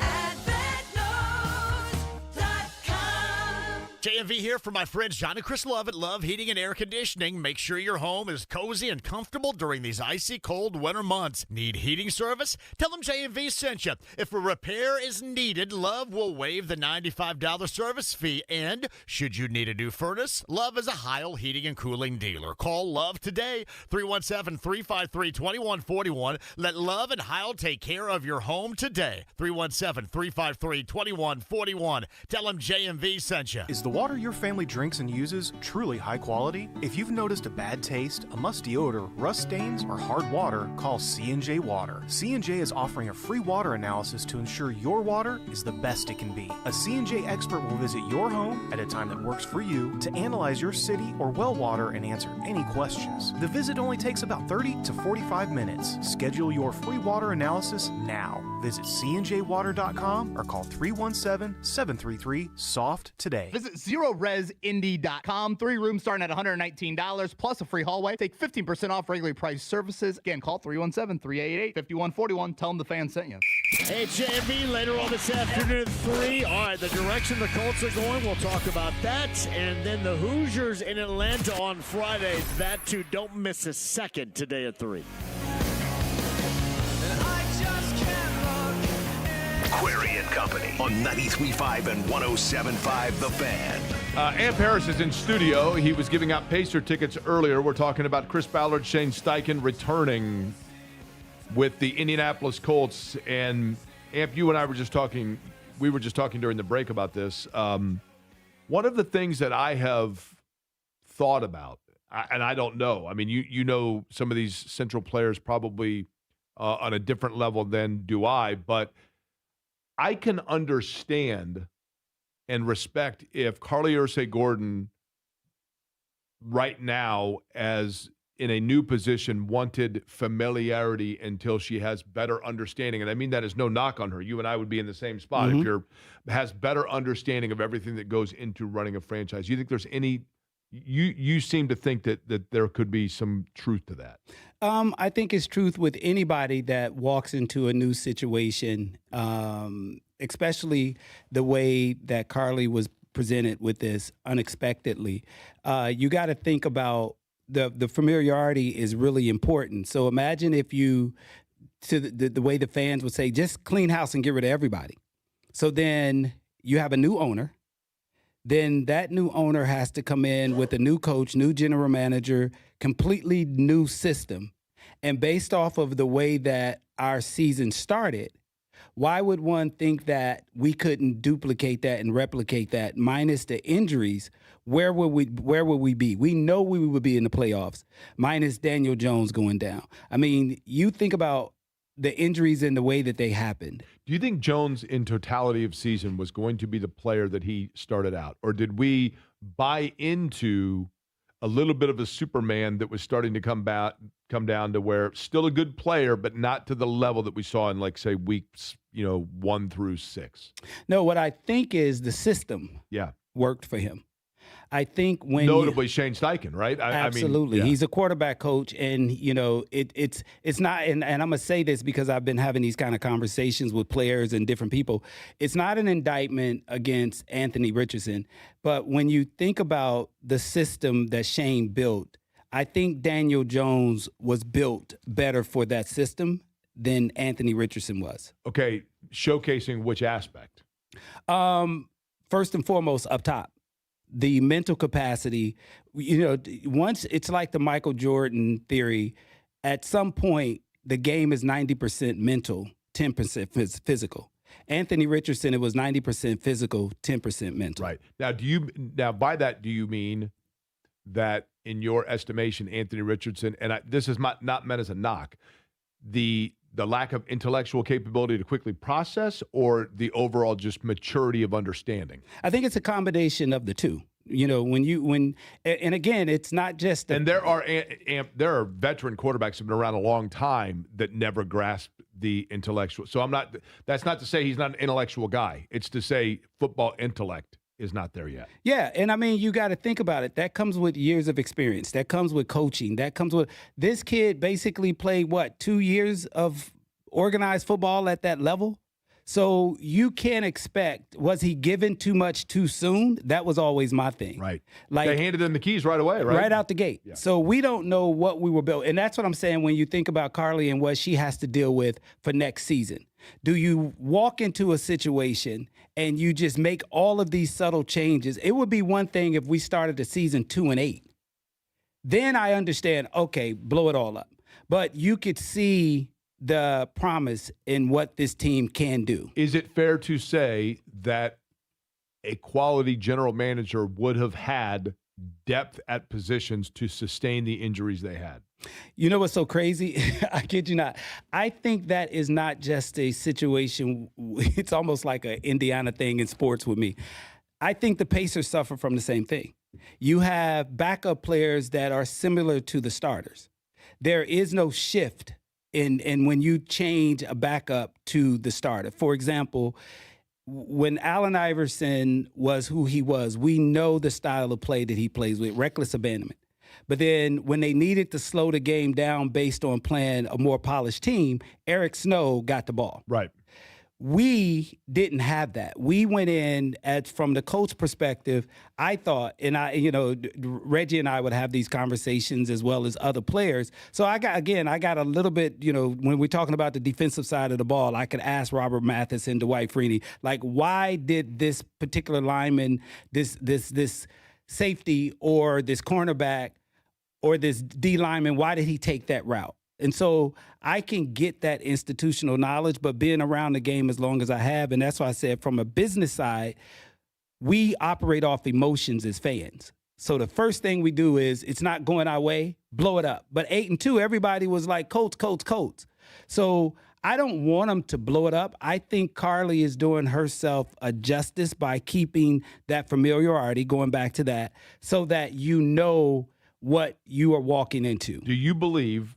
S25: JMV here for my friends John and Chris Love at Love Heating and Air Conditioning. Make sure your home is cozy and comfortable during these icy cold winter months. Need heating service? Tell them JMV sent you. If a repair is needed, Love will waive the $95 service fee. And should you need a new furnace, Love is a Heil Heating and Cooling dealer. Call Love today, 317-353-2141. Let Love and Heil take care of your home today, 317-353-2141. Tell them JMV sent you.
S30: Is the
S8: water your family drinks and uses truly high quality? If you've noticed a bad taste, a musty odor, rust stains, or hard water, call C&J Water. C&J is offering a free water analysis to ensure your water is the best it can be. A C&J expert will visit your home at a time that works for you to analyze your city or well water and answer any questions. The visit only takes about 30 to 45 minutes. Schedule your free water analysis now. Visit cnjwater.com or call 317-733-SOFT today.
S12: Visit ZeroResIndy.com. 3 rooms starting at $119 plus a free hallway. Take 15% off regularly priced services. Again, call 317-388-5141. Tell them the fan sent you.
S28: Hey, JMV, later on this afternoon at 3. All right, the direction the Colts are going, we'll talk about that. And then the Hoosiers in Atlanta on Friday. That, too, don't miss a second today at 3.
S1: Query and Company on 93.5 and 107.5 The Fan.
S9: Amp Harris is in studio. He was giving out Pacer tickets earlier. We're talking about Chris Ballard, Shane Steichen returning with the Indianapolis Colts. And Amp, you and I were just talking. We were just talking during the break about this. One of the things that I have thought about, and I don't know. I mean, you know some of these Central players probably on a different level than do I, but I can understand and respect if Carlie Irsay-Gordon right now, as in a new position, wanted familiarity until she has better understanding. And I mean that as no knock on her. You and I would be in the same spot if has better understanding of everything that goes into running a franchise. You think there's any you seem to think that there could be some truth to that.
S7: I think it's truth with anybody that walks into a new situation, especially the way that Carlie was presented with this unexpectedly. You got to think about the familiarity is really important. So imagine if you, to the way the fans would say, just clean house and get rid of everybody. So then you have a new owner. Then that new owner has to come in with a new coach, new general manager, completely new system. And based off of the way that our season started, why would one think that we couldn't duplicate that and replicate that minus the injuries? Where would we be? We know we would be in the playoffs minus Daniel Jones going down. I mean, you think about the injuries and the way that they happened.
S9: Do you think Jones in totality of season was going to be the player that he started out? Or did we buy into a little bit of a Superman that was starting to come down to where still a good player, but not to the level that we saw in, like, say, weeks 1 through 6?
S7: No, what I think is the system worked for him. I think when
S9: notably Shane Steichen, right?
S7: Absolutely.
S9: I mean,
S7: He's a quarterback coach, and it's not. And I'm gonna say this because I've been having these kind of conversations with players and different people. It's not an indictment against Anthony Richardson, but when you think about the system that Shane built, I think Daniel Jones was built better for that system than Anthony Richardson was.
S9: Okay, showcasing which aspect?
S7: First and foremost, up top. The mental capacity, once it's like the Michael Jordan theory, at some point, the game is 90% mental, 10% physical. Anthony Richardson, it was 90% physical, 10% mental.
S9: Right. Now, by that, do you mean that in your estimation, Anthony Richardson, and this is not meant as a knock, the lack of intellectual capability to quickly process, or the overall just maturity of understanding?
S7: I think it's a combination of the two. And again, it's not just.
S9: And there are veteran quarterbacks who've been around a long time that never grasp the intellectual. So that's not to say he's not an intellectual guy. It's to say football intellect is not there yet.
S7: Yeah, and I mean, you got to think about it. That comes with years of experience. That comes with coaching. That comes with this kid basically played 2 years of organized football at that level. So you can't expect, was he given too much too soon? That was always my thing.
S9: Right. Like, they handed him the keys right away, right?
S7: Right out the gate.
S9: Yeah.
S7: So we don't know what we were built. And that's what I'm saying when you think about Carlie and what she has to deal with for next season. Do you walk into a situation and you just make all of these subtle changes? It would be one thing if we started the season 2-8. Then I understand, okay, blow it all up. But you could see the promise in what this team can do.
S9: Is it fair to say that a quality general manager would have had depth at positions to sustain the injuries they had.
S7: You know what's so crazy? I kid you not. I think that is not just a situation. It's almost like an Indiana thing in sports with me. I think the Pacers suffer from the same thing. You have backup players that are similar to the starters. There is no shift in when you change a backup to the starter. For example, when Allen Iverson was who he was, we know the style of play that he plays with, reckless abandonment. But then when they needed to slow the game down based on playing a more polished team, Eric Snow got the ball.
S9: Right.
S7: We didn't have that. We went in from the coach perspective. I thought, and Reggie and I would have these conversations as well as other players. So I got a little bit, when we're talking about the defensive side of the ball, I could ask Robert Mathis and Dwight Freeney, like, why did this particular lineman, this safety or this cornerback or this D lineman, why did he take that route? And so I can get that institutional knowledge, but being around the game as long as I have, and that's why I said from a business side, we operate off emotions as fans. So the first thing we do is, it's not going our way, blow it up. But 8-2, everybody was like, Colts. So I don't want them to blow it up. I think Carlie is doing herself a justice by keeping that familiarity, going back to that, so that you know what you are walking into.
S9: Do you believe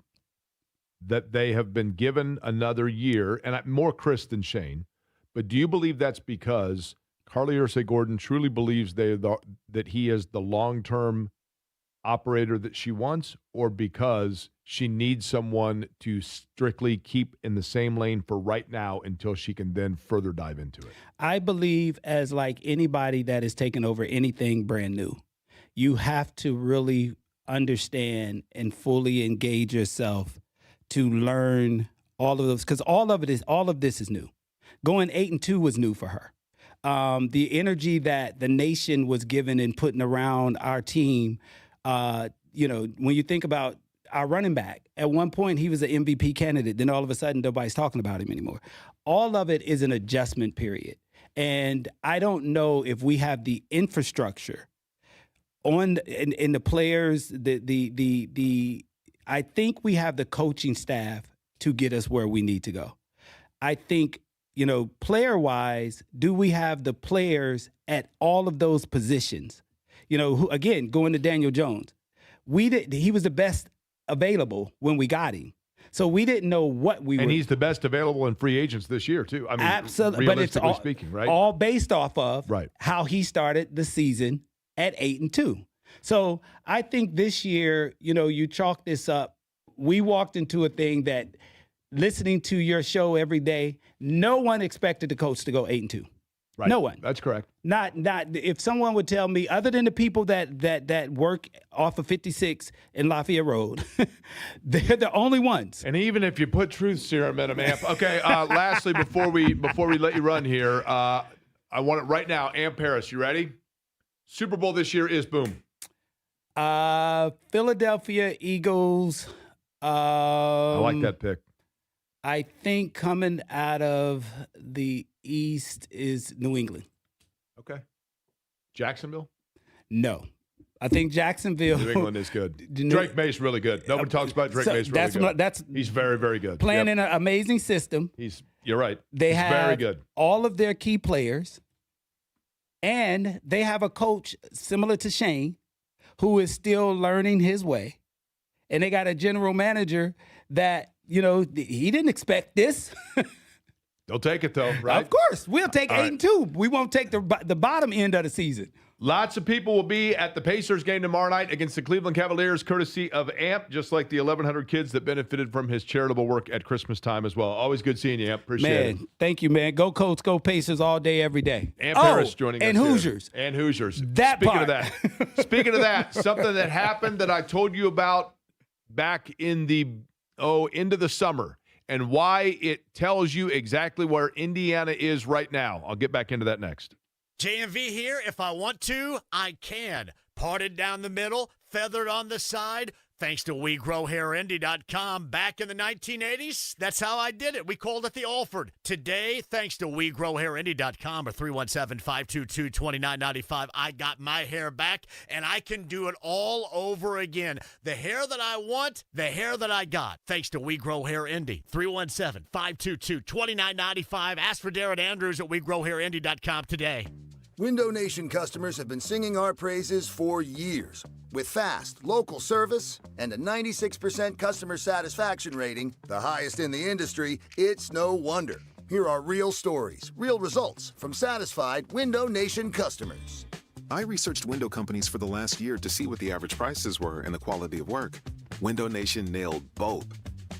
S9: that they have been given another year, and more Chris than Shane, but do you believe that's because Carlie Irsay-Gordon truly believes that he is the long-term operator that she wants, or because she needs someone to strictly keep in the same lane for right now until she can then further dive into it?
S7: I believe, as like anybody that is taking over anything brand new, you have to really understand and fully engage yourself to learn all of those, because all of this is new. Going 8-2 was new for her. The energy that the nation was given and putting around our team, when you think about our running back, at one point he was an MVP candidate, then all of a sudden nobody's talking about him anymore. All of it is an adjustment period. And I don't know if we have the infrastructure in the players, I think we have the coaching staff to get us where we need to go. I think, player-wise, do we have the players at all of those positions? Who, again, going to Daniel Jones, he was the best available when we got him. So we didn't know what we were.
S9: And he's the best available in free agents this year, too. I mean,
S7: absolutely,
S9: realistically
S7: but it's
S9: speaking, right?
S7: All based off of
S9: right.
S7: how he started the season at 8-2. So I think this year, you chalk this up. We walked into a thing that, listening to your show every day, no one expected the Colts to go 8-2.
S9: Right.
S7: No one.
S9: That's correct.
S7: Not if someone would tell me, other than the people that work off of 56 in Lafayette Road, they're the only ones.
S9: And even if you put truth serum in them, Amp. Okay. Lastly, before we let you run here, I want it right now. Amp Harris, you ready? Super Bowl this year is boom.
S7: Philadelphia Eagles.
S9: I like that pick.
S7: I think coming out of the East is New England.
S9: Okay. Jacksonville?
S7: No. I think Jacksonville.
S9: New England is good. Drake May's really good. Nobody talks about Drake May's really good. He's very, very good.
S7: Playing in an amazing system.
S9: You're right.
S7: They have
S9: very good.
S7: All of their key players, and they have a coach similar to Shane who is still learning his way. And they got a general manager that, he didn't expect this.
S9: They'll take it, though, right?
S7: Of course. We'll take 8-2. We won't take the bottom end of the season.
S9: Lots of people will be at the Pacers game tomorrow night against the Cleveland Cavaliers, courtesy of AMP, just like the 1,100 kids that benefited from his charitable work at Christmas time as well. Always good seeing you, AMP. Appreciate it.
S7: Thank you, man. Go Colts, go Pacers all day, every day.
S9: AMP Harris joining us.
S7: And Hoosiers.
S9: And Hoosiers.
S7: Speaking
S9: of that, something that happened that I told you about back in the into the summer, and why it tells you exactly where Indiana is right now. I'll get back into that next.
S25: JMV here. If I want to, I can. Parted down the middle, feathered on the side, Thanks to WeGrowHairIndy.com. Back in the 1980s, that's how I did it. We called it the Alford. Today, thanks to WeGrowHairIndy.com or 317-522-2995, I got my hair back, and I can do it all over again. The hair that I want, the hair that I got. Thanks to We Grow Hair Indy. 317-522-2995. Ask for Darren Andrews at WeGrowHairIndy.com today.
S13: Window Nation customers have been singing our praises for years. With fast, local service and a 96% customer satisfaction rating, the highest in the industry, it's no wonder. Here are real stories, real results from satisfied Window Nation customers.
S15: I researched window companies for the last year to see what the average prices were and the quality of work. Window Nation nailed both.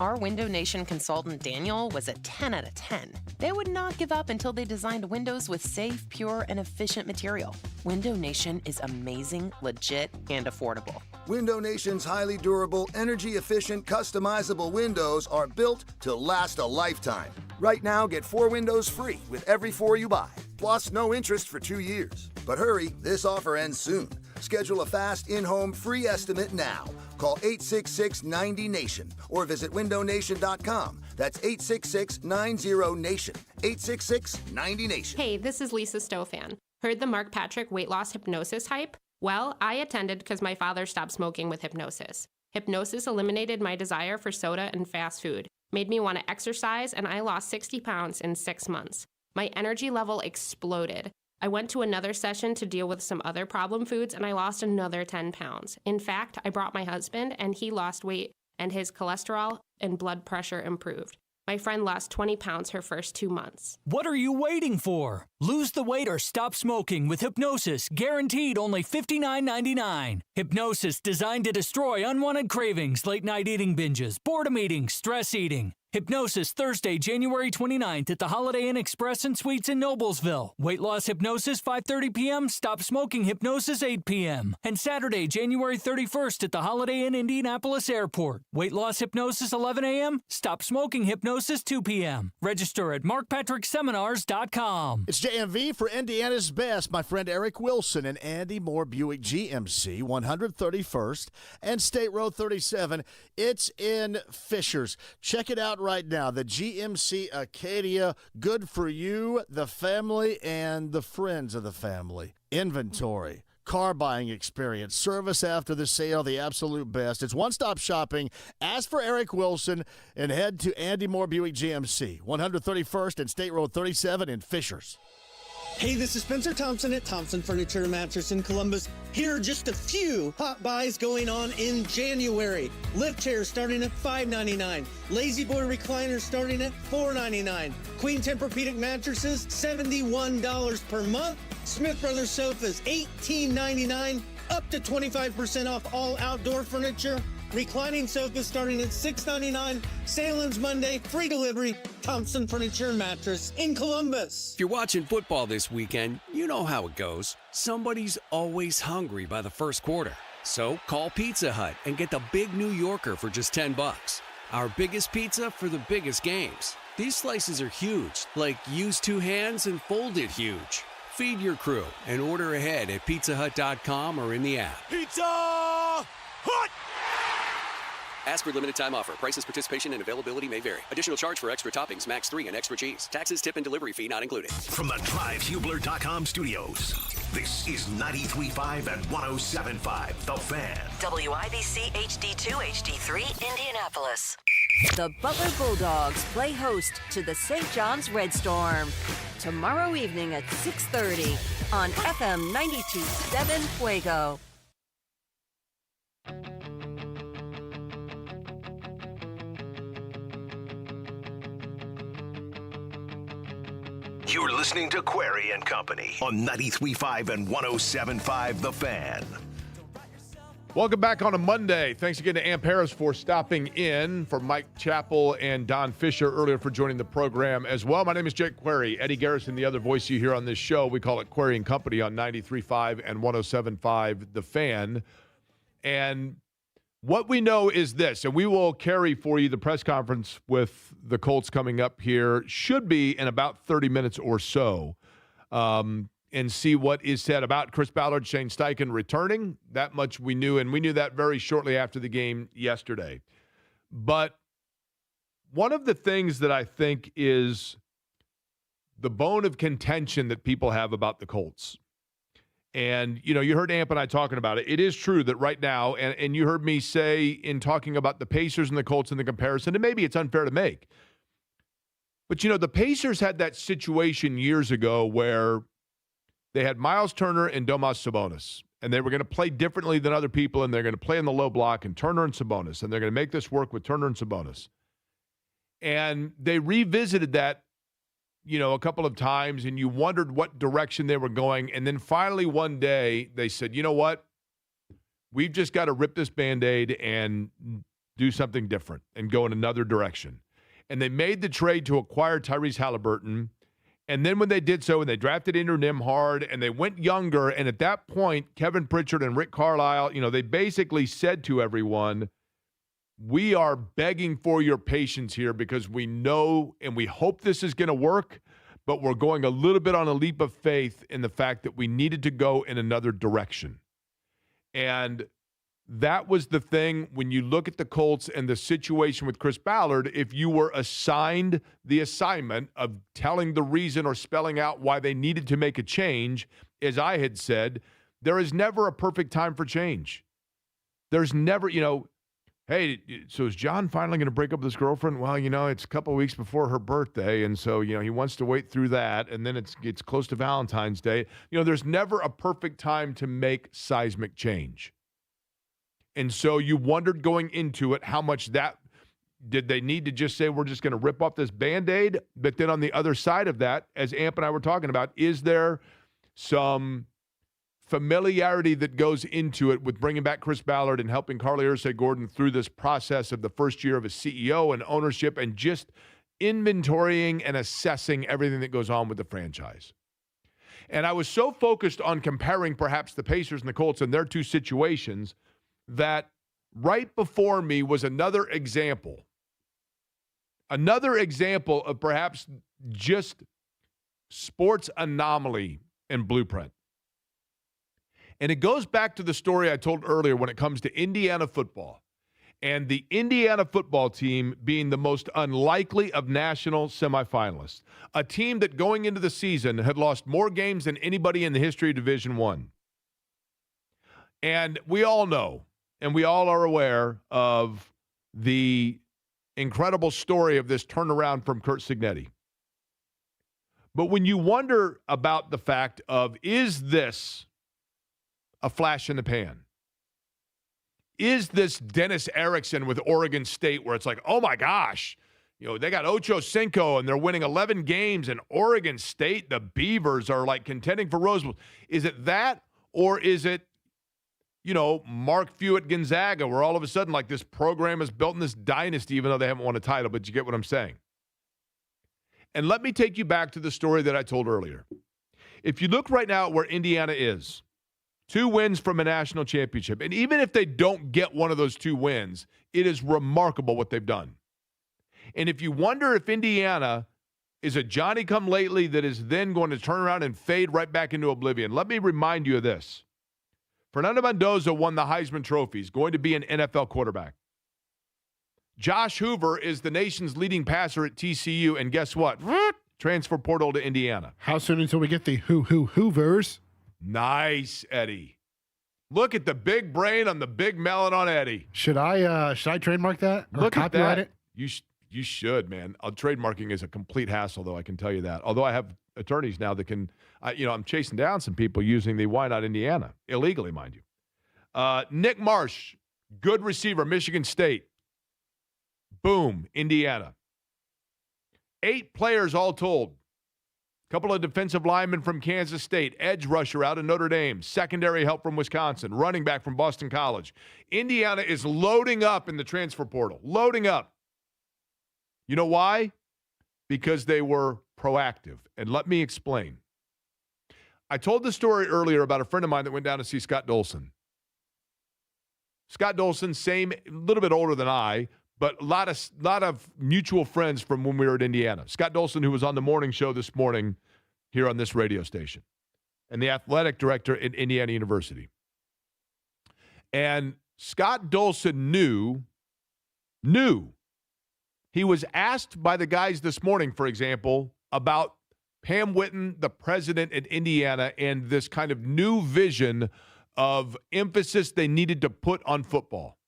S16: Our Window Nation consultant, Daniel, was a 10 out of 10. They would not give up until they designed windows with safe, pure, and efficient material. Window Nation is amazing, legit, and affordable.
S13: Window Nation's highly durable, energy-efficient, customizable windows are built to last a lifetime. Right now, get 4 windows free with every 4 you buy, plus no interest for 2 years. But hurry, this offer ends soon. Schedule a fast in-home free estimate now. Call 866-90-NATION or visit windownation.com. That's 866-90-NATION. 866-90-NATION.
S18: Hey, this is Lisa Stofan. Heard the Mark Patrick weight loss hypnosis hype? Well, I attended because my father stopped smoking with hypnosis. Hypnosis eliminated my desire for soda and fast food, made me want to exercise, and I lost 60 pounds in 6 months. My energy level exploded. I went to another session to deal with some other problem foods, and I lost another 10 pounds. In fact, I brought my husband, and he lost weight, and his cholesterol and blood pressure improved. My friend lost 20 pounds her first 2 months.
S19: What are you waiting for? Lose the weight or stop smoking with Hypnosis, guaranteed only $59.99. Hypnosis designed to destroy unwanted cravings, late-night eating binges, boredom eating, stress eating. Hypnosis Thursday, January 29th at the Holiday Inn Express and Suites in Noblesville. Weight loss hypnosis 5:30 p.m. Stop smoking hypnosis 8 p.m. And Saturday, January 31st at the Holiday Inn Indianapolis Airport. Weight loss hypnosis 11 a.m. Stop smoking hypnosis 2 p.m. Register at markpatrickseminars.com.
S25: It's JMV for Indiana's Best. My friend Eric Wilson and Andy Moore Buick GMC, 131st and State Road 37. It's in Fisher's. Check it out right now. The GMC Acadia, good for you, the family, and the friends of the family. Inventory, car buying experience, service after the sale, the absolute best. It's one-stop shopping. Ask for Eric Wilson and head to Andy Moore Buick GMC, 131st and State Road 37 in Fishers.
S23: Hey, this is Spencer Thompson at Thompson Furniture and Mattress in Columbus. Here are just a few hot buys going on in January. Lift chairs starting at $5.99. Lazy Boy recliners starting at $4.99. Queen Tempur-Pedic mattresses, $71 per month. Smith Brothers sofas, $18.99. Up to 25% off all outdoor furniture. Reclining sofas starting at $6.99. Sale ends Monday. Free delivery. Thompson Furniture and Mattress in Columbus.
S26: If you're watching football this weekend, you know how it goes. Somebody's always hungry by the first quarter. So call Pizza Hut and get the Big New Yorker for just $10. Our biggest pizza for the biggest games. These slices are huge, like use 2 hands and fold it huge. Feed your crew and order ahead at pizzahut.com or in the app.
S25: Pizza Hut!
S26: Ask for limited time offer. Prices, participation, and availability may vary. Additional charge for extra toppings, max 3 and extra cheese. Taxes, tip, and delivery fee not included.
S1: From the DriveHubler.com studios, this is 93.5 and 107.5 The Fan.
S21: WIBC HD2, HD3, Indianapolis. The Butler Bulldogs play host to the St. John's Red Storm tomorrow evening at 6:30 on FM 92.7 Fuego.
S1: You're listening to Query and Company on 93.5 and 107.5 The Fan.
S9: Welcome back on a Monday. Thanks again to Amp Harris for stopping in, for Mike Chappell and Don Fischer earlier for joining the program as well. My name is Jake Query. Eddie Garrison, the other voice you hear on this show. We call it Query and Company on 93.5 and 107.5 The Fan. And what we know is this, and we will carry for you the press conference with the Colts coming up here, should be in about 30 minutes or so. and see what is said about Chris Ballard, Shane Steichen returning. That much we knew, and we knew that very shortly after the game yesterday. But one of the things that I think is the bone of contention that people have about the Colts, and, you know, you heard Amp and I talking about it. It is true that right now, and you heard me say in talking about the Pacers and the Colts in the comparison, and maybe it's unfair to make, but, you know, the Pacers had that situation years ago where they had Miles Turner and Domas Sabonis, and they were going to play differently than other people, and they're going to play in the low block, and Turner and Sabonis, and they're going to make this work with Turner and Sabonis. And they revisited that, you know, a couple of times, and you wondered what direction they were going. And then finally one day they said, you know what? We've just got to rip this Band-Aid and do something different and go in another direction. And they made the trade to acquire Tyrese Halliburton. And then when they did so, and they drafted Andrew Nembhard, and they went younger, and at that point, Kevin Pritchard and Rick Carlisle, you know, they basically said to everyone, we are begging for your patience here because we know and we hope this is going to work, but we're going a little bit on a leap of faith in the fact that we needed to go in another direction. And that was the thing when you look at the Colts and the situation with Chris Ballard. If you were assigned the assignment of telling the reason or spelling out why they needed to make a change, as I had said, there is never a perfect time for change. There's never, you know, hey, so is John finally going to break up with his girlfriend? Well, you know, it's a couple of weeks before her birthday, and so, you know, he wants to wait through that, and then it's close to Valentine's Day. You know, there's never a perfect time to make seismic change. And so you wondered going into it how much that did they need to just say we're just going to rip off this Band-Aid? But then on the other side of that, as Amp and I were talking about, is there some familiarity that goes into it with bringing back Chris Ballard and helping Carlie Irsay-Gordon through this process of the first year of a CEO and ownership and just inventorying and assessing everything that goes on with the franchise? And I was so focused on comparing perhaps the Pacers and the Colts and their two situations that right before me was another example of perhaps just sports anomaly and blueprint. And it goes back to the story I told earlier when it comes to Indiana football and the Indiana football team being the most unlikely of national semifinalists, a team that going into the season had lost more games than anybody in the history of Division I. And we all know, and we all are aware of the incredible story of this turnaround from Curt Signetti. But when you wonder about the fact of, is this a flash in the pan? Is this Dennis Erickson with Oregon State where it's like, oh my gosh, you know, they got Ocho Cinco and they're winning 11 games, and Oregon State, the Beavers, are like contending for Rose Bowl. Is it that, or is it, you know, Mark Few at Gonzaga, where all of a sudden, like, this program is built in this dynasty, even though they haven't won a title, but you get what I'm saying. And let me take you back to the story that I told earlier. If you look right now at where Indiana is, 2 wins from a national championship, and even if they don't get one of those 2 wins, it is remarkable what they've done. And if you wonder if Indiana is a Johnny-come-lately that is then going to turn around and fade right back into oblivion, let me remind you of this. Fernando Mendoza won the Heisman Trophy. He's going to be an NFL quarterback. Josh Hoover is the nation's leading passer at TCU, and guess what? Transfer portal to Indiana.
S2: How soon until we get the Hoovers?
S9: Nice, Eddie. Look at the big brain on the big melon on Eddie.
S2: Should I trademark that or
S9: Look
S2: copyright
S9: at that.
S2: it?
S9: You should, man. Trademarking is a complete hassle, though, I can tell you that. Although I have attorneys now that can, I'm chasing down some people using the Why Not Indiana, illegally, mind you. Nick Marsh, good receiver, Michigan State. Boom, Indiana. 8 players all told. Couple of defensive linemen from Kansas State, edge rusher out of Notre Dame, secondary help from Wisconsin, running back from Boston College. Indiana is loading up in the transfer portal, loading up. You know why? Because they were proactive. And let me explain. I told the story earlier about a friend of mine that went down to see Scott Dolson. Scott Dolson, same, a little bit older than I, but a lot of mutual friends from when we were at Indiana. Scott Dolson, who was on the morning show this morning here on this radio station. and the athletic director at Indiana University. And Scott Dolson knew. He was asked by the guys this morning, for example, about Pam Whitten, the president at Indiana, and this kind of new vision of emphasis they needed to put on football.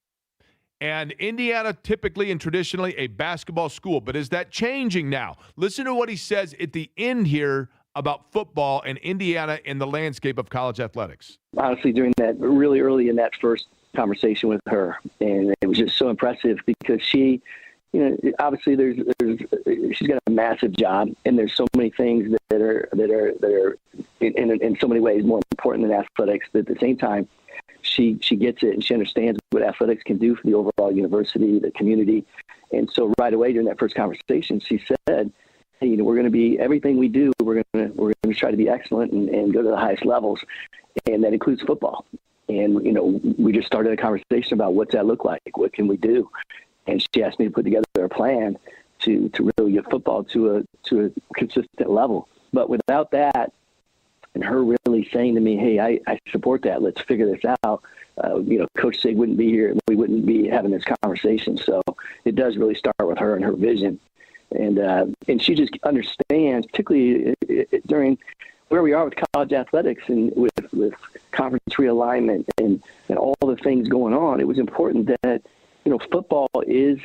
S9: And Indiana, typically and traditionally a basketball school, but is that changing now? Listen to what he says at the end here about football and Indiana in the landscape of college athletics.
S3: Honestly, during that really early in that first conversation with her, and it was just so impressive because she, obviously she's got a massive job, and there's so many things that are in so many ways more important than athletics. But at the same time, she gets it and she understands what athletics can do for the overall university, the community. And so right away during that first conversation, she said, hey, we're going to be everything we do. We're going to try to be excellent and go to the highest levels, and that includes football. And we just started a conversation about what's that look like? What can we do? And she asked me to put together a plan to really get football to a consistent level. But without that, and her really saying to me, hey, I support that. Let's figure this out. Coach Sig wouldn't be here. We wouldn't be having this conversation. So it does really start with her and her vision. And she just understands, particularly during where we are with college athletics and with conference realignment and all the things going on. It was important that, football is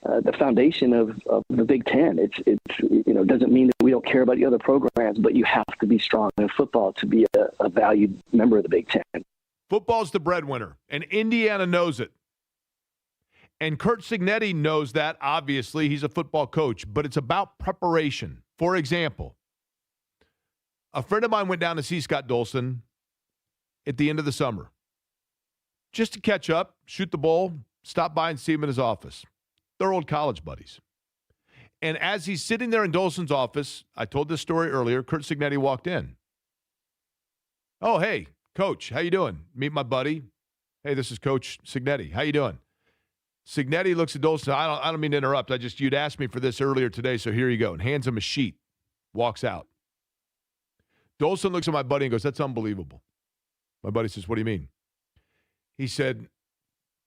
S3: the foundation of the Big Ten. It doesn't mean that we don't care about the other programs, but you have to be strong in football to be a valued member of the Big Ten.
S9: Football's the breadwinner, and Indiana knows it. And Curt Signetti knows that, obviously. He's a football coach, but it's about preparation. For example, a friend of mine went down to see Scott Dolson at the end of the summer just to catch up, shoot the bull, stop by and see him in his office. They're old college buddies. And as he's sitting there in Dolson's office, I told this story earlier, Curt Signetti walked in. Oh, hey, Coach, how you doing? Meet my buddy. Hey, this is Coach Signetti. How you doing? Signetti looks at Dolson. I don't mean to interrupt. You'd asked me for this earlier today, so here you go. And hands him a sheet. Walks out. Dolson looks at my buddy and goes, that's unbelievable. My buddy says, what do you mean? He said,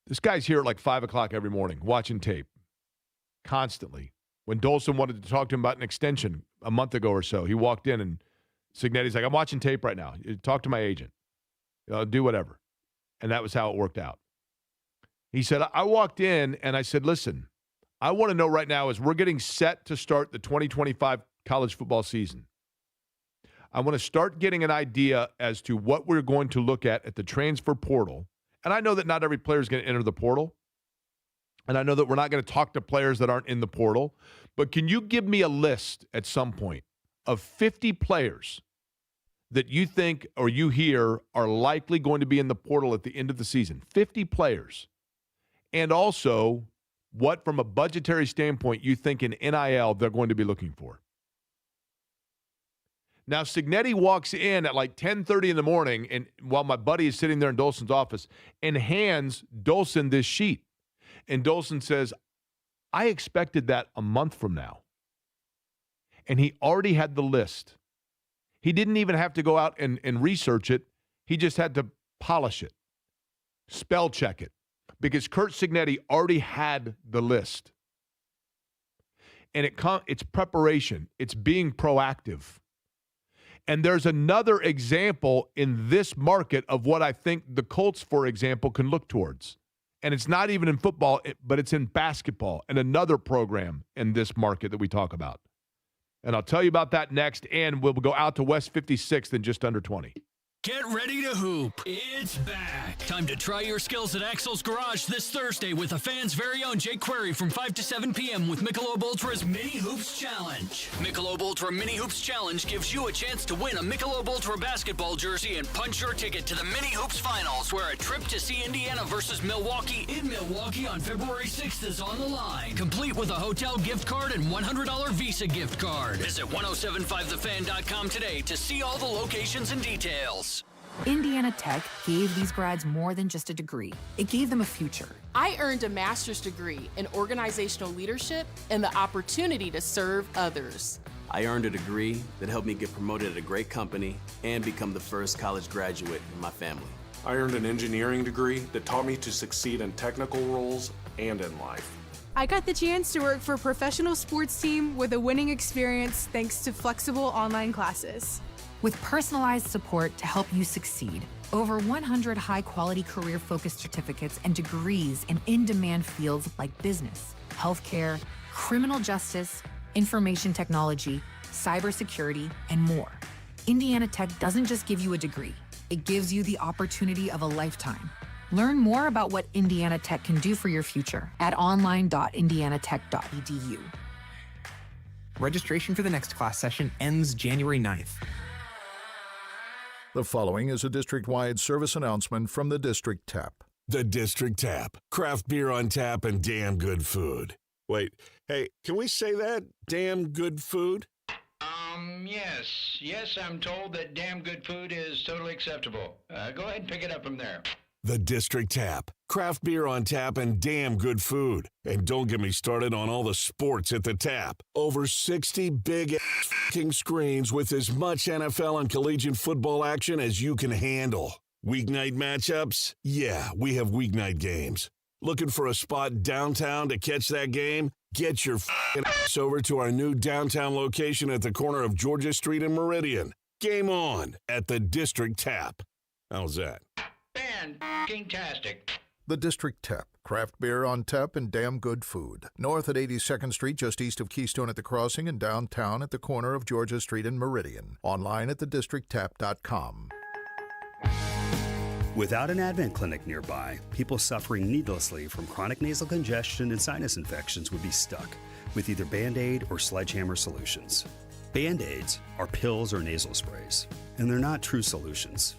S9: this guy's here at like 5 o'clock every morning watching tape constantly. When Dolson wanted to talk to him about an extension a month ago or so, he walked in and Signetti's like, I'm watching tape right now. Talk to my agent. Do whatever. And that was how it worked out. He said, I walked in and I said, listen, I want to know right now as we're getting set to start the 2025 college football season. I want to start getting an idea as to what we're going to look at the transfer portal. And I know that not every player is going to enter the portal. And I know that we're not going to talk to players that aren't in the portal. But can you give me a list at some point of 50 players that you think or you hear are likely going to be in the portal at the end of the season? 50 players. And also, what from a budgetary standpoint you think in NIL they're going to be looking for. Now, Signetti walks in at like 10:30 in the morning, and while my buddy is sitting there in Dolson's office, and hands Dolson this sheet. And Dolson says, I expected that a month from now. And he already had the list. He didn't even have to go out and research it. He just had to polish it, spell check it, because Curt Signetti already had the list. And it's preparation. It's being proactive. And there's another example in this market of what I think the Colts, for example, can look towards. And it's not even in football, but it's in basketball and another program in this market that we talk about. And I'll tell you about that next, and we'll go out to West 56th in just under 20.
S19: Get ready to hoop. It's back. Time to try your skills at Axel's Garage this Thursday with the fans' very own Jake Query from 5 to 7 p.m. with Michelob Ultra's Mini Hoops Challenge. Michelob Ultra Mini Hoops Challenge gives you a chance to win a Michelob Ultra basketball jersey and punch your ticket to the Mini Hoops Finals, where a trip to see Indiana versus Milwaukee in Milwaukee on February 6th is on the line, complete with a hotel gift card and $100 Visa gift card. Visit 1075thefan.com today to see all the locations and details.
S4: Indiana Tech gave these grads more than just a degree. It gave them a future.
S5: I earned a master's degree in organizational leadership and the opportunity to serve others.
S26: I earned a degree that helped me get promoted at a great company and become the first college graduate in my family.
S5: I earned an engineering degree that taught me to succeed in technical roles and in life.
S6: I got the chance to work for a professional sports team with a winning experience thanks to flexible online classes.
S4: With personalized support to help you succeed, over 100 high-quality career-focused certificates and degrees in in-demand fields like business, healthcare, criminal justice, information technology, cybersecurity, and more. Indiana Tech doesn't just give you a degree, it gives you the opportunity of a lifetime. Learn more about what Indiana Tech can do for your future at online.indianatech.edu.
S10: Registration for the next class session ends January 9th.
S11: The following is a district-wide service announcement from the District Tap.
S14: The District Tap. Craft beer on tap and damn good food. Wait, hey, can we say that? Damn good food?
S17: Yes, I'm told that damn good food is totally acceptable. Go ahead and pick it up from there.
S14: The District Tap. Craft beer on tap and damn good food. And don't get me started on all the sports at the tap. Over 60 big-ass f***ing screens with as much NFL and collegiate football action as you can handle. Weeknight matchups? Yeah, we have weeknight games. Looking for a spot downtown to catch that game? Get your f***ing ass over to our new downtown location at the corner of Georgia Street and Meridian. Game on at the District Tap. How's that?
S17: Fan-tastic.
S11: The District Tap. Craft beer on tap and damn good food. North at 82nd Street, just east of Keystone at the Crossing, and downtown at the corner of Georgia Street and Meridian. Online at thedistricttap.com.
S20: Without an Advent clinic nearby, people suffering needlessly from chronic nasal congestion and sinus infections would be stuck with either Band-Aid or Sledgehammer solutions. Band-Aids are pills or nasal sprays, and they're not true solutions.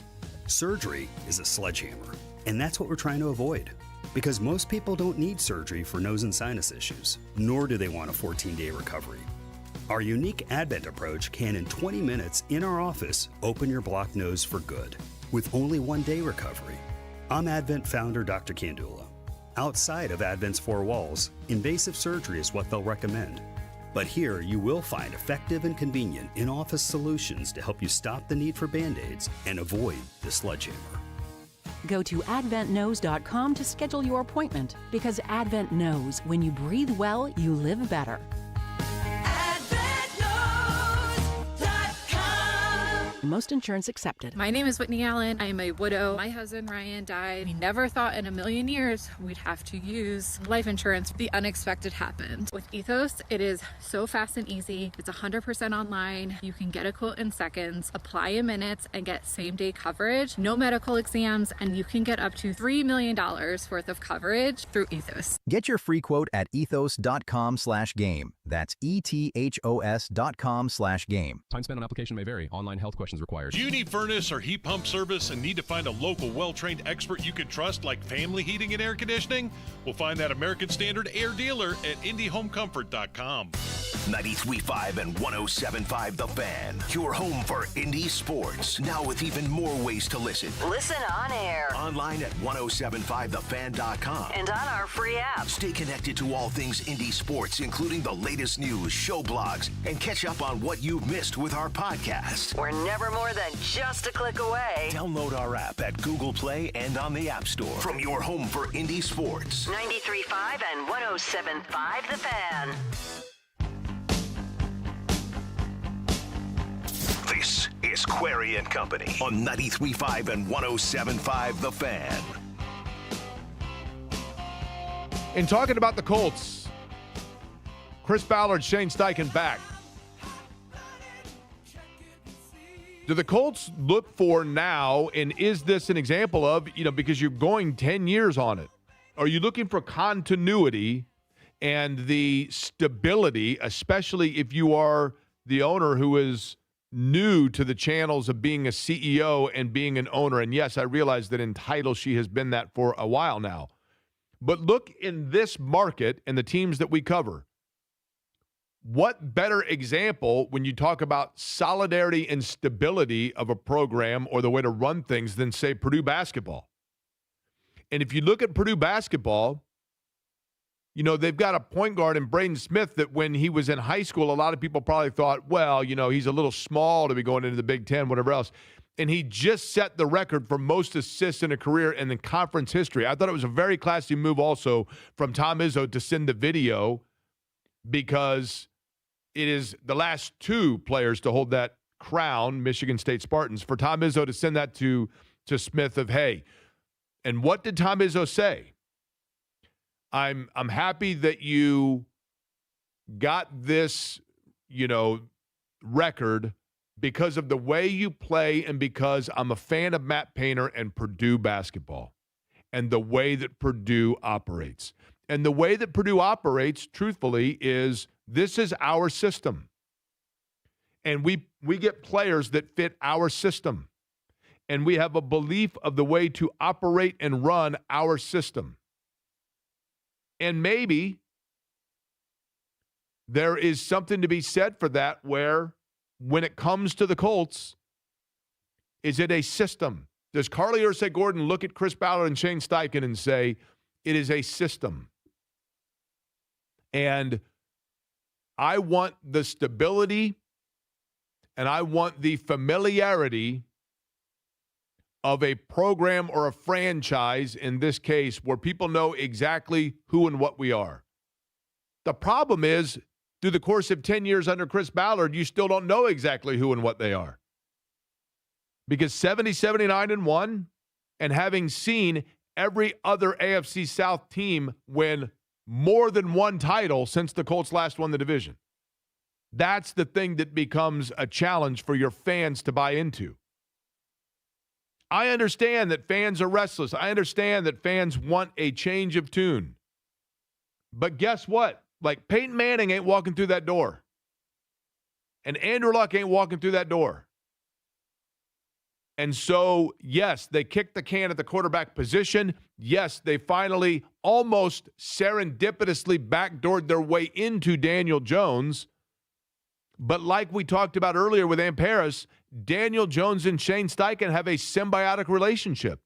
S20: Surgery is a sledgehammer, and that's what we're trying to avoid. Because most people don't need surgery for nose and sinus issues, nor do they want a 14-day recovery. Our unique Advent approach can, in 20 minutes in our office, open your blocked nose for good, with only 1-day recovery. I'm Advent founder Dr. Kandula. Outside of Advent's four walls, invasive surgery is what they'll recommend. But here you will find effective and convenient in-office solutions to help you stop the need for Band-Aids and avoid the sledgehammer.
S27: Go to adventknows.com to schedule your appointment, because Advent knows when you breathe well, you live better. Most insurance accepted.
S29: My name is Whitney Allen. I am a widow. My husband Ryan died. We never thought in a million years we'd have to use life insurance. The unexpected happened. With Ethos, it is so fast and easy. It's 100% online. You can get a quote in seconds, apply in minutes, and get same-day coverage. No medical exams, and you can get up to $3 million worth of coverage through Ethos.
S30: Get your free quote at ethos.com/game. That's ethos.com/game.
S31: Time spent on application may vary. Online health questions required.
S32: Do you need furnace or heat pump service and need to find a local well-trained expert you can trust, like Family Heating and Air Conditioning? We'll find that American Standard air dealer at IndyHomeComfort.com.
S1: 93.5 and 107.5 The Fan. Your home for Indy sports. Now with even more ways to listen.
S21: Listen on air.
S1: Online at 1075thefan.com.
S21: And on our free app.
S1: Stay connected to all things Indy sports, including the latest news, show blogs, and catch up on what you've missed with our podcast.
S21: We're never more than just a click away.
S1: Download our app at Google Play and on the App Store. From your home for Indy sports.
S21: 93.5 and 107.5 The Fan.
S1: This is Query and Company on 93.5 and 107.5 The Fan.
S9: In talking about the Colts, Chris Ballard, Shane Steichen back. Do the Colts look for now, and is this an example of, because you're going 10 years on it, are you looking for continuity and the stability, especially if you are the owner who is new to the channels of being a CEO and being an owner? And yes, I realize that in title she has been that for a while now. But look in this market and the teams that we cover. What better example when you talk about solidarity and stability of a program or the way to run things than, say, Purdue basketball? And if you look at Purdue basketball, You know, they've got a point guard in Braden Smith that when he was in high school, a lot of people probably thought, well, you know, he's a little small to be going into the Big Ten, whatever else. And he just set the record for most assists in a career in the conference history. I thought it was a very classy move also from Tom Izzo to send the video, because it is the last two players to hold that crown, Michigan State Spartans, for Tom Izzo to send that to Smith of, hey. And what did Tom Izzo say? I'm happy that you got this, you know, record because of the way you play and because I'm a fan of Matt Painter and Purdue basketball and the way that Purdue operates. And the way that Purdue operates, truthfully, is this is our system. And we get players that fit our system. And we have a belief of the way to operate and run our system. And maybe there is something to be said for that, where when it comes to the Colts, is it a system? Does Carlie Irsay-Gordon look at Chris Ballard and Shane Steichen and say, it is a system? And I want the stability and I want the familiarity of a program or a franchise, in this case, where people know exactly who and what we are. The problem is, through the course of 10 years under Chris Ballard, you still don't know exactly who and what they are. Because 70, 79, and 1, and having seen every other AFC South team win more than one title since the Colts last won the division, that's the thing that becomes a challenge for your fans to buy into. I understand that fans are restless. I understand that fans want a change of tune. But guess what? Like, Peyton Manning ain't walking through that door. And Andrew Luck ain't walking through that door. And so, yes, they kicked the can at the quarterback position. Yes, they finally almost serendipitously backdoored their way into Daniel Jones. But like we talked about earlier with Ann Paris, Daniel Jones and Shane Steichen have a symbiotic relationship.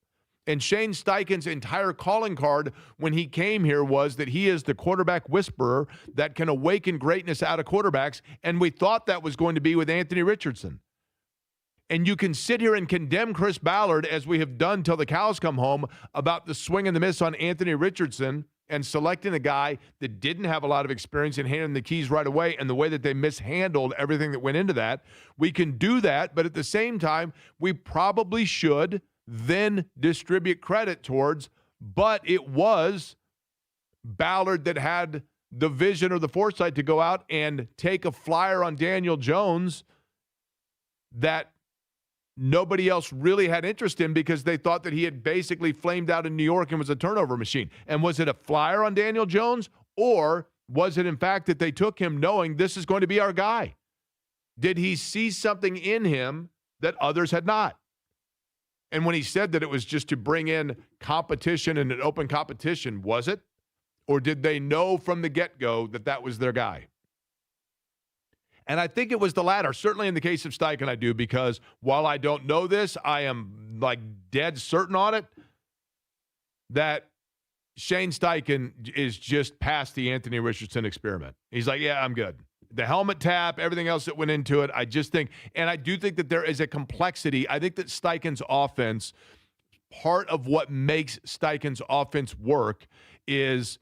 S9: And Shane Steichen's entire calling card when he came here was that he is the quarterback whisperer that can awaken greatness out of quarterbacks. And we thought that was going to be with Anthony Richardson. And you can sit here and condemn Chris Ballard, as we have done till the cows come home, about the swing and the miss on Anthony Richardson and selecting a guy that didn't have a lot of experience and handing the keys right away, and the way that they mishandled everything that went into that. We can do that, but at the same time, we probably should then distribute credit towards, but it was Ballard that had the vision or the foresight to go out and take a flyer on Daniel Jones that nobody else really had interest in, because they thought that he had basically flamed out in New York and was a turnover machine. And was it a flyer on Daniel Jones, or was it in fact that they took him knowing this is going to be our guy? Did he see something in him that others had not? And when he said that it was just to bring in competition and an open competition, was it? Or did they know from the get-go that that was their guy? And I think it was the latter, certainly in the case of Steichen, I do, because while I don't know this, I am like dead certain on it that Shane Steichen is just past the Anthony Richardson experiment. He's like, yeah, I'm good. The helmet tap, everything else that went into it, I just think, and I do think that there is a complexity. I think that Steichen's offense, part of what makes Steichen's offense work is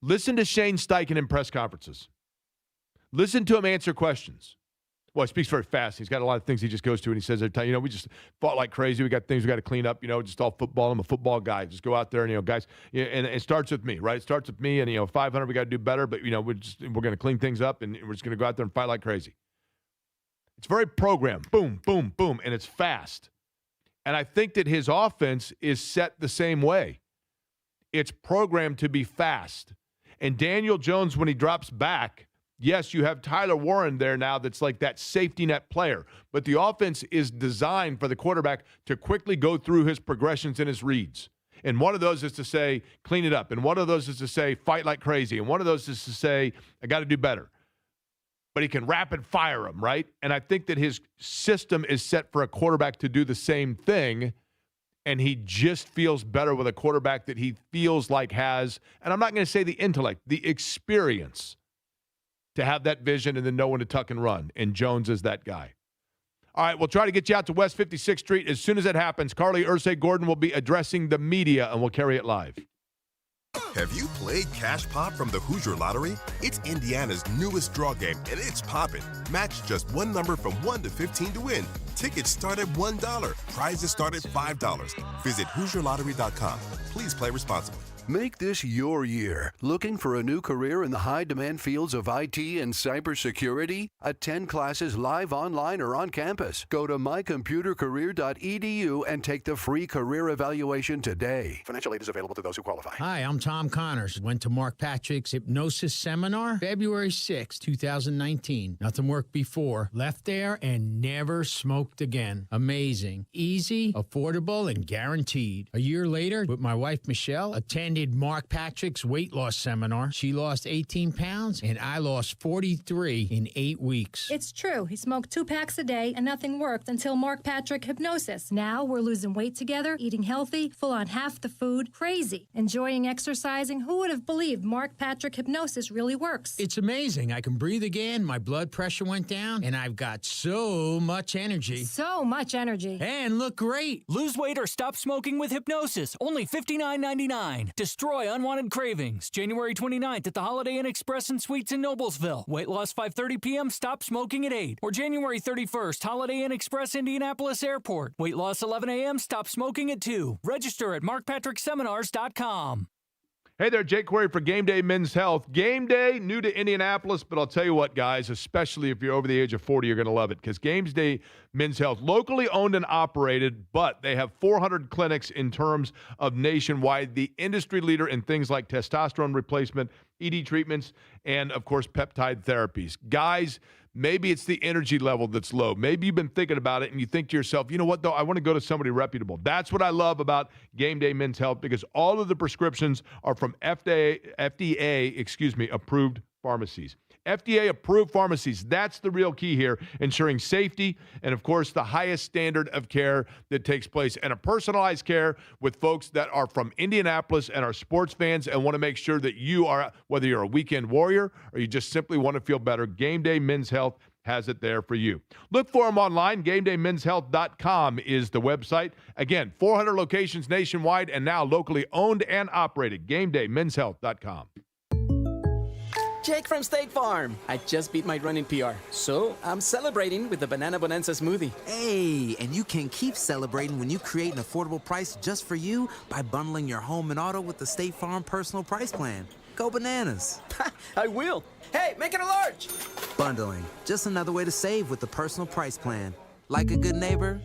S9: listen to Shane Steichen in press conferences. Listen to him answer questions. Well, he speaks very fast. He's got a lot of things he just goes to, and he says every time, we just fought like crazy. We got things we got to clean up, just all football. I'm a football guy. Just go out there and, guys, and it starts with me, right? It starts with me, and, 500, we got to do better, but, we're going to clean things up, and we're just going to go out there and fight like crazy. It's very programmed. Boom, boom, boom, and it's fast. And I think that his offense is set the same way. It's programmed to be fast. And Daniel Jones, when he drops back, yes, you have Tyler Warren there now that's like that safety net player, but the offense is designed for the quarterback to quickly go through his progressions and his reads. And one of those is to say, clean it up. And one of those is to say, fight like crazy. And one of those is to say, I got to do better. But he can rapid fire them, right? And I think that his system is set for a quarterback to do the same thing. and he just feels better with a quarterback that he feels like has, and I'm not going to say the intellect, the experience to have that vision and then know when to tuck and run, and Jones is that guy. All right, we'll try to get you out to West 56th Street. As soon as that happens, Carlie Irsay-Gordon will be addressing the media, and we'll carry it live.
S7: Have you played Cash Pop from the Hoosier Lottery? It's Indiana's newest draw game, and it's poppin'. Match just one number from 1 to 15 to win. Tickets start at $1. Prizes start at $5. Visit HoosierLottery.com. Please play responsibly.
S8: Make this your year. Looking for a new career in the high-demand fields of IT and cybersecurity? Attend classes live online or on campus. Go to mycomputercareer.edu and take the free career evaluation today.
S12: Financial aid is available to those who qualify.
S13: Hi, I'm Tom Connors. Went to Mark Patrick's Hypnosis Seminar February 6, 2019. Nothing worked before. Left there and never smoked again. Amazing. Easy, affordable, and guaranteed. A year later, with my wife Michelle, attended Mark Patrick's weight loss seminar. She lost 18 pounds, and I lost 43 in 8 weeks.
S15: It's true. He smoked 2 packs a day, and nothing worked until Mark Patrick Hypnosis. Now we're losing weight together, eating healthy, full on half the food, crazy, enjoying exercising. Who would have believed Mark Patrick Hypnosis really works?
S13: It's amazing. I can breathe again, my blood pressure went down, and I've got so much energy.
S15: So much energy.
S13: And look great.
S19: Lose weight or stop smoking with hypnosis. Only $59.99. Destroy unwanted cravings. January 29th at the Holiday Inn Express and Suites in Noblesville. Weight loss 5:30 p.m. Stop smoking at 8. Or January 31st, Holiday Inn Express Indianapolis Airport. Weight loss 11 a.m. Stop smoking at 2. Register at markpatrickseminars.com.
S9: Hey there, Jake Query for Game Day Men's Health. Game Day, new to Indianapolis, but I'll tell you what, guys, especially if you're over the age of 40, you're going to love it because Game Day Men's Health, locally owned and operated, but they have 400 clinics in terms of nationwide, the industry leader in things like testosterone replacement, ED treatments, and, of course, peptide therapies. Guys, maybe it's the energy level that's low. Maybe you've been thinking about it and you think to yourself, you know what, though, I want to go to somebody reputable. That's what I love about Game Day Men's Health because all of the prescriptions are from FDA approved pharmacies. FDA-approved pharmacies, that's the real key here, ensuring safety and, of course, the highest standard of care that takes place and a personalized care with folks that are from Indianapolis and are sports fans and want to make sure that you are, whether you're a weekend warrior or you just simply want to feel better, Game Day Men's Health has it there for you. Look for them online. GameDayMen'sHealth.com is the website. Again, 400 locations nationwide and now locally owned and operated. GameDayMen'sHealth.com.
S16: Jake from State Farm. I just beat my running PR, so I'm celebrating with the Banana Bonanza smoothie.
S18: Hey, and you can keep celebrating when you create an affordable price just for you by bundling your home and auto with the State Farm Personal Price Plan. Go bananas.
S16: I will. Hey, make it a large.
S18: Bundling, just another way to save with the Personal Price Plan. Like a good neighbor,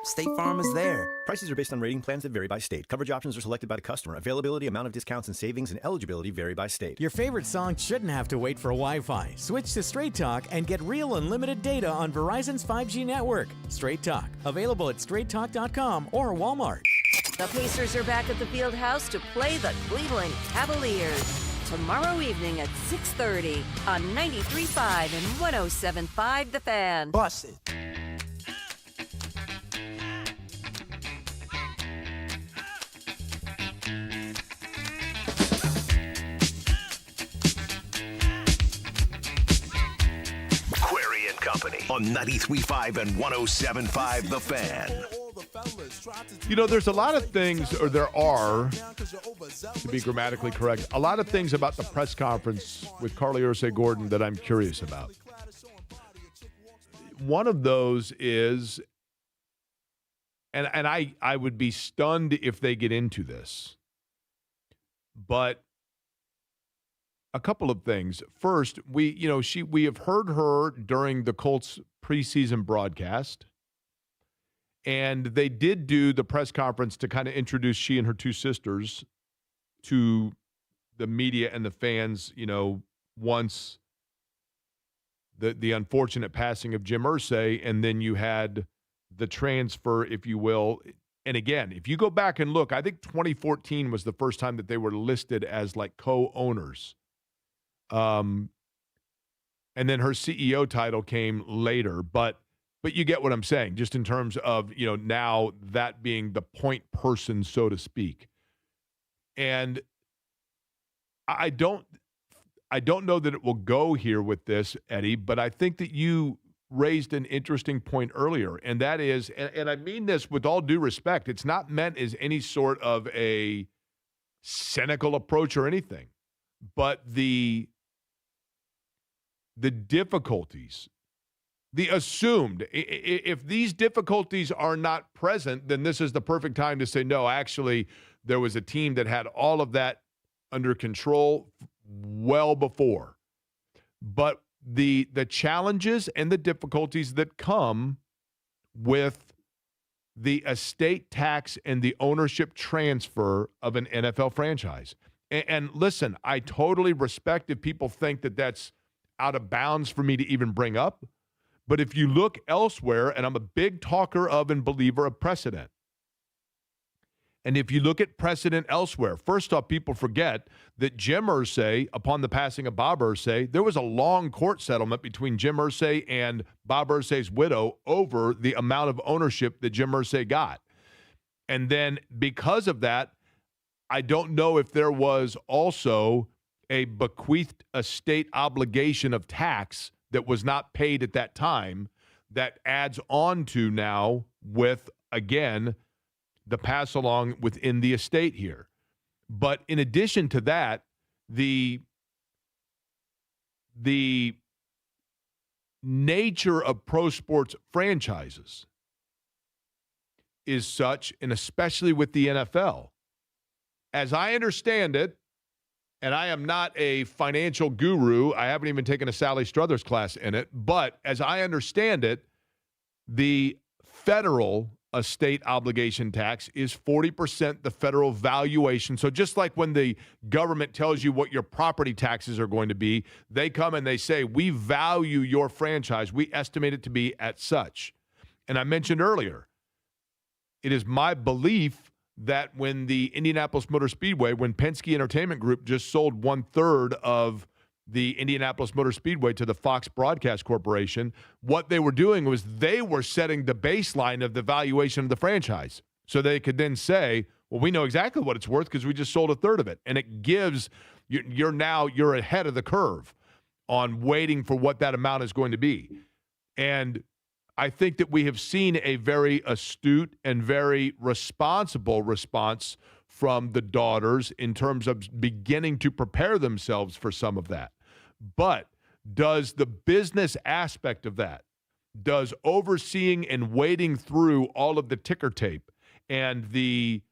S18: State Farm is there.
S22: Prices are based on rating plans that vary by state. Coverage options are selected by the customer. Availability, amount of discounts and savings, and eligibility vary by state.
S23: Your favorite song shouldn't have to wait for Wi-Fi. Switch to Straight Talk and get real unlimited data on Verizon's 5G network. Straight Talk, available at straighttalk.com or Walmart.
S21: The Pacers are back at the field house to play the Cleveland Cavaliers. Tomorrow evening at 6:30 on 93.5 and 107.5 The Fan.
S16: Bust it.
S1: Company on 93.5 and 107.5 The Fan.
S9: You know, there's a lot of things, or there are, to be grammatically correct, a lot of things about the press conference with Carlie Irsay-Gordon that I'm curious about. One of those is, and I would be stunned if they get into this, but a couple of things. First, we have heard her during the Colts preseason broadcast, and they did do the press conference to kind of introduce she and her two sisters to the media and the fans, once the unfortunate passing of Jim Irsay, and then you had the transfer, if you will. And again, if you go back and look, I think 2014 was the first time that they were listed as like co-owners. And then her CEO title came later, but But you get what I'm saying, just in terms of, now that being the point person, so to speak. And I don't know that it will go here with this, Eddie, but I think that you raised an interesting point earlier, and that is, and I mean this with all due respect, it's not meant as any sort of a cynical approach or anything, but the difficulties, the assumed, if these difficulties are not present, then this is the perfect time to say, no, actually, there was a team that had all of that under control well before. But the challenges and the difficulties that come with the estate tax and the ownership transfer of an NFL franchise. And listen, I totally respect if people think that that's out of bounds for me to even bring up. But if you look elsewhere, and I'm a big talker of and believer of precedent, and if you look at precedent elsewhere, first off, people forget that Jim Irsay, upon the passing of Bob Irsay, there was a long court settlement between Jim Irsay and Bob Irsay's widow over the amount of ownership that Jim Irsay got. And then because of that, I don't know if there was also a bequeathed estate obligation of tax that was not paid at that time that adds on to now with, again, the pass along within the estate here. But in addition to that, the nature of pro sports franchises is such, and especially with the NFL, as I understand it, and I am not a financial guru, I haven't even taken a Sally Struthers class in it, but as I understand it, the federal estate obligation tax is 40% the federal valuation. So just like when the government tells you what your property taxes are going to be, they come and they say, we value your franchise. We estimate it to be at such. And I mentioned earlier, it is my belief that when the Indianapolis Motor Speedway, when Penske Entertainment Group just sold 1/3 of the Indianapolis Motor Speedway to the Fox Broadcast Corporation, what they were doing was they were setting the baseline of the valuation of the franchise. So they could then say, well, we know exactly what it's worth because we just sold 1/3 of it. And it gives, you're ahead of the curve on waiting for what that amount is going to be. And I think that we have seen a very astute and very responsible response from the daughters in terms of beginning to prepare themselves for some of that. But does the business aspect of that, does overseeing and wading through all of the ticker tape and the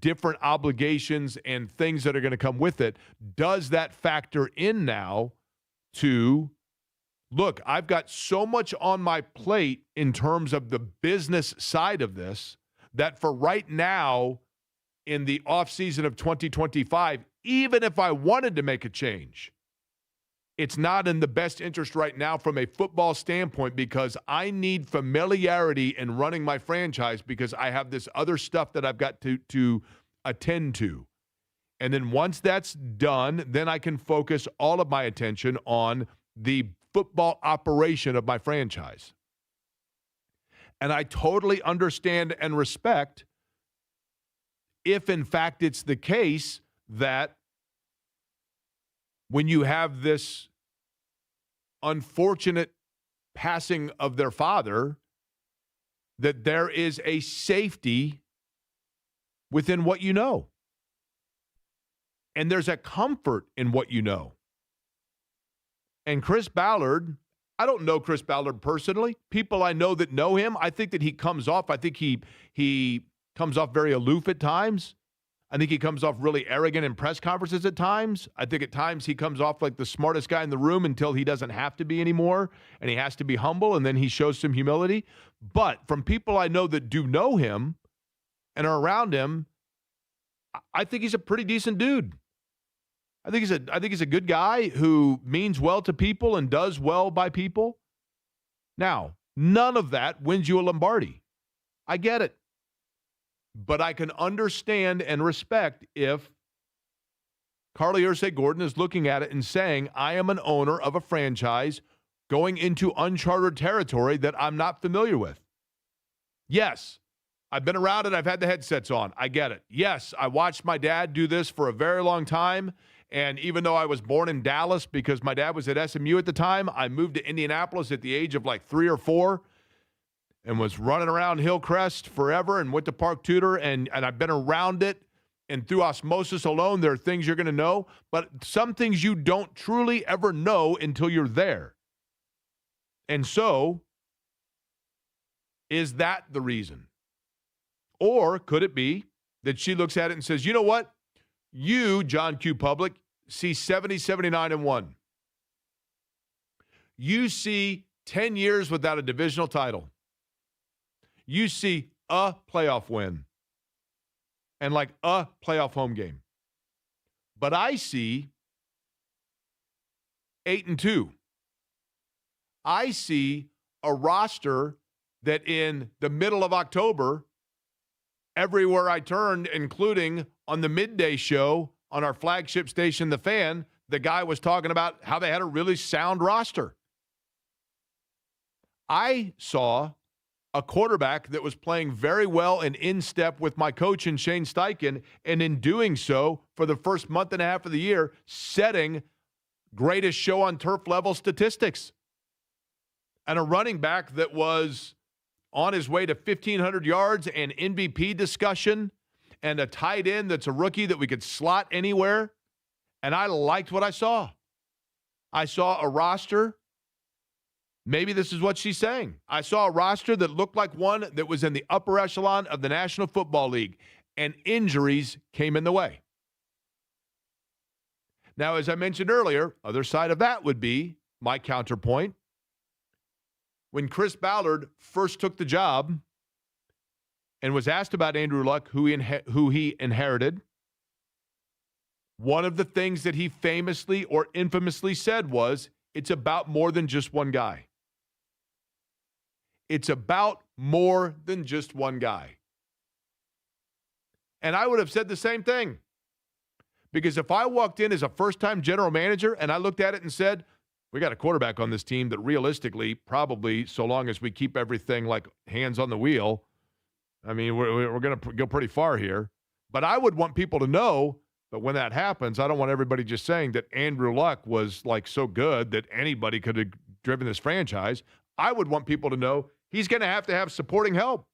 S9: different obligations and things that are going to come with it, does that factor in now to, look, I've got so much on my plate in terms of the business side of this that for right now in the offseason of 2025, even if I wanted to make a change, it's not in the best interest right now from a football standpoint because I need familiarity in running my franchise because I have this other stuff that I've got to attend to. And then once that's done, then I can focus all of my attention on the football operation of my franchise. And I totally understand and respect if, in fact, it's the case that when you have this unfortunate passing of their father, that there is a safety within what you know. And there's a comfort in what you know. And Chris Ballard, I don't know Chris Ballard personally. People I know that know him, I think that he comes off very aloof at times. I think he comes off really arrogant in press conferences at times. I think at times he comes off like the smartest guy in the room until he doesn't have to be anymore, and he has to be humble, and then he shows some humility. But from people I know that do know him and are around him, I think he's a pretty decent dude. I think he's a good guy who means well to people and does well by people. Now, none of that wins you a Lombardi. I get it. But I can understand and respect if Carlie Irsay-Gordon is looking at it and saying, I am an owner of a franchise going into uncharted territory that I'm not familiar with. Yes, I've been around it. I've had the headsets on. I get it. Yes, I watched my dad do this for a very long time. And even though I was born in Dallas because my dad was at SMU at the time, I moved to Indianapolis at the age of like 3 or 4 and was running around Hillcrest forever and went to Park Tudor. And I've been around it. And through osmosis alone, there are things you're going to know. But some things you don't truly ever know until you're there. And so, is that the reason? Or could it be that she looks at it and says, you know what? You, John Q. Public, see 70, 79, and 1. You see 10 years without a divisional title. You see a playoff win and like a playoff home game. But I see 8-2. I see a roster that in the middle of October, everywhere I turned, including on the midday show on our flagship station, The Fan, the guy was talking about how they had a really sound roster. I saw a quarterback that was playing very well and in step with my coach and Shane Steichen, and in doing so, for the first month and a half of the year, setting greatest show on turf level statistics. And a running back that was on his way to 1,500 yards and MVP discussion, and a tight end that's a rookie that we could slot anywhere. And I liked what I saw. I saw a roster. Maybe this is what she's saying. I saw a roster that looked like one that was in the upper echelon of the National Football League, and injuries came in the way. Now, as I mentioned earlier, other side of that would be my counterpoint. When Chris Ballard first took the job and was asked about Andrew Luck, who he inherited, one of the things that he famously or infamously said was, it's about more than just one guy. It's about more than just one guy. And I would have said the same thing. Because if I walked in as a first-time general manager and I looked at it and said, we got a quarterback on this team that realistically, probably, so long as we keep everything like hands on the wheel, I mean, we're going to go pretty far here. But I would want people to know that when that happens, I don't want everybody just saying that Andrew Luck was like so good that anybody could have driven this franchise. I would want people to know he's going to have supporting help.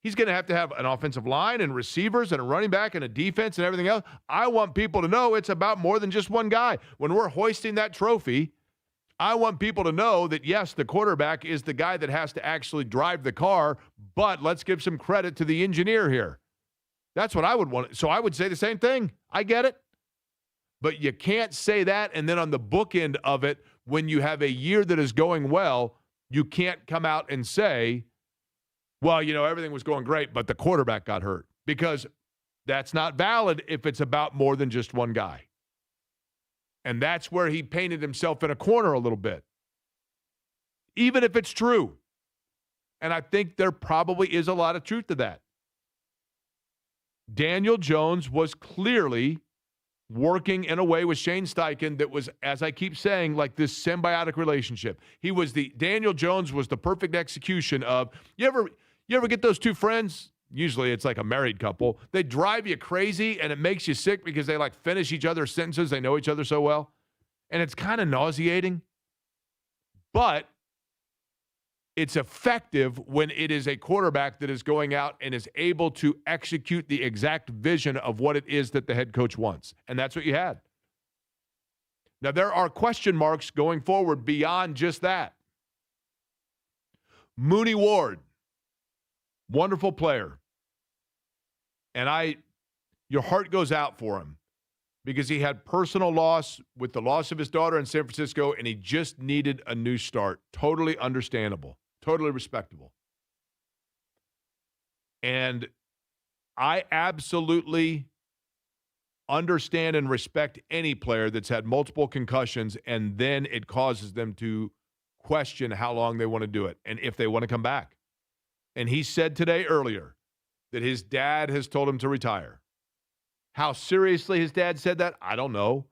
S9: He's going to have an offensive line and receivers and a running back and a defense and everything else. I want people to know it's about more than just one guy. When we're hoisting that trophy, I want people to know that, yes, the quarterback is the guy that has to actually drive the car, but let's give some credit to the engineer here. That's what I would want. So I would say the same thing. I get it. But you can't say that, and then on the bookend of it, when you have a year that is going well, you can't come out and say, well, you know, everything was going great, but the quarterback got hurt. Because that's not valid if it's about more than just one guy. And that's where he painted himself in a corner a little bit. Even if it's true. And I think there probably is a lot of truth to that. Daniel Jones was clearly working in a way with Shane Steichen that was, as I keep saying, like this symbiotic relationship. Daniel Jones was the perfect execution of, you ever get those two friends? Usually it's like a married couple. They drive you crazy and it makes you sick because they like finish each other's sentences. They know each other so well. And it's kind of nauseating. But it's effective when it is a quarterback that is going out and is able to execute the exact vision of what it is that the head coach wants. And that's what you had. Now, there are question marks going forward beyond just that. Mooney Ward, wonderful player. And your heart goes out for him because he had personal loss with the loss of his daughter in San Francisco, and he just needed a new start. Totally understandable. Totally respectable. And I absolutely understand and respect any player that's had multiple concussions and then it causes them to question how long they want to do it and if they want to come back. And he said today earlier that his dad has told him to retire. How seriously his dad said that, I don't know.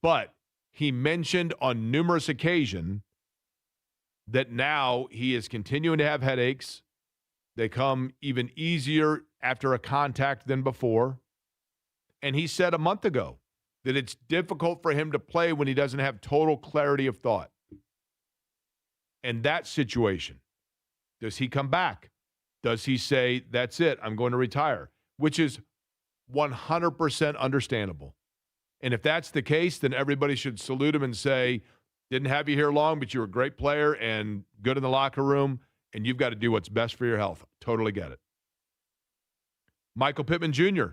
S9: But he mentioned on numerous occasions that now he is continuing to have headaches. They come even easier after a contact than before. And he said a month ago that it's difficult for him to play when he doesn't have total clarity of thought. In that situation, does he come back? Does he say, that's it, I'm going to retire? Which is 100% understandable. And if that's the case, then everybody should salute him and say, didn't have you here long, but you were a great player and good in the locker room, and you've got to do what's best for your health. Totally get it. Michael Pittman Jr.,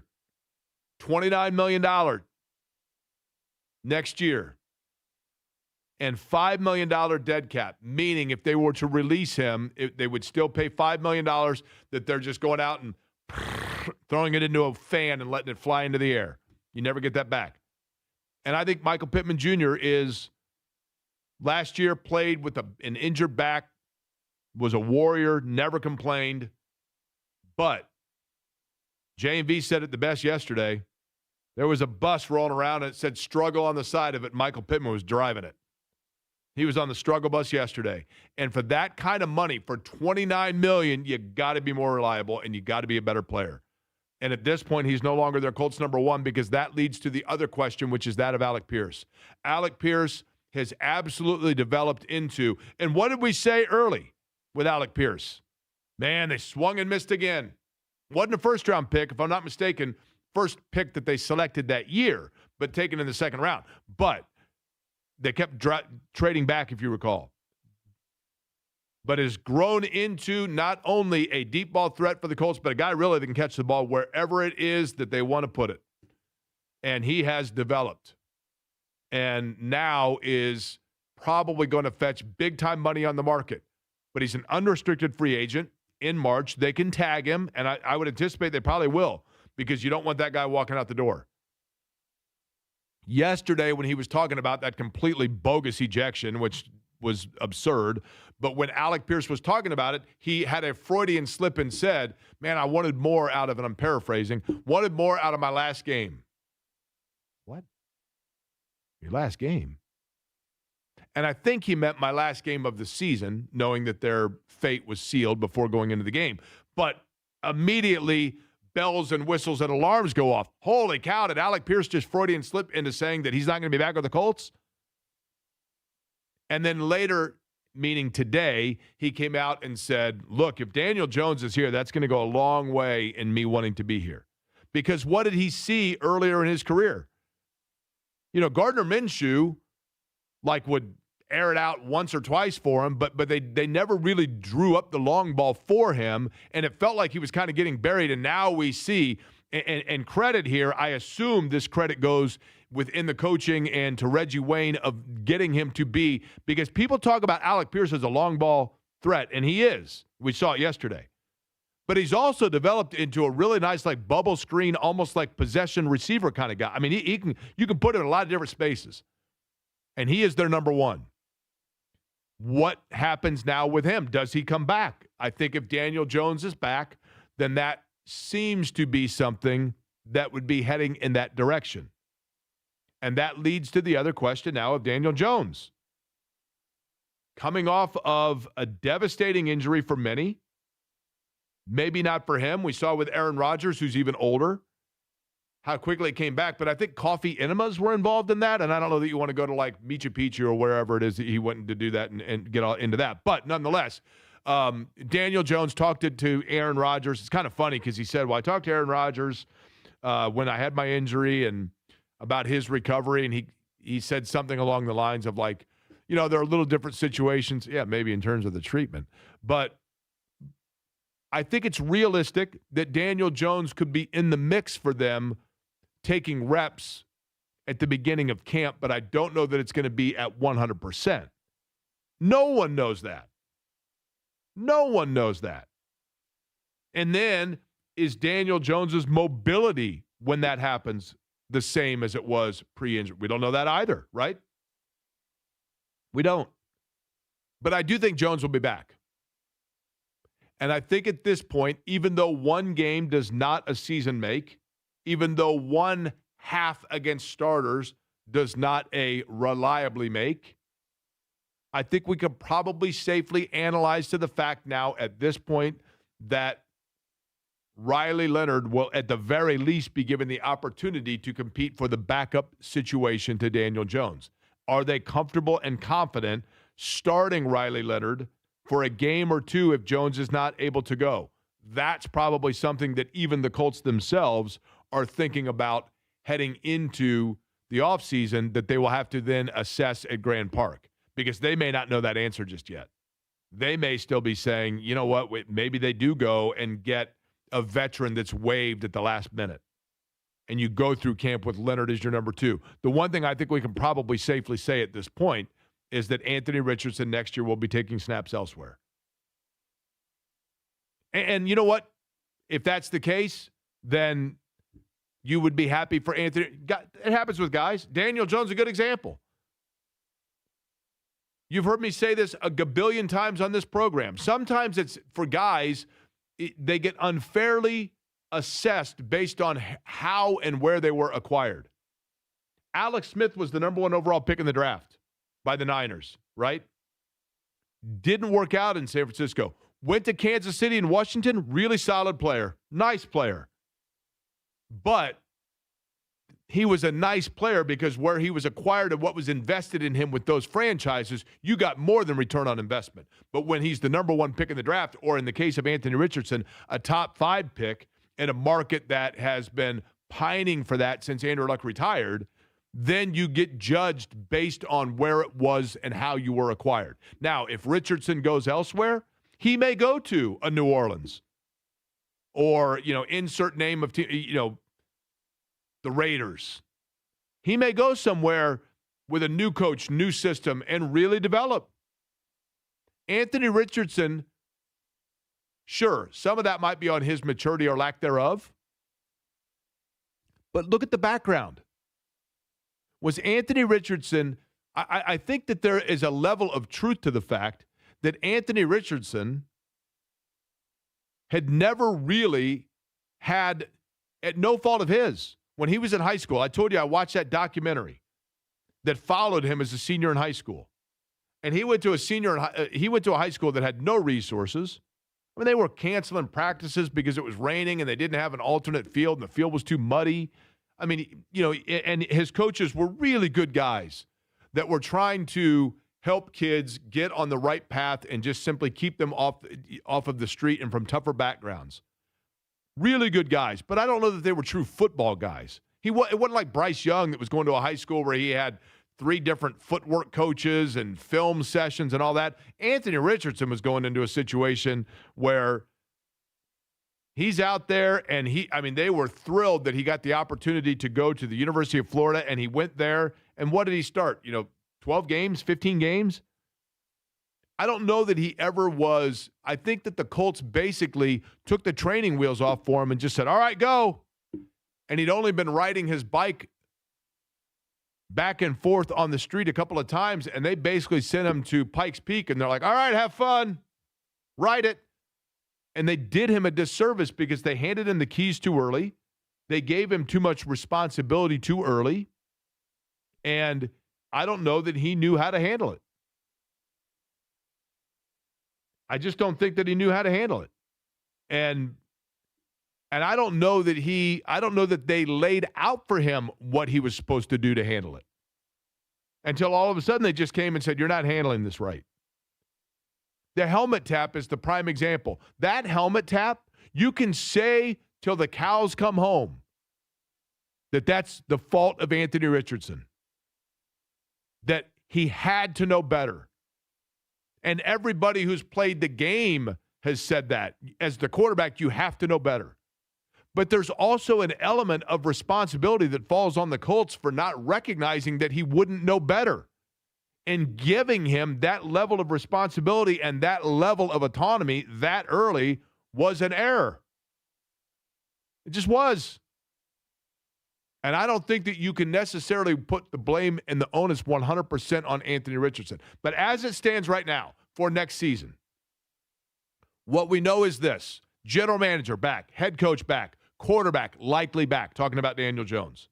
S9: $29 million next year and $5 million dead cap, meaning if they were to release him, they would still pay $5 million that they're just going out and throwing it into a fan and letting it fly into the air. You never get that back. And I think Michael Pittman Jr. is last year played with an injured back, was a warrior, never complained. But J&V said it the best yesterday. There was a bus rolling around and it said struggle on the side of it. Michael Pittman was driving it. He was on the struggle bus yesterday. And for that kind of money, for $29 million, you got to be more reliable and you got to be a better player. And at this point, he's no longer their Colts number one because that leads to the other question, which is that of Alec Pierce. Alec Pierce has absolutely developed into, and what did we say early with Alec Pierce? Man, they swung and missed again. Wasn't a first-round pick, if I'm not mistaken, first pick that they selected that year, but taken in the second round. But they kept trading back, if you recall. But has grown into not only a deep ball threat for the Colts, but a guy really that can catch the ball wherever it is that they want to put it. And he has developed. And now is probably going to fetch big-time money on the market. But he's an unrestricted free agent in March. They can tag him, and I would anticipate they probably will because you don't want that guy walking out the door. Yesterday, when he was talking about that completely bogus ejection, which was absurd, but when Alec Pierce was talking about it, he had a Freudian slip and said, man, I wanted more out of it. I'm paraphrasing. Wanted more out of my last game. What? Your last game? And I think he meant my last game of the season, knowing that their fate was sealed before going into the game. But immediately, bells and whistles and alarms go off. Holy cow, did Alec Pierce just Freudian slip into saying that he's not going to be back with the Colts? And then later, meaning today, he came out and said, look, if Daniel Jones is here, that's going to go a long way in me wanting to be here. Because what did he see earlier in his career? You know, Gardner Minshew, would air it out once or twice for him, but they never really drew up the long ball for him, and it felt like he was kind of getting buried. And now we see, and credit here, I assume this credit goes within the coaching and to Reggie Wayne of getting him to be, because people talk about Alec Pierce as a long ball threat, and he is. We saw it yesterday. But he's also developed into a really nice, bubble screen, almost like possession receiver kind of guy. I mean, you can put him in a lot of different spaces, and he is their number one. What happens now with him? Does he come back? I think if Daniel Jones is back, then that seems to be something that would be heading in that direction. And that leads to the other question now of Daniel Jones. Coming off of a devastating injury for many, maybe not for him. We saw with Aaron Rodgers, who's even older, how quickly it came back. But I think coffee enemas were involved in that. And I don't know that you want to go to Machu Picchu or wherever it is that he went to do that and get all into that. But nonetheless, Daniel Jones talked to Aaron Rodgers. It's kind of funny because he said, well, I talked to Aaron Rodgers when I had my injury and about his recovery. And he said something along the lines of there are little different situations. Yeah, maybe in terms of the treatment. But I think it's realistic that Daniel Jones could be in the mix for them taking reps at the beginning of camp, but I don't know that it's going to be at 100%. No one knows that. No one knows that. And then is Daniel Jones's mobility when that happens the same as it was pre-injury? We don't know that either, right? We don't. But I do think Jones will be back. And I think at this point, even though one game does not a season make, even though one half against starters does not a reliably make, I think we could probably safely analyze to the fact now at this point that Riley Leonard will at the very least be given the opportunity to compete for the backup situation to Daniel Jones. Are they comfortable and confident starting Riley Leonard for a game or two if Jones is not able to go? That's probably something that even the Colts themselves are thinking about heading into the offseason that they will have to then assess at Grand Park, because they may not know that answer just yet. They may still be saying, you know what, maybe they do go and get a veteran that's waived at the last minute, and you go through camp with Leonard as your number 2. The one thing I think we can probably safely say at this point is that Anthony Richardson next year will be taking snaps elsewhere. And you know what? If that's the case, then you would be happy for Anthony. It happens with guys. Daniel Jones is a good example. You've heard me say this a gabillion times on this program. Sometimes it's for guys, they get unfairly assessed based on how and where they were acquired. Alex Smith was the number 1 overall pick in the draft by the Niners, right? Didn't work out in San Francisco. Went to Kansas City and Washington, really solid player, nice player. But he was a nice player because where he was acquired and what was invested in him with those franchises, you got more than return on investment. But when he's the number 1 pick in the draft, or in the case of Anthony Richardson, a top 5 pick in a market that has been pining for that since Andrew Luck retired, then you get judged based on where it was and how you were acquired. Now, if Richardson goes elsewhere, he may go to a New Orleans or, insert name of team, the Raiders. He may go somewhere with a new coach, new system, and really develop. Anthony Richardson, sure, some of that might be on his maturity or lack thereof. But look at the background. Was Anthony Richardson, I think that there is a level of truth to the fact that Anthony Richardson had never really had, at no fault of his, when he was in high school. I told you I watched that documentary that followed him as a senior in high school. And he went to a high school that had no resources. I mean, they were canceling practices because it was raining and they didn't have an alternate field and the field was too muddy. I mean, and his coaches were really good guys that were trying to help kids get on the right path and just simply keep them off of the street and from tougher backgrounds. Really good guys, but I don't know that they were true football guys. It wasn't like Bryce Young that was going to a high school where he had 3 different footwork coaches and film sessions and all that. Anthony Richardson was going into a situation where he's out there and they were thrilled that he got the opportunity to go to the University of Florida, and he went there. And what did he start? 12 games, 15 games? I don't know that he ever was. I think that the Colts basically took the training wheels off for him and just said, all right, go. And he'd only been riding his bike back and forth on the street a couple of times, and they basically sent him to Pikes Peak, and they're like, all right, have fun. Ride it. And they did him a disservice because they handed him the keys too early. They gave him too much responsibility too early. And I don't know that he knew how to handle it. I just don't think that he knew how to handle it. And I don't know that they laid out for him what he was supposed to do to handle it. Until all of a sudden they just came and said, you're not handling this right. The helmet tap is the prime example. That helmet tap, you can say till the cows come home that that's the fault of Anthony Richardson. That he had to know better. And everybody who's played the game has said that. As the quarterback, you have to know better. But there's also an element of responsibility that falls on the Colts for not recognizing that he wouldn't know better. And giving him that level of responsibility and that level of autonomy that early was an error. It just was. And I don't think that you can necessarily put the blame and the onus 100% on Anthony Richardson. But as it stands right now for next season, what we know is this. General manager back, head coach back, quarterback likely back, talking about Daniel Jones.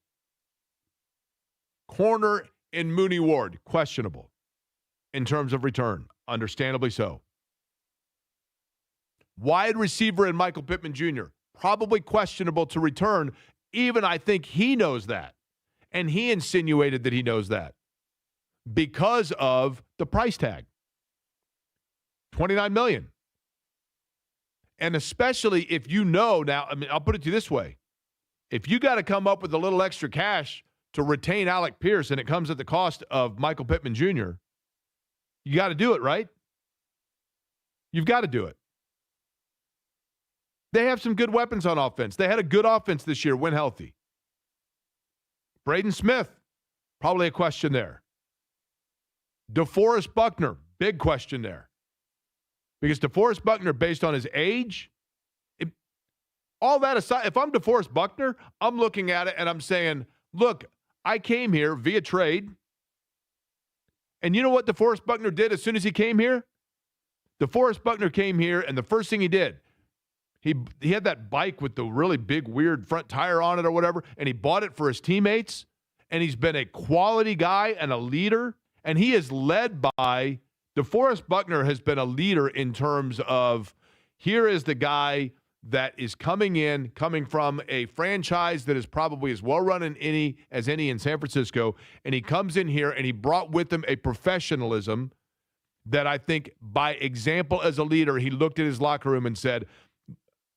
S9: Corner in Mooney Ward, questionable. in terms of return. Understandably so. Wide receiver and Michael Pittman Jr., probably questionable to return. Even I think he knows that. And he insinuated that he knows that because of the price tag. $29 million. And especially if you know now, I mean, I'll put it to you this way. If you got to come up with a little extra cash to retain Alec Pierce and it comes at the cost of Michael Pittman Jr., you got to do it, right? You've got to do it. They have some good weapons on offense. They had a good offense this year when healthy. Braden Smith, probably a question there. DeForest Buckner, big question there. Because DeForest Buckner, based on his age, all that aside, if I'm DeForest Buckner, I'm looking at it and I'm saying, look, I came here via trade. And you know what DeForest Buckner did as soon as he came here? DeForest Buckner came here, and the first thing he did, he had that bike with the really big, weird front tire on it or whatever, and he bought it for his teammates, and he's been a quality guy and a leader, and he is led by DeForest Buckner has been a leader in terms of here is the guy that is coming from a franchise that is probably as well run as any in San Francisco, and he comes in here and he brought with him a professionalism that I think by example as a leader, he looked at his locker room and said,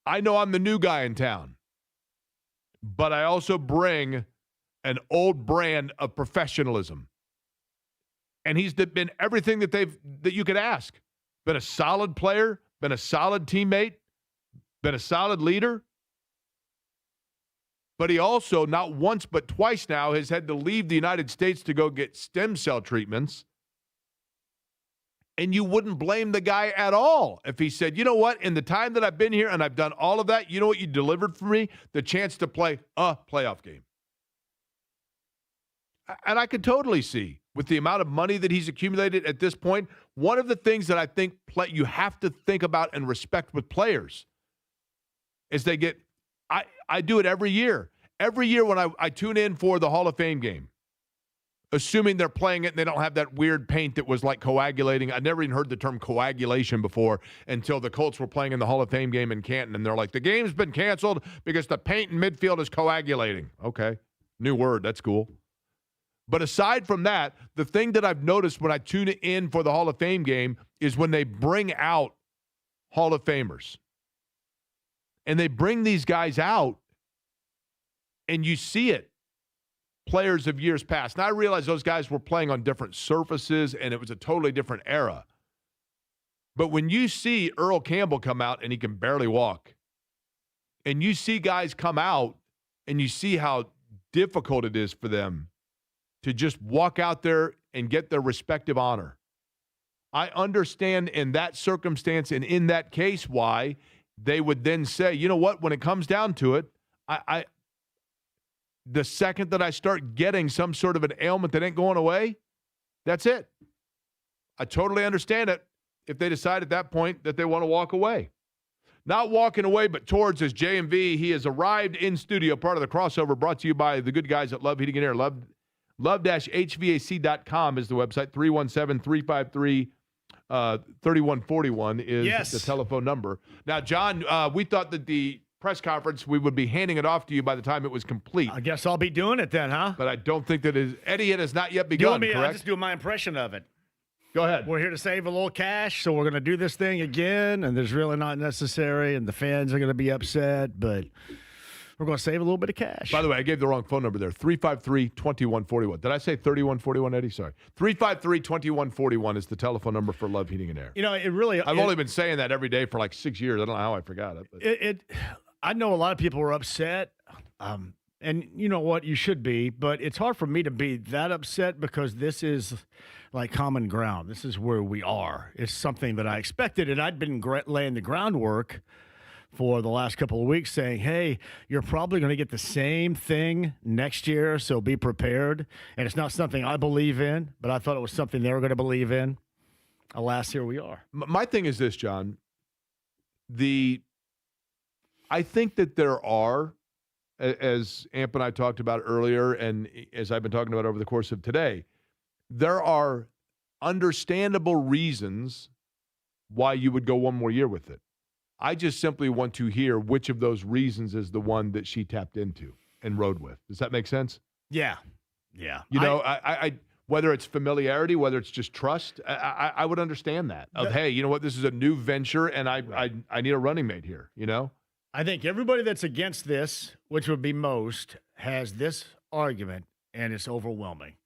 S9: I know I'm the new guy in town, but I also bring an old brand of professionalism. And he's been everything that you could ask. Been a solid player, been a solid teammate, been a solid leader. But he also, not once but twice now, has had to leave the United States to go get stem cell treatments. And you wouldn't blame the guy at all if he said, you know what, in the time that I've been here and I've done all of that, you know what you delivered for me? The chance to play a playoff game. And I could totally see, with the amount of money that he's accumulated at this point, one of the things that I think you have to think about and respect with players is they get, I do it every year. Every year when I tune in for the Hall of Fame game, assuming they're playing it and they don't have that weird paint that was like coagulating. I never even heard the term coagulation before until the Colts were playing in the Hall of Fame game in Canton, and they're like, the game's been canceled because the paint in midfield is coagulating. Okay, new word, that's cool. But aside from that, the thing that I've noticed when I tune in for the Hall of Fame game is when they bring out Hall of Famers. And they bring these guys out, and you see it, players of years past. Now, I realize those guys were playing on different surfaces, and it was a totally different era. But when you see Earl Campbell come out, and he can barely walk, and you see guys come out, and you see how difficult it is for them to just walk out there and get their respective honor. I understand in that circumstance and in that case why they would then say, you know what, when it comes down to it, the second that I start getting some sort of an ailment that ain't going away, that's it. I totally understand it if they decide at that point that they want to walk away. Not walking away, but towards his J&V. He has arrived in studio, part of the crossover brought to you by the good guys at Love Heating and Air. Love-HVAC.com is the website. 317-353-3141 is the telephone number. Now, John, we thought that the press conference, we would be handing it off to you by the time it was complete.
S2: I guess I'll be doing it then, huh?
S9: But I don't think that Eddie has not yet begun, correct?
S2: I'll just do my impression of it.
S9: Go ahead.
S2: We're here to save a little cash, so we're going to do this thing again, and there's really not necessary, and the fans are going to be upset, but we're going to save a little bit of cash.
S9: By the way, I gave the wrong phone number there. 353-2141. Did I say 3141, Eddie? Sorry. 353-2141 is the telephone number for Love Heating and Air.
S2: You know, I've
S9: only been saying that every day for like 6 years. I don't know how I forgot it. But.
S2: I know a lot of people are upset, and you know what? You should be, but it's hard for me to be that upset because this is like common ground. This is where we are. It's something that I expected, and I'd been laying the groundwork for the last couple of weeks saying, hey, you're probably going to get the same thing next year, so be prepared. And it's not something I believe in, but I thought it was something they were going to believe in. Alas, here we are.
S9: My thing is this, John. I think that there are, as Amp and I talked about earlier, and as I've been talking about over the course of today, there are understandable reasons why you would go one more year with it. I just simply want to hear which of those reasons is the one that she tapped into and rode with. Does that make sense?
S2: Yeah. Yeah.
S9: You know, I whether it's familiarity, whether it's just trust, I would understand that. Hey, you know what? This is a new venture, and I need a running mate here, you know?
S2: I think everybody that's against this, which would be most, has this argument, and it's overwhelming.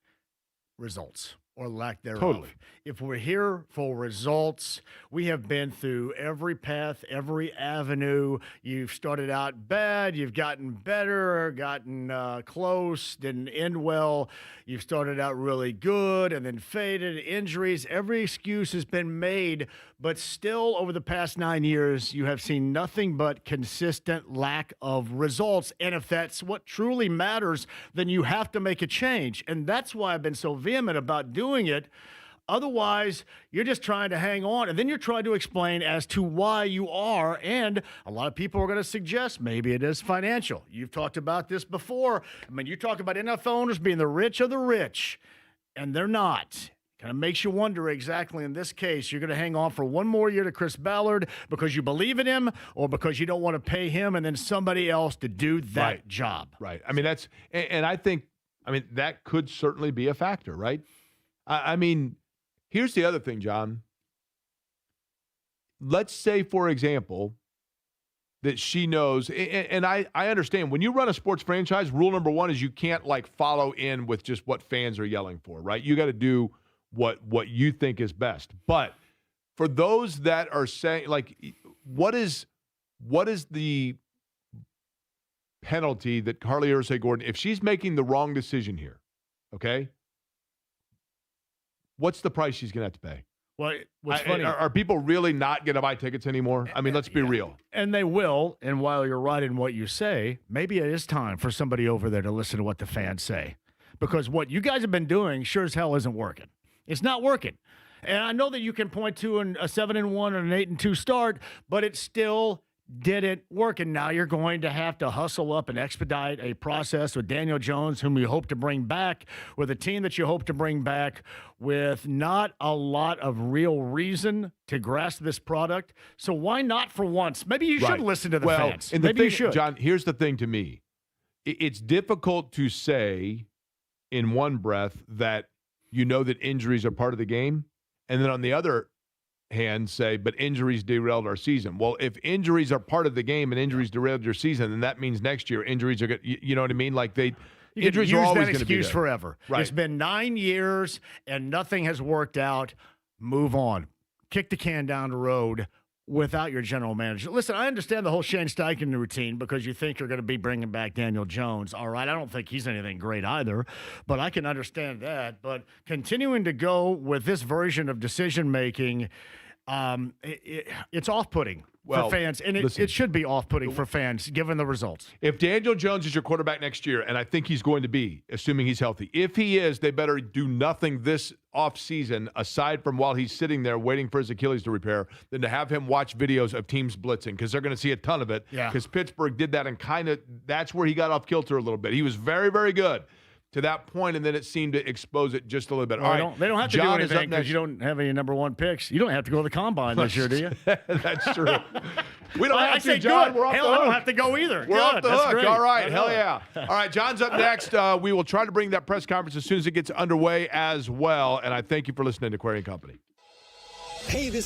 S2: Results. Or lack thereof.
S9: Totally.
S2: If we're here for results, we have been through every path, every avenue. You've started out bad, you've gotten better, gotten close, didn't end well. You've started out really good and then faded, injuries. Every excuse has been made, but still over the past 9 years, you have seen nothing but consistent lack of results. And if that's what truly matters, then you have to make a change. And that's why I've been so vehement about doing it. Otherwise, you're just trying to hang on, and then you're trying to explain as to why you are, and a lot of people are going to suggest maybe it is financial. You've talked about this before. I mean, you talk about NFL owners being the rich of the rich, and they're not. Kind of makes you wonder exactly in this case, you're going to hang on for one more year to Chris Ballard because you believe in him or because you don't want to pay him and then somebody else to do that job.
S9: Right. I mean, and I think, that could certainly be a factor, right? I mean, here's the other thing, John. Let's say, for example, that she knows, and I understand, when you run a sports franchise, rule number one is you can't, follow in with just what fans are yelling for, right? You got to do what you think is best. But for those that are saying, what is the penalty that Carlie Irsay-Gordon, if she's making the wrong decision here, okay, what's the price she's going to have to pay?
S2: Well, what's funny?
S9: Are people really not going to buy tickets anymore? I mean, let's be real.
S2: And they will. And while you're right in what you say, maybe it is time for somebody over there to listen to what the fans say. Because what you guys have been doing sure as hell isn't working. It's not working. And I know that you can point to a 7-1 and an 8-2 start, but it still didn't work. And now you're going to have to hustle up and expedite a process with Daniel Jones, whom you hope to bring back, with a team that you hope to bring back, with not a lot of real reason to grasp this product. So why not for once? Maybe you should listen to the fans.
S9: And
S2: Maybe you should.
S9: John, here's the thing to me. It's difficult to say in one breath that you know that injuries are part of the game, and then on the other hand say, but injuries derailed our season. Well, if injuries are part of the game and injuries derailed your season, then that means next year injuries are going to, you know what I mean? Injuries are always going to be there.
S2: Forever. Right. It's been 9 years and nothing has worked out. Move on. Kick the can down the road without your general manager. Listen, I understand the whole Shane Steichen routine because you think you're going to be bringing back Daniel Jones. All right, I don't think he's anything great either, but I can understand that. But continuing to go with this version of decision-making, it's off-putting for fans, and it should be off-putting for fans given the results.
S9: If Daniel Jones is your quarterback next year, and I think he's going to be, assuming he's healthy, if he is, they better do nothing this offseason aside from while he's sitting there waiting for his Achilles to repair than to have him watch videos of teams blitzing because they're going to see a ton of it because Pittsburgh did that and that's where he got off kilter a little bit. He was very, very good to that point, and then it seemed to expose it just a little bit.
S2: Well,
S9: all right,
S2: they don't have to do anything because you don't have any number one picks. You don't have to go to the combine this year, do you?
S9: That's true. We don't have to,
S2: say
S9: John.
S2: Good.
S9: We're off
S2: hell,
S9: the hook.
S2: I don't have to go either.
S9: We're off the hook.
S2: Great.
S9: All right. Hell yeah. All right. John's up next. We will try to bring that press conference as soon as it gets underway as well. And I thank you for listening to Query & Company.
S3: Hey, this